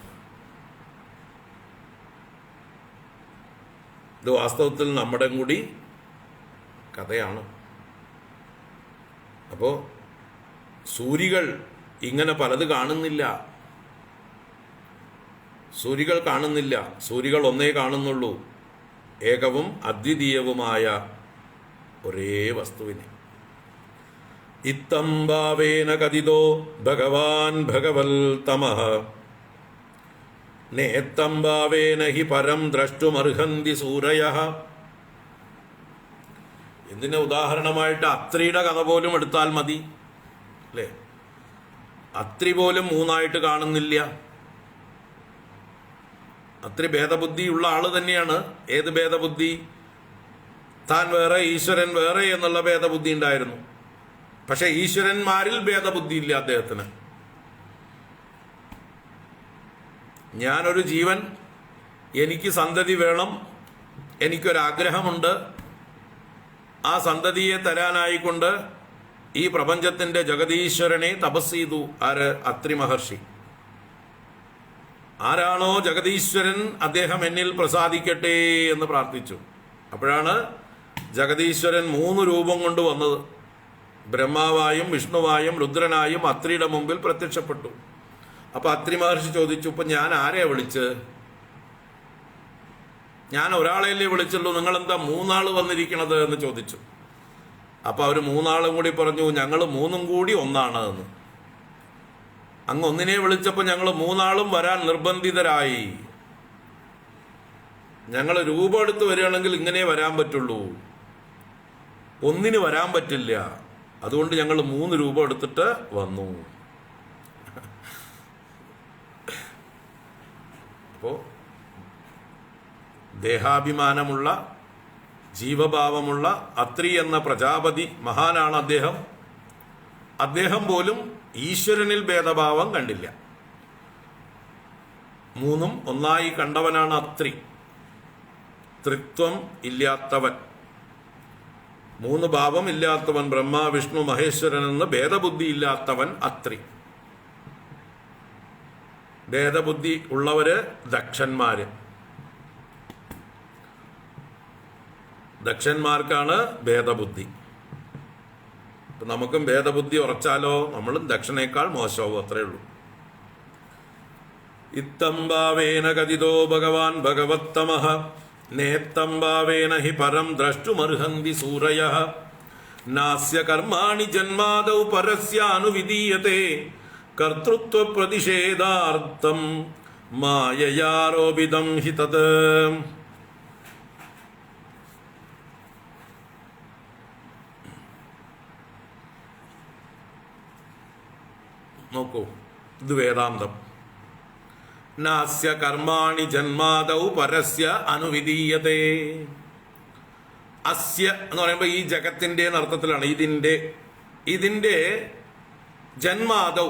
ഇത് വാസ്തവത്തിൽ നമ്മുടെ കൂടി കഥയാണ്. അപ്പോൾ സൂരികൾ ഇങ്ങനെ പലത് കാണുന്നില്ല. സൂരികൾ കാണുന്നില്ല. സൂരികൾ ഒന്നേ കാണുന്നുള്ളൂ, ഏകവും അദ്വിതീയവുമായ ഒരേ വസ്തുവിനെ. ഇത്തം ഭാവേന കഥിതോ ഭഗവാൻ ഭഗവൽ തമഃ നേത്തം ഭാവേന ഹി പരം ദ്രഷ്ടുമർഹന്തി സൂരയഃ. ഇതിന് ഉദാഹരണമായിട്ട് അത്രിയുടെ കഥ പോലും എടുത്താൽ മതി അല്ലേ? അത്രി പോലും 3 കാണുന്നില്ല. അത്രി ഭേദബുദ്ധിയുള്ള ആള് തന്നെയാണ്. ഏത് ഭേദബുദ്ധി? താൻ വേറെ ഈശ്വരൻ വേറെ എന്നുള്ള ഭേദബുദ്ധി ഉണ്ടായിരുന്നു. പക്ഷെ ഈശ്വരന്മാരിൽ ഭേദബുദ്ധി ഇല്ല അദ്ദേഹത്തിന്. ഞാനൊരു ജീവൻ, എനിക്ക് സന്തതി വേണം, എനിക്കൊരാഗ്രഹമുണ്ട്. ആ സന്തതിയെ തരാനായിക്കൊണ്ട് ഈ പ്രപഞ്ചത്തിന്റെ ജഗതീശ്വരനെ തപസ് ചെയ്തു. ആര്? അത്രി മഹർഷി. ആരാണോ ജഗതീശ്വരൻ അദ്ദേഹം എന്നിൽ പ്രസാദിക്കട്ടെ എന്ന് പ്രാർത്ഥിച്ചു. അപ്പോഴാണ് ജഗതീശ്വരൻ 3 രൂപം കൊണ്ട് വന്നത്. ബ്രഹ്മാവായും വിഷ്ണുവായും രുദ്രനായും അത്രിയുടെ മുമ്പിൽ പ്രത്യക്ഷപ്പെട്ടു. അപ്പൊ അത്രി മഹർഷി ചോദിച്ചു, ഇപ്പൊ ഞാൻ ആരെയാ വിളിച്ച്? ഞാൻ ഒരാളെയല്ലേ വിളിച്ചുള്ളൂ, നിങ്ങളെന്താ 3 വന്നിരിക്കണത് എന്ന് ചോദിച്ചു. അപ്പൊ അവര് 3 കൂടി പറഞ്ഞു, ഞങ്ങൾ 3 കൂടി ഒന്നാണ് എന്ന്. അങ്ങ് ഒന്നിനെ വിളിച്ചപ്പോൾ ഞങ്ങൾ 3 വരാൻ നിർബന്ധിതരായി. ഞങ്ങൾ രൂപം എടുത്ത് വരികയാണെങ്കിൽ ഇങ്ങനെ വരാൻ പറ്റുള്ളൂ, ഒന്നിന് വരാൻ പറ്റില്ല. അതുകൊണ്ട് ഞങ്ങൾ 3 രൂപം എടുത്തിട്ട് വന്നു. അപ്പോ ദേഹാഭിമാനമുള്ള ജീവഭാവമുള്ള അത്രി എന്ന പ്രജാപതി മഹാനാണ് അദ്ദേഹം. അദ്ദേഹം പോലും ഈശ്വരനിൽ ഭേദഭാവം കണ്ടില്ല. 3 ഒന്നായി കണ്ടവനാണ് അത്രി. ത്രിത്വം ഇല്ലാത്തവൻ, 3 ഭാവം ഇല്ലാത്തവൻ, ബ്രഹ്മ വിഷ്ണു മഹേശ്വരൻ എന്ന് ഭേദബുദ്ധി ഇല്ലാത്തവൻ അത്രി. ഭേദബുദ്ധി ഉള്ളവര് ദക്ഷന്മാര്. ദക്ഷന്മാർക്കാണ് ഭേദബുദ്ധി. ഇപ്പം നമുക്കും ഭേദബുദ്ധി ഉറച്ചാലോ നമ്മളും ദക്ഷനേക്കാൾ മോശമാവും, അത്രയേ ഉള്ളൂ. ഇത്തം ഭാവേന കഥിതോ ഭഗവാൻ ഭഗവത്തമഃ നേത്തം ഭാവേന ഹി പരം ദ്രഷ്ടുമർഹന്തി സൂരയഃ നാസ്യ കർമാണി ജന്മാദൗ പരസ്യാനുവിധീയത്തെ കർത്തൃത്വ പ്രതിഷേധാർത്ഥം മായയാരോപിതം ഹി തത്. നോക്കൂ, ഇത് വേദാന്തം. നാസ്യ കർമാണി ജന്മാദൗ പരസ്യ അനുവിധീയതേ. അസ്യ എന്ന് പറയുമ്പോൾ ഈ ജഗത്തിന്റെ അർത്ഥത്തിലാണ്. ഇതിന്റെ ജന്മാദൗ,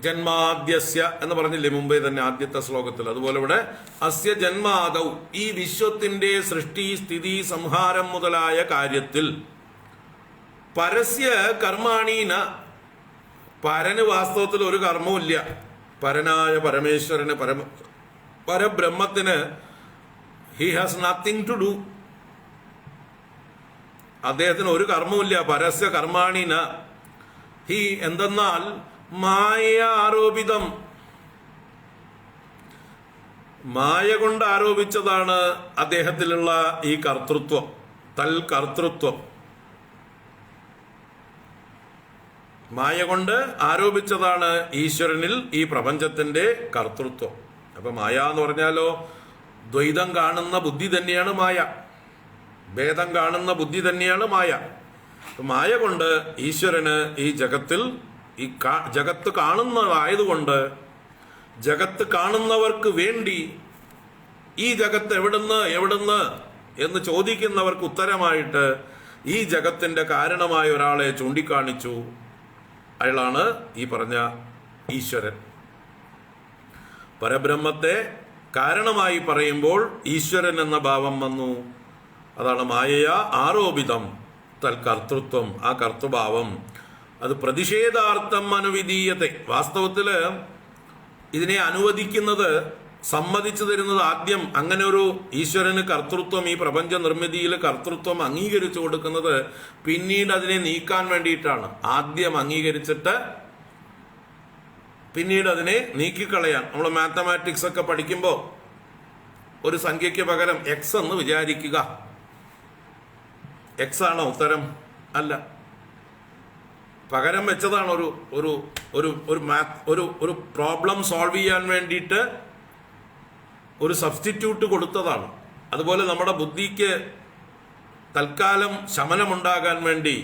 ജന്മാദ്യസ്യ എന്ന് പറഞ്ഞില്ലേ മുമ്പേ തന്നെ ആദ്യത്തെ ശ്ലോകത്തിൽ. അതുപോലെ ഇവിടെ അസ്യ ജന്മാദൗ, ഈ വിശ്വത്തിന്റെ സൃഷ്ടി സ്ഥിതി സംഹാരം മുതലായ കാര്യത്തിൽ പരസ്യ കർമാണീന, പരന് വാസ്തവത്തിൽ ഒരു കർമ്മവുമില്ല. പരനായ പരമേശ്വരന്, പരബ്രഹ്മത്തിന് he has nothing to do. അദ്ദേഹത്തിന് ഒരു കർമ്മവുമില്ല. പരസ്യ കർമാണിന ഹി എന്തെന്നാൽ മായ ആരോപിതം, മായ കൊണ്ട് ആരോപിച്ചതാണ് അദ്ദേഹത്തിലുള്ള ഈ കർത്തൃത്വം, കർത്തൃത്വം. മായ കൊണ്ട് ആരോപിച്ചതാണ് ഈശ്വരനിൽ ഈ പ്രപഞ്ചത്തിന്റെ കർത്തൃത്വം. അപ്പൊ മായ എന്ന് പറഞ്ഞാലോ ദ്വൈതം കാണുന്ന ബുദ്ധി തന്നെയാണ് മായ, ഭേദം കാണുന്ന ബുദ്ധി തന്നെയാണ് മായ. മായ കൊണ്ട് ഈശ്വരന് ഈ ജഗത്തിൽ ഈ ജഗത്ത് കാണുന്നതായതുകൊണ്ട് ജഗത്ത് കാണുന്നവർക്ക് വേണ്ടി ഈ ജഗത്ത് എവിടുന്ന് എന്ന് ചോദിക്കുന്നവർക്ക് ഉത്തരമായിട്ട് ഈ ജഗത്തിന്റെ കാരണമായ ഒരാളെ ചൂണ്ടിക്കാണിച്ചു. അയാളാണ് ഈ പറഞ്ഞ ഈശ്വരൻ. പരബ്രഹ്മത്തെ കാരണമായി പറയുമ്പോൾ ഈശ്വരൻ എന്ന ഭാവം വന്നു. അതാണ് മായയ ആരോപിതം തൽകർത്തൃത്വം, ആ കർത്തൃഭാവം. അത് പ്രതിഷേധാർത്ഥം അനുവിധീയത്തെ. വാസ്തവത്തില് ഇതിനെ അനുവദിക്കുന്നത്, സമ്മതിച്ചു തരുന്നത് ആദ്യം അങ്ങനെ ഒരു ഈശ്വരന് കർത്തൃത്വം, ഈ പ്രപഞ്ച നിർമ്മിതിയിൽ കർത്തൃത്വം അംഗീകരിച്ചു കൊടുക്കുന്നത് പിന്നീട് അതിനെ നീക്കാൻ വേണ്ടിയിട്ടാണ്. ആദ്യം അംഗീകരിച്ചിട്ട് പിന്നീട് അതിനെ നീക്കിക്കളയാൻ. നമ്മൾ മാത്തമാറ്റിക്സ് ഒക്കെ പഠിക്കുമ്പോൾ ഒരു സംഖ്യയ്ക്ക് പകരം എക്സ് എന്ന് വിചാരിക്കുക. എക്സ് ആണോ ഉത്തരം? അല്ല, പകരം വെച്ചതാണ്. ഒരു പ്രോബ്ലം സോൾവ് ചെയ്യാൻ വേണ്ടിയിട്ട് ഒരു സബ്സ്റ്റിറ്റ്യൂട്ട് കൊടുത്തതാണ്. അതുപോലെ നമ്മുടെ ബുദ്ധിക്ക് തൽക്കാലം ശമനമുണ്ടാകാൻ വേണ്ടി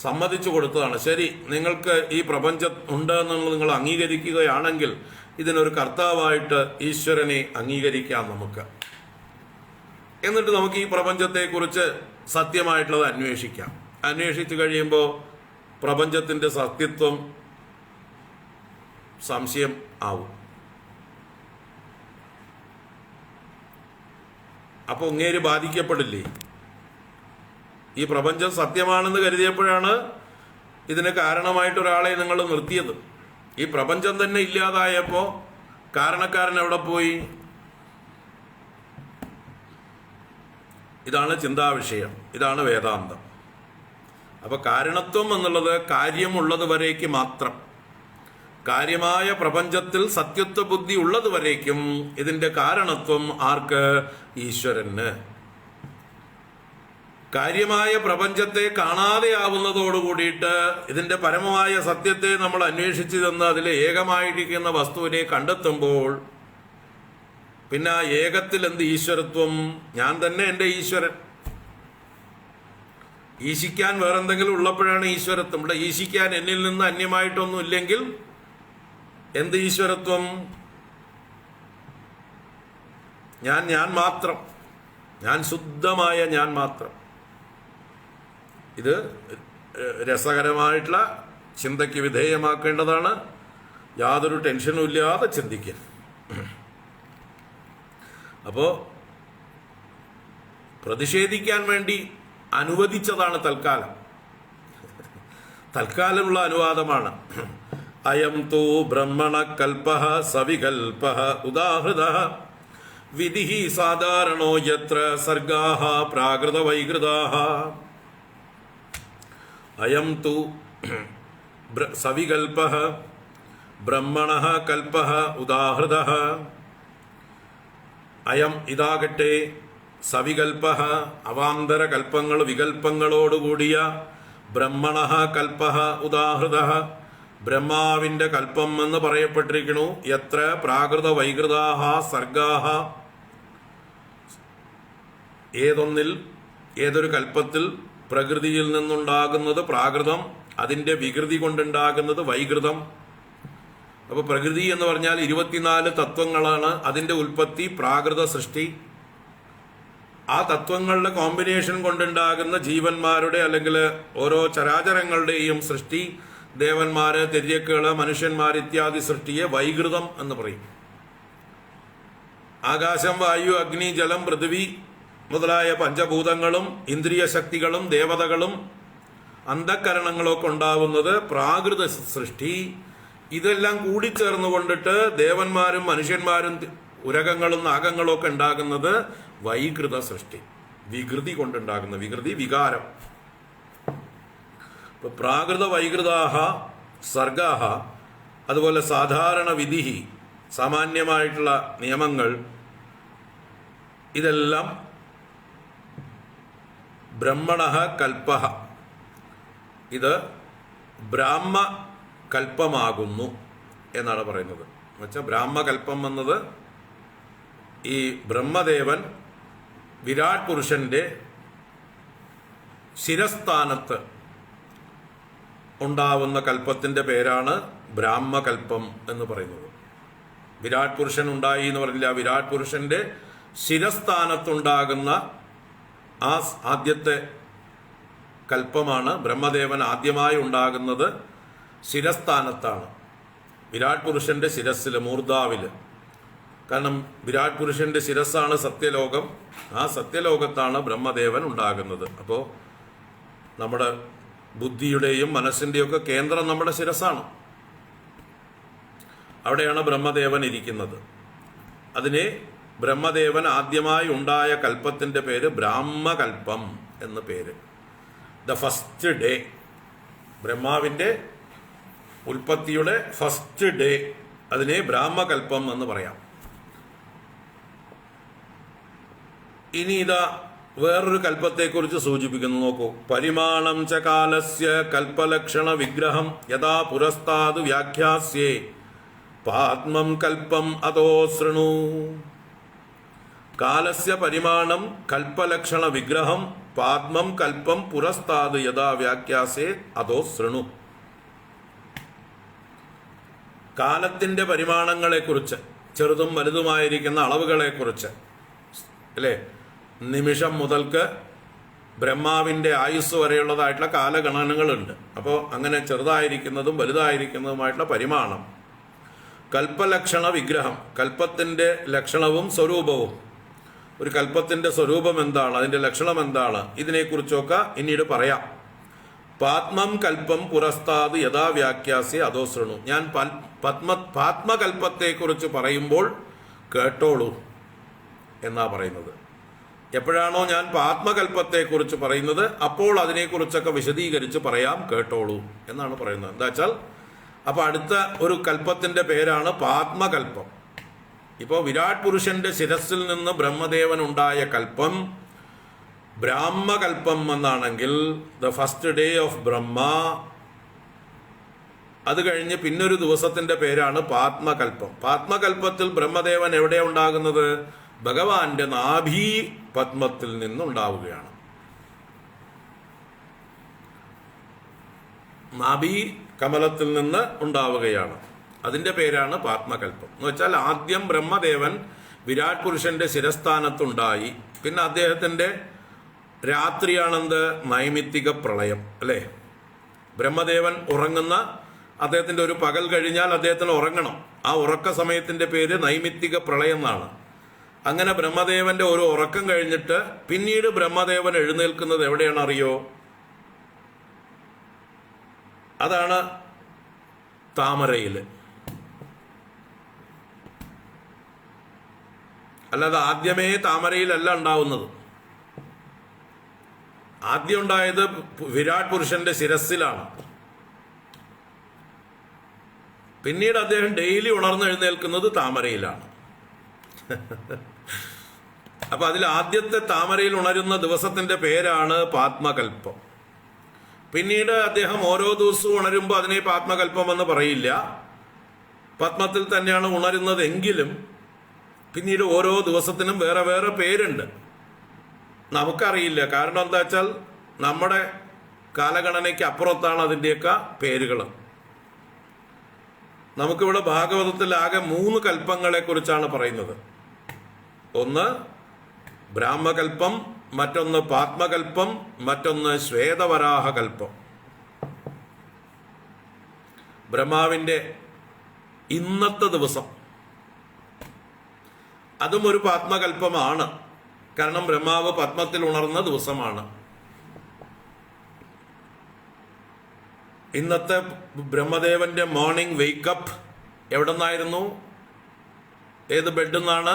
സമ്മതിച്ചു കൊടുത്തതാണ്. ശരി, നിങ്ങൾക്ക് ഈ പ്രപഞ്ചം ഉണ്ട് എന്നുള്ളത് നിങ്ങൾ അംഗീകരിക്കുകയാണെങ്കിൽ ഇതിനൊരു കർത്താവായിട്ട് ഈശ്വരനെ അംഗീകരിക്കാം നമുക്ക്. എന്നിട്ട് നമുക്ക് ഈ പ്രപഞ്ചത്തെക്കുറിച്ച് സത്യമായിട്ടുള്ളത് അന്വേഷിക്കാം. അന്വേഷിച്ചു കഴിയുമ്പോൾ പ്രപഞ്ചത്തിന്റെ സത്യത്വം സംശയം ആവും. അപ്പോൾ അങ്ങേര് ബാധിക്കപ്പെടില്ലേ? ഈ പ്രപഞ്ചം സത്യമാണെന്ന് കരുതിയപ്പോഴാണ് ഇതിന് കാരണമായിട്ട് ഒരാളെ നിങ്ങൾ നിർത്തിയത്. ഈ പ്രപഞ്ചം തന്നെ ഇല്ലാതായപ്പോൾ കാരണക്കാരൻ എവിടെ പോയി? ഇതാണ് ചിന്താവിഷയം, ഇതാണ് വേദാന്തം. അപ്പൊ കാരണത്വം എന്നുള്ളത് കാര്യമുള്ളത് വരേക്ക് മാത്രം. കാര്യമായ പ്രപഞ്ചത്തിൽ സത്യത്വ ബുദ്ധി ഉള്ളത് വരേക്കും ഇതിന്റെ കാരണത്വം ആർക്ക്? ഈശ്വരന്. കാര്യമായ പ്രപഞ്ചത്തെ കാണാതെയാവുന്നതോടുകൂടിയിട്ട് ഇതിന്റെ പരമമായ സത്യത്തെ നമ്മൾ അന്വേഷിച്ചു തന്ന് അതിലെ ഏകമായിരിക്കുന്ന വസ്തുവിനെ കണ്ടെത്തുമ്പോൾ പിന്നെ ആ ഏകത്തിൽ എന്ത് ഈശ്വരത്വം? ഞാൻ തന്നെ എൻ്റെ ഈശ്വരൻ. ഈശിക്കാൻ വേറെന്തെങ്കിലും ഉള്ളപ്പോഴാണ് ഈശ്വരത്വം. ഇവിടെ ഈശിക്കാൻ എന്നിൽ നിന്ന് അന്യമായിട്ടൊന്നും ഇല്ലെങ്കിൽ എന്ത് ഈശ്വരത്വം? ഞാൻ മാത്രം, ഞാൻ ശുദ്ധമായ ഞാൻ മാത്രം. ഇത് രസകരമായിട്ടുള്ള ചിന്തയ്ക്ക് വിധേയമാക്കേണ്ടതാണ്. യാതൊരു ടെൻഷനും ഇല്ലാതെ ചിന്തിക്കുക. അപ്പോൾ പ്രതിഷേധിക്കാൻ വേണ്ടി അനുവദിച്ചതാണ് തൽക്കാലമുള്ള അനുവാദമാണ്. അയം തോ ബ്രഹ്മണ കൽപഃ സവികൽപഃ ഉദാഹൃതഃ വിധിഹി സാധാരണോ യത്ര സർഗാഃ പ്രാകൃതവൈകൃതാഃ അയം തു സവികൽപഃ ബ്രഹ്മണഃ കൽപഃ ഉദാഹൃതഃ. അയം ഇതാകട്ടെ സവികൽപഃ അവാന്തര കൽപ്പങ്ങൾ വികൽപ്പങ്ങളോടുകൂടിയ ബ്രഹ്മണഃ കൽപഃ ഉദാഹൃതഃ ബ്രഹ്മാവിന്റെ കൽപ്പം എന്ന് പറയപ്പെട്ടിരിക്കുന്നു. യത്ര പ്രാകൃത വൈകൃതാഃ സർഗാഃ ഏതൊന്നിൽ ഏതൊരു കൽപ്പത്തിൽ പ്രകൃതിയിൽ നിന്നുണ്ടാകുന്നത് പ്രാകൃതം, അതിന്റെ വികൃതി കൊണ്ടുണ്ടാകുന്നത് വൈകൃതം. അപ്പൊ പ്രകൃതി എന്ന് പറഞ്ഞാൽ 24 തത്വങ്ങളാണ്. അതിന്റെ ഉൽപ്പത്തി പ്രാകൃത സൃഷ്ടി. ആ തത്വങ്ങളുടെ കോമ്പിനേഷൻ കൊണ്ടുണ്ടാകുന്ന ജീവന്മാരുടെ അല്ലെങ്കിൽ ഓരോ ചരാചരങ്ങളുടെയും സൃഷ്ടി, ദേവന്മാര്, തെര്യക്കുകള്, മനുഷ്യന്മാർ ഇത്യാദി സൃഷ്ടിയെ വൈകൃതം എന്ന് പറയും. ആകാശം, വായു, അഗ്നി, ജലം, പൃഥ്വി മുതലായ പഞ്ചഭൂതങ്ങളും ഇന്ദ്രിയ ശക്തികളും ദേവതകളും അന്ധക്കരണങ്ങളൊക്കെ ഉണ്ടാവുന്നത് പ്രാകൃത സൃഷ്ടി. ഇതെല്ലാം കൂടിച്ചേർന്ന് കൊണ്ടിട്ട് ദേവന്മാരും മനുഷ്യന്മാരും ഉരകങ്ങളും നാഗങ്ങളും ഒക്കെ ഉണ്ടാകുന്നത് വൈകൃത സൃഷ്ടി, വികൃതി കൊണ്ടുണ്ടാകുന്ന വികൃതി, വികാരം. പ്രാകൃത വൈകൃതാഹ സർഗാഹ, അതുപോലെ സാധാരണ വിധിഹി സാമാന്യമായിട്ടുള്ള നിയമങ്ങൾ, ഇതെല്ലാം ബ്രഹ്മണഃ കൽപ്പഃ ഇത് ബ്രാഹ്മ കൽപ്പമാകുന്നു എന്നാണ് പറയുന്നത്. എന്നുവെച്ചാൽ ബ്രാഹ്മകൽപ്പം എന്നത് ഈ ബ്രഹ്മദേവൻ വിരാട് പുരുഷന്റെ ശിരസ്ഥാനത്ത് ഉണ്ടാവുന്ന കൽപ്പത്തിന്റെ പേരാണ് ബ്രാഹ്മകൽപ്പം എന്ന് പറയുന്നത്. വിരാട് പുരുഷൻ ഉണ്ടായി എന്ന് പറഞ്ഞില്ല, വിരാട് പുരുഷന്റെ ശിരസ്ഥാനത്തുണ്ടാകുന്ന ആ ആദ്യത്തെ കൽപ്പമാണ്. ബ്രഹ്മദേവൻ ആദ്യമായി ഉണ്ടാകുന്നത് ശിരസ്ഥാനത്താണ്, വിരാട് പുരുഷന്റെ ശിരസ്സിൽ, മൂർധാവില്. കാരണം വിരാട് പുരുഷന്റെ ശിരസ്സാണ് സത്യലോകം. ആ സത്യലോകത്താണ് ബ്രഹ്മദേവൻ ഉണ്ടാകുന്നത്. അപ്പോൾ നമ്മുടെ ബുദ്ധിയുടെയും മനസ്സിന്റെയും ഒക്കെ കേന്ദ്രം നമ്മുടെ ശിരസ്സാണ്. അവിടെയാണ് ബ്രഹ്മദേവൻ ഇരിക്കുന്നത്. അതിനെ ബ്രഹ്മദേവൻ ആദ്യമായി ഉണ്ടായ കൽപ്പത്തിന്റെ പേര് ബ്രാഹ്മകൽപ്പം എന്ന പേര്. ദ ഫസ്റ്റ് ഡേ, ബ്രഹ്മാവിന്റെ ഉൽപ്പത്തിയുടെ ഫസ്റ്റ് ഡേ, അതിനെ ബ്രാഹ്മകൽപ്പം എന്ന് പറയാം. ഇനി ഇതാ വേറൊരു കൽപ്പത്തെക്കുറിച്ച് സൂചിപ്പിക്കുന്നു. നോക്കൂ. പരിമാണം ച കാലസ്യ കൽപ്പലക്ഷണ വിഗ്രഹം യഥാ പുരസ്താദ് വ്യാഖ്യാസ്യേ പാത്മം കൽപ്പം അതോ ശൃണു. കാലസ്യ പരിമാണം കൽപ്പലക്ഷണ വിഗ്രഹം പാത്മം കൽപ്പം പുരസ്താദ് യഥാ വ്യാഖ്യാസേ അതോ ശൃണു. കാലത്തിന്റെ പരിമാണങ്ങളെക്കുറിച്ച്, ചെറുതും വലുതുമായിരിക്കുന്ന അളവുകളെക്കുറിച്ച്, അല്ലേ, നിമിഷം മുതൽക്ക് ബ്രഹ്മാവിന്റെ ആയുസ് വരെയുള്ളതായിട്ടുള്ള കാലഗണനകളുണ്ട്. അപ്പോൾ അങ്ങനെ ചെറുതായിരിക്കുന്നതും വലുതായിരിക്കുന്നതുമായിട്ടുള്ള പരിമാണം. കൽപ്പലക്ഷണ വിഗ്രഹം, കൽപ്പത്തിന്റെ ലക്ഷണവും സ്വരൂപവും. ഒരു കൽപ്പത്തിന്റെ സ്വരൂപം എന്താണ്, അതിന്റെ ലക്ഷണം എന്താണ്, ഇതിനെക്കുറിച്ചൊക്കെ പിന്നീട് പറയാം. പാത്മം കൽപ്പം പുരസ്താദ് യഥാ വ്യാഖ്യാസേ അതോ ശൃണു. ഞാൻ പാത്മകൽപ്പത്തെക്കുറിച്ച് പറയുമ്പോൾ കേട്ടോളൂ എന്നാ പറയുന്നത്. എപ്പോഴാണോ ഞാൻ പാത്മകൽപ്പത്തെക്കുറിച്ച് പറയുന്നത് അപ്പോൾ അതിനെക്കുറിച്ചൊക്കെ വിശദീകരിച്ച് പറയാം, കേട്ടോളൂ എന്നാണ് പറയുന്നത്. എന്താ വെച്ചാൽ അപ്പൊ അടുത്ത ഒരു കൽപ്പത്തിന്റെ പേരാണ് പാത്മകൽപ്പം. ഇപ്പോൾ വിരാട് പുരുഷന്റെ ശിരസിൽ നിന്ന് ബ്രഹ്മദേവൻ ഉണ്ടായ കൽപ്പം ബ്രാഹ്മകൽപ്പം എന്നാണെങ്കിൽ ദ ഫസ്റ്റ് ഡേ ഓഫ് ബ്രഹ്മ. അത് കഴിഞ്ഞ് പിന്നൊരു ദിവസത്തിന്റെ പേരാണ് പാത്മകൽപ്പം. പാത്മകൽപ്പത്തിൽ ബ്രഹ്മദേവൻ എവിടെ ഉണ്ടാകുന്നത്? ഭഗവാന്റെ നാഭി പത്മത്തിൽ നിന്നുണ്ടാവുകയാണ്. നാഭി കമലത്തിൽ നിന്ന് ഉണ്ടാവുകയാണ്. അതിന്റെ പേരാണ് പാത്മകൽപ്പം. എന്ന് വെച്ചാൽ ആദ്യം ബ്രഹ്മദേവൻ വിരാട് പുരുഷന്റെ ശിരസ്ഥാനത്തുണ്ടായി. പിന്നെ അദ്ദേഹത്തിന്റെ രാത്രിയാണെന്ത്? നൈമിത്തിക പ്രളയം, അല്ലേ? ബ്രഹ്മദേവൻ ഉറങ്ങുന്ന, അദ്ദേഹത്തിന്റെ ഒരു പകൽ കഴിഞ്ഞാൽ അദ്ദേഹത്തിന് ഉറങ്ങണം. ആ ഉറക്ക സമയത്തിന്റെ പേര് നൈമിത്തിക പ്രളയം എന്നാണ്. അങ്ങനെ ബ്രഹ്മദേവന്റെ ഒരു ഉറക്കം കഴിഞ്ഞിട്ട് പിന്നീട് ബ്രഹ്മദേവൻ എഴുന്നേൽക്കുന്നത് എവിടെയാണ് അറിയോ? അതാണ് താമരയിൽ. അല്ലാതെ ആദ്യമേ താമരയിലല്ല ഉണ്ടാവുന്നത്. ആദ്യം ഉണ്ടായത് വിരാട് പുരുഷന്റെ ശിരസിലാണ്. പിന്നീട് അദ്ദേഹം ഡെയിലി ഉണർന്നെഴുന്നേൽക്കുന്നത് താമരയിലാണ്. അപ്പൊ അതിൽ ആദ്യത്തെ താമരയിൽ ഉണരുന്ന ദിവസത്തിന്റെ പേരാണ് പാത്മകൽപ്പം. പിന്നീട് അദ്ദേഹം ഓരോ ദിവസവും ഉണരുമ്പോൾ അതിനെ പാത്മകൽപ്പം എന്ന് പറയില്ല, പത്മത്തിൽ തന്നെയാണ് ഉണരുന്നതെങ്കിലും പിന്നീട് ഓരോ ദിവസത്തിനും വേറെ വേറെ പേരുണ്ട്. നമുക്കറിയില്ല. കാരണം എന്താ വെച്ചാൽ നമ്മുടെ കാലഗണനയ്ക്ക് അപ്പുറത്താണ് അതിൻ്റെയൊക്കെ പേരുകൾ. നമുക്കിവിടെ ഭാഗവതത്തിൽ ആകെ 3 കൽപ്പങ്ങളെ കുറിച്ചാണ് പറയുന്നത്. ഒന്ന് ബ്രാഹ്മകൽപ്പം, മറ്റൊന്ന് പാത്മകൽപ്പം, മറ്റൊന്ന് ശ്വേതവരാഹകൽപ്പം. ബ്രഹ്മാവിൻ്റെ ഇന്നത്തെ ദിവസം അതും ഒരു പാത്മകൽപ്പമാണ്. കാരണം ബ്രഹ്മാവ് പത്മത്തിൽ ഉണർന്ന ദിവസമാണ്. ഇന്നത്തെ ബ്രഹ്മദേവന്റെ മോർണിംഗ് വെയ്ക്കപ്പ് എവിടെ നിന്നായിരുന്നു? ഏത് ബെഡിൽ നിന്നാണ്?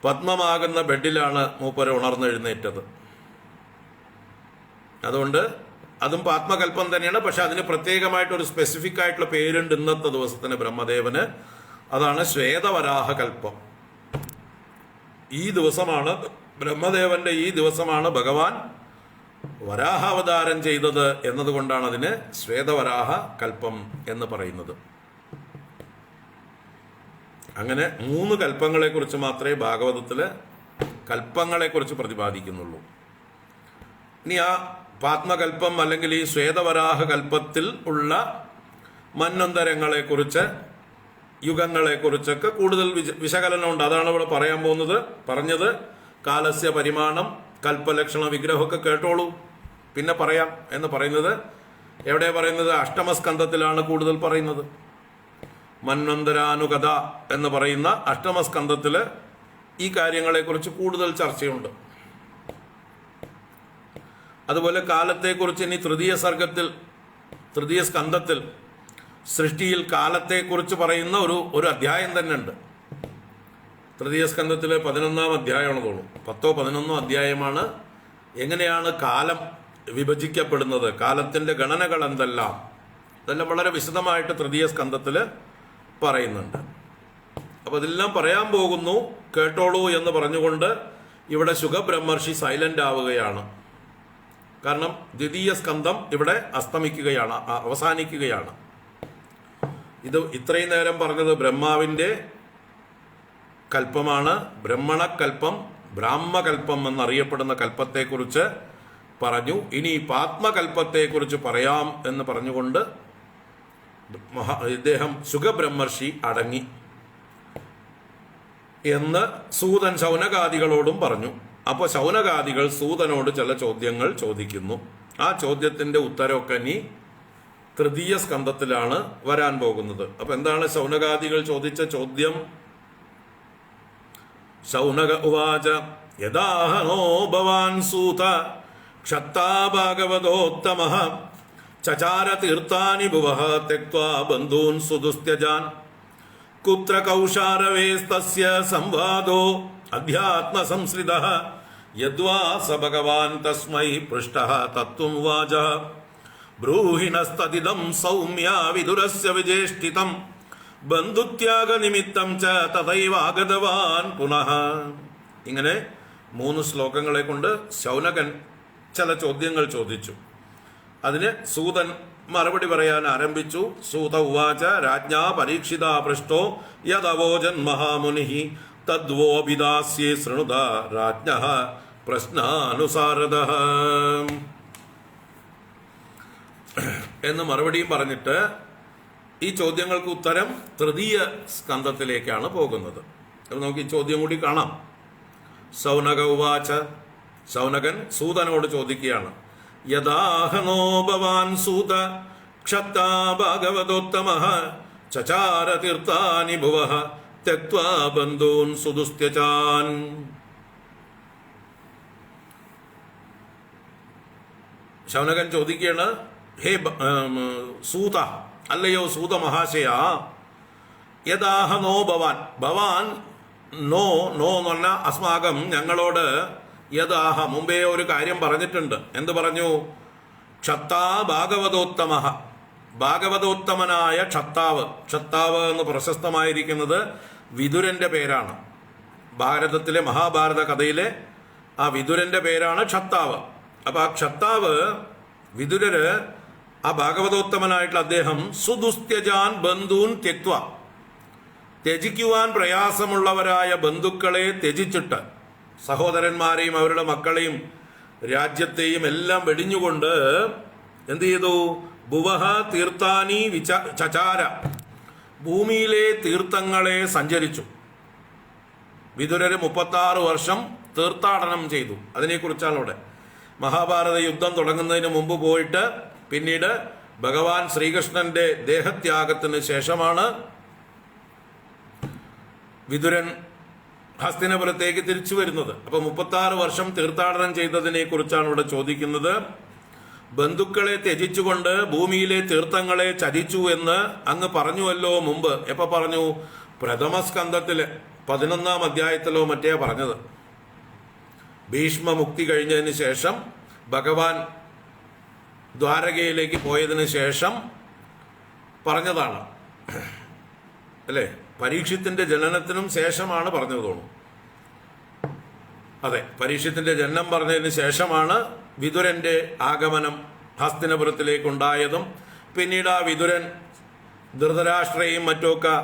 പത്മമാകുന്ന ബെഡിലാണ് മൂപ്പര് ഉണർന്നെഴുന്നേറ്റത്. അതുകൊണ്ട് അതും പാത്മകൽപ്പം തന്നെയാണ്. പക്ഷെ അതിന് പ്രത്യേകമായിട്ടൊരു സ്പെസിഫിക് ആയിട്ടുള്ള പേരുണ്ട് ഇന്നത്തെ ദിവസത്തിന് ബ്രഹ്മദേവന്. അതാണ് ശ്വേതവരാഹകൽപ്പം. ഈ ദിവസമാണ് ബ്രഹ്മദേവന്റെ ഈ ദിവസമാണ് ഭഗവാൻ വരാഹാവതാരം ചെയ്തത് എന്നതുകൊണ്ടാണ് അതിന് ശ്വേതവരാഹ കൽപ്പം എന്ന് പറയുന്നത്. അങ്ങനെ 3 കൽപ്പങ്ങളെ കുറിച്ച് മാത്രമേ ഭാഗവതത്തില് കൽപ്പങ്ങളെ കുറിച്ച് പ്രതിപാദിക്കുന്നുള്ളൂ. ഇനി ആ പാത്മകൽപ്പം അല്ലെങ്കിൽ ഈ ശ്വേതവരാഹ കൽപ്പത്തിൽ ഉള്ള മന്വന്തരങ്ങളെ കുറിച്ച്, യുഗങ്ങളെ കുറിച്ചൊക്കെ കൂടുതൽ വിശകലനമുണ്ട്. അതാണ് ഇവിടെ പറയാൻ പോകുന്നത്. പറഞ്ഞത് കാലസ്യ പരിമാണം, കൽപ്പലക്ഷണ വിഗ്രഹമൊക്കെ കേട്ടോളൂ, പിന്നെ പറയാം എന്ന് പറയുന്നത്. എവിടെ പറയുന്നത്? അഷ്ടമസ്കന്ധത്തിലാണ് കൂടുതൽ പറയുന്നത്. മന്വന്തരാനുകഥ എന്ന് പറയുന്ന അഷ്ടമസ്കന്ധത്തില് ഈ കാര്യങ്ങളെക്കുറിച്ച് കൂടുതൽ ചർച്ചയുണ്ട്. അതുപോലെ കാലത്തെക്കുറിച്ച് ഇനി തൃതീയ സ്കന്ധത്തിൽ സൃഷ്ടിയിൽ കാലത്തെക്കുറിച്ച് പറയുന്ന ഒരു അധ്യായം തന്നെ ഉണ്ട്. തൃതീയ സ്കന്ധത്തിലെ 11-ാം അധ്യായമാണ് തോന്നുന്നു. 10-11 അധ്യായമാണ്. എങ്ങനെയാണ് കാലം വിഭജിക്കപ്പെടുന്നത്, കാലത്തിന്റെ ഗണനകൾ എന്തെല്ലാം, ഇതെല്ലാം വളരെ വിശദമായിട്ട് തൃതീയ സ്കന്ധത്തില് പറയുന്നുണ്ട്. അപ്പൊ ഇതെല്ലാം പറയാൻ പോകുന്നു, കേട്ടോളൂ എന്ന് പറഞ്ഞുകൊണ്ട് ഇവിടെ ശുഖബ്രഹ്മർഷി സൈലന്റ് ആവുകയാണ്. കാരണം ദ്വിതീയ സ്കന്ധം ഇവിടെ അസ്തമിക്കുകയാണ്, അവസാനിക്കുകയാണ്. ഇത് ഇത്രയും നേരം പറഞ്ഞത് ബ്രഹ്മാവിന്റെ കൽപ്പമാണ്. ബ്രഹ്മണകൽപ്പം, ബ്രാഹ്മകൽപ്പം എന്നറിയപ്പെടുന്ന കൽപ്പത്തെക്കുറിച്ച് പറഞ്ഞു. ഇനി പാത്മകൽപ്പത്തെക്കുറിച്ച് പറയാം എന്ന് പറഞ്ഞുകൊണ്ട് ഇദ്ദേഹം ശുഖബ്രഹ്മർഷി അടങ്ങി എന്ന് സൂതൻ ശൗനകാദികളോടും പറഞ്ഞു. അപ്പോൾ ശൗനകാദികൾ സൂതനോട് ചില ചോദ്യങ്ങൾ ചോദിക്കുന്നു. ആ ചോദ്യത്തിന്റെ ഉത്തരമൊക്കെ ഇനി തൃതീയ സ്കന്ധത്തിലാണ് വരാൻ പോകുന്നത്. അപ്പൊ എന്താണ് ശൗനകാദികൾ ചോദിച്ച ചോദ്യം? ശൗനക ഉവാച യദാഹനോ ഭവാൻ സൂത ക്ഷത്താ ഭാഗവതോത്തമഃ ചചാര തീർത്ഥാനി ഭുവഃ ത്യക്ത്വാ ബന്ധൂൻ സുദുസ്ത്യജാൻ കുത്ര കൗശാരവേസ്തസ്യ സംവാദോ അധ്യാത്മ സംശ്രിതഃ യദ്വാ സ ഭഗവാൻ തസ്മൈ പൃഷ്ടഃ തത്വം വാച ബ്രൂഹിണസ്തദിദം സൗമ്യ വിദുരസ്യ വിജേഷ്ഠിതം ബന്ധുത്യാഗ നിമിത്തം ച തഥൈവാഗതവാൻ പുനഃ. ഇങ്ങനെ 3 ശ്ലോകങ്ങളെ കൊണ്ട് ശൗനകൻ ചില ചോദ്യങ്ങൾ ചോദിച്ചു. അതിന് സൂതൻ മറുപടി പറയാൻ ആരംഭിച്ചു. സൂത ഉവാച രാജ്ഞാ പരീക്ഷിത പൃഷ്ടോ യദവോജൻ മഹാമുനി തദ്വോഭിദാസ്യേ ശൃണുത രാജ്ഞഃ പ്രശ്നാനുസാരതഃ എന്ന് മറുപടിയും പറഞ്ഞിട്ട് ഈ ചോദ്യങ്ങൾക്ക് ഉത്തരം തൃതീയ സ്കന്ധത്തിലേക്കാണ് പോകുന്നത്. അപ്പൊ നമുക്ക് ഈ ചോദ്യം കൂടി കാണാം. ശൗനക ഉവാച, ശൗനകൻ സൂതനോട് ചോദിക്കുകയാണ്. യദാഹനോ ഭവാൻ സൂത ക്ഷത്താ ഭാഗവതോത്തമഃ ചചാര തീർത്ഥാനി ഭുവഃ ത്യക്ത്വാ ബന്ധൂൻ സുദുസ്ത്യജാൻ. ശൗനകൻ ചോദിക്കുകയാണ്, ഹേ സൂത, അല്ലയോ സൂത മഹാശയ, യദാഹനോ ഭവാൻ, ഭവാൻ നോ നോ എന്ന് പറഞ്ഞാൽ അസ്മാകം ഞങ്ങളോട് യഥാഹ മുമ്പേ ഒരു കാര്യം പറഞ്ഞിട്ടുണ്ട്. എന്ത് പറഞ്ഞു? ക്ഷത്താ ഭാഗവതോത്തമ, ഭാഗവതോത്തമനായ ക്ഷത്താവ്. ക്ഷത്താവ് എന്ന് പ്രശസ്തമായിരിക്കുന്നത് വിതുരന്റെ പേരാണ്. ഭാരതത്തിലെ മഹാഭാരത കഥയിലെ ആ വിതുരന്റെ പേരാണ് ക്ഷത്താവ്. അപ്പൊ ആ ക്ഷത്താവ് വിതുരര്, ആ ഭാഗവതോത്തമനായിട്ടുള്ള അദ്ദേഹം സുദുസ്ത്യജാൻ ബന്ധൂൻ ത്യക്വ, ത്യജിക്കുവാൻ പ്രയാസമുള്ളവരായ ബന്ധുക്കളെ ത്യജിച്ചിട്ട്, സഹോദരന്മാരെയും അവരുടെ മക്കളെയും രാജ്യത്തെയും എല്ലാം വെടിഞ്ഞുകൊണ്ട് എന്ത് ചെയ്തു? ഭുവഹ തീർത്ഥാനി ചചാര, ഭൂമിയിലെ തീർത്ഥങ്ങളെ സഞ്ചരിച്ചു. വിതുരര് 36 വർഷം തീർത്ഥാടനം ചെയ്തു. അതിനെക്കുറിച്ചാണ് ഇവിടെ. മഹാഭാരത യുദ്ധം തുടങ്ങുന്നതിന് മുമ്പ് പോയിട്ട് പിന്നീട് ഭഗവാൻ ശ്രീകൃഷ്ണന്റെ ദേഹത്യാഗത്തിന് ശേഷമാണ് വിതുരൻ ഹസ്തിനപുരത്തേക്ക് തിരിച്ചു വരുന്നത്. അപ്പൊ 36 വർഷം തീർത്ഥാടനം ചെയ്തതിനെ കുറിച്ചാണ് ഇവിടെ ചോദിക്കുന്നത്. ബന്ധുക്കളെ ത്യജിച്ചുകൊണ്ട് ഭൂമിയിലെ തീർത്ഥങ്ങളെ ചരിച്ചു എന്ന് അങ്ങ് പറഞ്ഞുവല്ലോ മുമ്പ്. എപ്പോ പറഞ്ഞു? പ്രഥമസ്കന്ധത്തില് 11-ാം അധ്യായത്തിലോ മറ്റേ പറഞ്ഞത്. ഭീഷ്മ മുക്തി കഴിഞ്ഞതിന് ശേഷം ഭഗവാൻ ദ്വാരകയിലേക്ക് പോയതിന് ശേഷം പറഞ്ഞതാണ് അല്ലേ? പരീക്ഷത്തിന്റെ ജനനത്തിനും ശേഷമാണ് പറഞ്ഞത് തോന്നുന്നു. അതെ, പരീക്ഷത്തിന്റെ ജനനം പറഞ്ഞതിന് ശേഷമാണ് വിതുരന്റെ ആഗമനം ഹസ്തിനപുരത്തിലേക്ക് ഉണ്ടായതും പിന്നീട് ആ വിതുരൻ ധൃതരാഷ്ട്രയും മറ്റുമൊക്കെ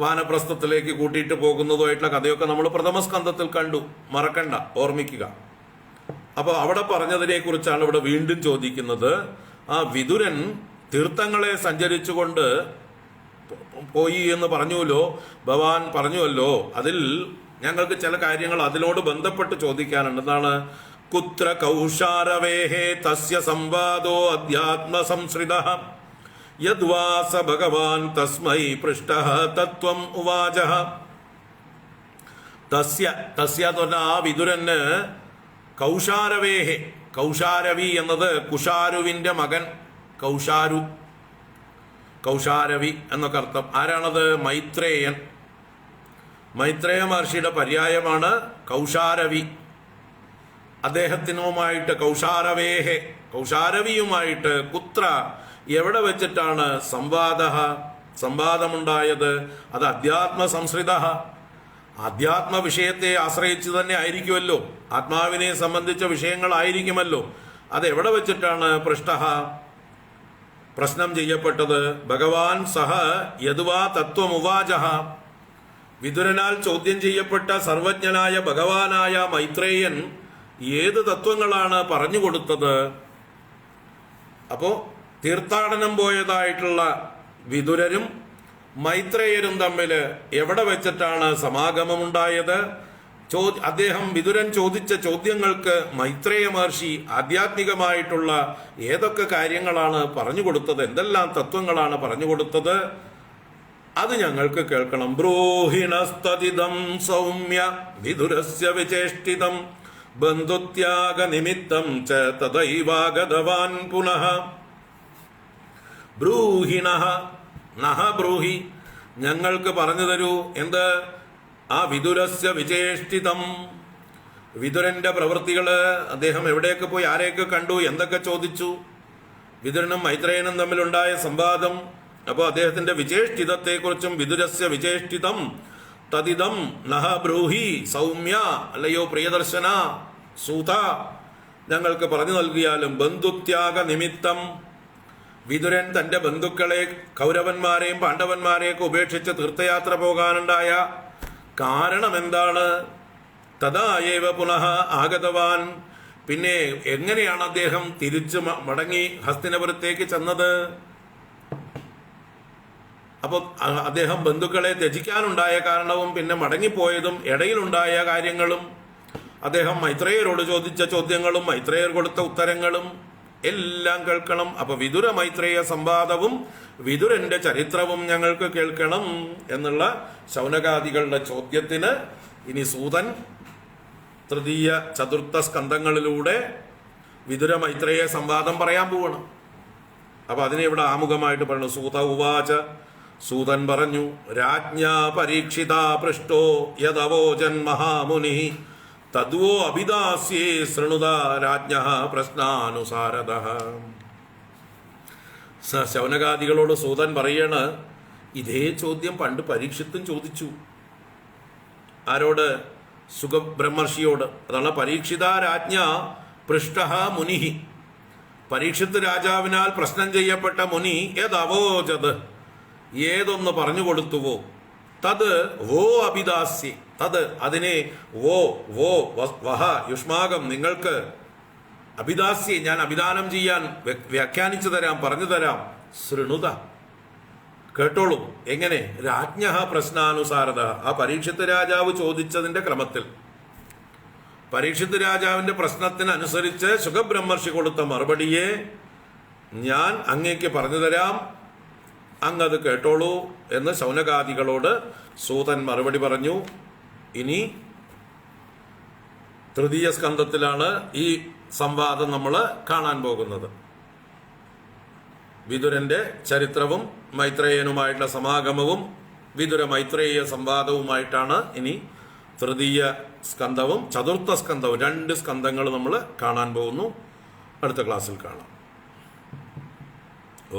വാനപ്രസ്ഥത്തിലേക്ക് കൂട്ടിയിട്ട് പോകുന്നതുമായിട്ടുള്ള കഥയൊക്കെ നമ്മൾ പ്രഥമസ്കന്ധത്തിൽ കണ്ടു. മറക്കണ്ട, ഓർമ്മിക്കുക. അപ്പോൾ അവിടെ പറഞ്ഞതിനെ കുറിച്ചാണ് ഇവിടെ വീണ്ടും ചോദിക്കുന്നത്. ആ വിതുരൻ തീർത്ഥങ്ങളെ സഞ്ചരിച്ചുകൊണ്ട് പോയി എന്ന് പറഞ്ഞുവല്ലോ, ഭഗവാൻ പറഞ്ഞുവല്ലോ. അതിൽ ഞങ്ങൾക്ക് ചില കാര്യങ്ങൾ അതിനോട് ബന്ധപ്പെട്ട് ചോദിക്കാനുണ്ട്. എന്താണ്? കുത്ര കൗശാരവേഹേ തസ്യ സംവാദോ അധ്യാത്മ സംശ്രിതഃ യദ്വാസ ഭഗവാൻ തസ്മൈ പൃഷ്ടഃ തത്വം ഉവാചഃ. തസ്യ തസ്യ എന്ന് പറഞ്ഞാൽ ആ വിതുരന് കൗശാരവേഹേ, കൗശാരവി എന്നത് കുശാരുവിന്റെ മകൻ കൗശാരു, കൗശാരവി എന്നൊക്കെ അർത്ഥം. ആരാണത്? മൈത്രേയൻ. മൈത്രേയ മഹർഷിയുടെ പര്യായമാണ് കൗശാരവി. അദ്ദേഹത്തിനുമായിട്ട് കൗശാരവേഹെ, കൗശാരവിയുമായിട്ട് കുത്ര, എവിടെ വെച്ചിട്ടാണ് സംവാദമുണ്ടായത്? അത് അധ്യാത്മ സംശ്രിത, ആധ്യാത്മ വിഷയത്തെ ആശ്രയിച്ച് തന്നെ ആയിരിക്കുമല്ലോ, ആത്മാവിനെ സംബന്ധിച്ച വിഷയങ്ങളായിരിക്കുമല്ലോ. അത് എവിടെ വെച്ചിട്ടാണ് പ്രശ്നം ചെയ്യപ്പെട്ടത്? ഭഗവാൻ സഹ യദ്വാ തത്വമുവാചഃ, വിതുരനാൽ ചോദ്യം ചെയ്യപ്പെട്ട സർവജ്ഞനായ ഭഗവാനായ മൈത്രേയൻ ഏത് തത്വങ്ങളാണ് പറഞ്ഞു കൊടുത്തത്? അപ്പോ തീർത്ഥാടനം പോയതായിട്ടുള്ള വിതുരരും മൈത്രേയരും തമ്മിൽ എവിടെ വെച്ചിട്ടാണ് സമാഗമമുണ്ടായത്? അദ്ദേഹം വിതുരൻ ചോദിച്ച ചോദ്യങ്ങൾക്ക് മൈത്രേയ മഹർഷി ആധ്യാത്മികമായിട്ടുള്ള ഏതൊക്കെ കാര്യങ്ങളാണ് പറഞ്ഞു കൊടുത്തത്, എന്തെല്ലാം തത്വങ്ങളാണ് പറഞ്ഞു കൊടുത്തത്? അത് ഞങ്ങൾക്ക് കേൾക്കണം. ബ്രൂഹിണസ്തതിദം സൗമ്യ വിതുരസ്യ വിചേഷ്ടിതം ബന്ധുത്യാഗ നിമിത്തം ച തദൈവാഗതവാൻ പുനഃ. ബ്രൂഹിണഃ നഹ ബ്രൂഹി, ഞങ്ങൾക്ക് പറഞ്ഞു തരൂ. എന്ത്? ആ വിതുരസ്യ വിചേഷ്ടിതം, വിതുരന്റെ പ്രവൃത്തികള്, അദ്ദേഹം എവിടെയൊക്കെ പോയി ആരെയൊക്കെ കണ്ടു, എന്തൊക്കെ ചോദിച്ചു, വിതുരനും മൈത്രേയനും തമ്മിലുണ്ടായ സംവാദം. അപ്പോൾ അദ്ദേഹത്തിന്റെ വിചേഷ്ടിതത്തെക്കുറിച്ചും വിതുരസ്യ വിചേഷ്ടിതം തദിദം നഹ ബ്രൂഹി സൗമ്യ, അല്ലയോ പ്രിയദർശന സൂത, ഞങ്ങൾക്ക് പറഞ്ഞു നൽകിയാലും. ബന്ധുത്യാഗ നിമിത്തം, വിതുരൻ തന്റെ ബന്ധുക്കളെ കൗരവന്മാരെയും പാണ്ഡവന്മാരെയൊക്കെ ഉപേക്ഷിച്ച് തീർത്ഥയാത്ര പോകാനുണ്ടായ കാരണം എന്താണ്? തഥാ ഏവ പുനഃ ആഗതവാൻ, പിന്നെ എങ്ങനെയാണ് അദ്ദേഹം തിരിച്ചു മടങ്ങി ഹസ്തിനപുരത്തേക്ക് ചെന്നത്? അപ്പോൾ അദ്ദേഹം ബന്ധുക്കളെ ത്യജിക്കാനുണ്ടായ കാരണവും പിന്നെ മടങ്ങിപ്പോയതും ഇടയിലുണ്ടായ കാര്യങ്ങളും അദ്ദേഹം മൈത്രേയരോട് ചോദിച്ച ചോദ്യങ്ങളും മൈത്രേയർ കൊടുത്ത ഉത്തരങ്ങളും എല്ലാം കേൾക്കണം. അപ്പൊ വിതുര മൈത്രേയ സംവാദവും വിതുരന്റെ ചരിത്രവും ഞങ്ങൾക്ക് കേൾക്കണം എന്നുള്ള ശൗനകാദികളുടെ ചോദ്യത്തിന് ഇനി സൂതൻ തൃതീയ ചതുർത്ഥ സ്കന്ധങ്ങളിലൂടെ വിതുര മൈത്രേയ സംവാദം പറയാൻ പോവണം. അപ്പൊ അതിനെ ഇവിടെ ആമുഖമായിട്ട് പറയുന്നു. സൂത ഉവാച സൂതൻ പറഞ്ഞു, രാജ്ഞാ പരീക്ഷിതാ പൃഷ്ടോ യദവോചൻ മഹാമുനി തദ്വോ അഭിദാസ്യേ ശൃണുത രാജ്ഞഃ പ്രശ്നാനുസാരതഃ. ശൗനകാദികളോട് സൂതൻ പറയാണ്, ഇതേ ചോദ്യം പണ്ട് പരീക്ഷിത്തും ചോദിച്ചു. ആരോട്? സുഖബ്രഹ്മർഷിയോട്. അതാണ് പരീക്ഷിത രാജ്ഞ പൃഷ്ടഃ മുനിഹി. പരീക്ഷിത്ത് രാജാവിനാൽ പ്രശ്നം ചെയ്യപ്പെട്ട മുനി യദവോചത്, ഏതൊന്ന് പറഞ്ഞു കൊടുത്തുവോ, തത് വോ അഭിദാസ്യ, തത് അതിനെ വോ വോ വഹ യുഷ്മാകം നിങ്ങൾക്ക് അഭിദാസ്യ ഞാൻ അഭിദാനം ചെയ്യാൻ വ്യാഖ്യാനിച്ചു തരാം, പറഞ്ഞു തരാം. ശൃണുത കേട്ടോളൂ. എങ്ങനെ? രാജ്ഞഃ പ്രശ്നാനുസാരത. ആ പരീക്ഷിത്ത് രാജാവ് ചോദിച്ചതിന്റെ ക്രമത്തിൽ, പരീക്ഷിത്ത് രാജാവിന്റെ പ്രശ്നത്തിനനുസരിച്ച് സുഖബ്രഹ്മർഷി കൊടുത്ത മറുപടിയെ ഞാൻ അങ്ങേക്ക് പറഞ്ഞു തരാം, അങ്ങത് കേട്ടോളൂ എന്ന് ശൗനകാദികളോട് സൂതൻ മറുപടി പറഞ്ഞു. ഇനി തൃതീയ സ്കന്ധത്തിലാണ് ഈ സംവാദം നമ്മൾ കാണാൻ പോകുന്നത്. വിതുരന്റെ ചരിത്രവും മൈത്രേയനുമായിട്ടുള്ള സമാഗമവും വിതുര മൈത്രേയ സംവാദവുമായിട്ടാണ് ഇനി തൃതീയ സ്കന്ധവും ചതുർത്ഥ സ്കന്ധവും, 2 സ്കന്ധങ്ങൾ നമ്മൾ കാണാൻ പോകുന്നു. അടുത്ത ക്ലാസ്സിൽ കാണാം.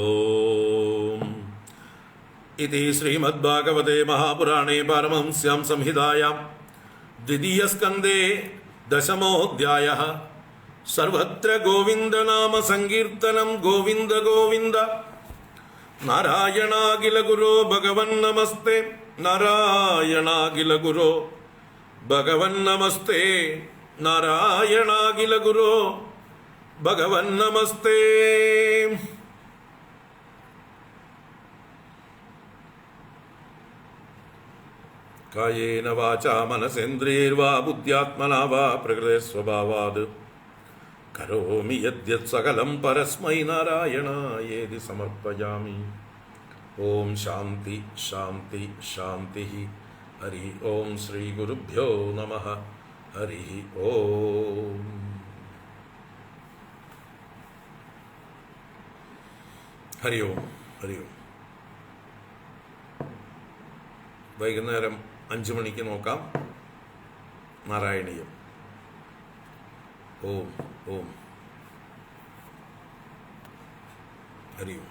ഓം ഇതി ശ്രീമദ്ഭാഗവതേ മഹാപുരാണേ പാരമഹംസ്യാം സംഹിതായാം ദ്വിതീയ സ്കന്ധേ ദശമോऽധ്യായഃ. സർവത്ര ഗോവിന്ദനാമ സങ്കീർത്തനം. ഗോവിന്ദ ഗോവിന്ദ. നാരായണാഖില ഗുരോ ഭഗവൻ നമസ്തേ. നാരായണാഖില ഗുരോ ഭഗവൻ നമസ്തേ. നാരായണാഖില ഗുരോ ഭഗവൻ നമസ്തേ. കായേന വാചാ മനസേന്ദ്രിയൈർവാ ബുദ്ധ്യാത്മനാ വാ പ്രകൃതേ സ്വഭാവാത് കരോമി യദ്യത് സകലം പരസ്മൈ നാരായണായേതി സമർപ്പയാമി. ഓം ശാന്തി ശാന്തി ശാന്തി. ഹരി ഓം. ശ്രീ ഗുരുഭ്യോ നമഃ. ഹരി ഓം. ഹരി ഓം. ഹരി ഓം. വൈകുന്നേരം 5 മണിക്ക് നോക്കാം നാരായണീയം. ഓം ഓം. ഹരി ഓം.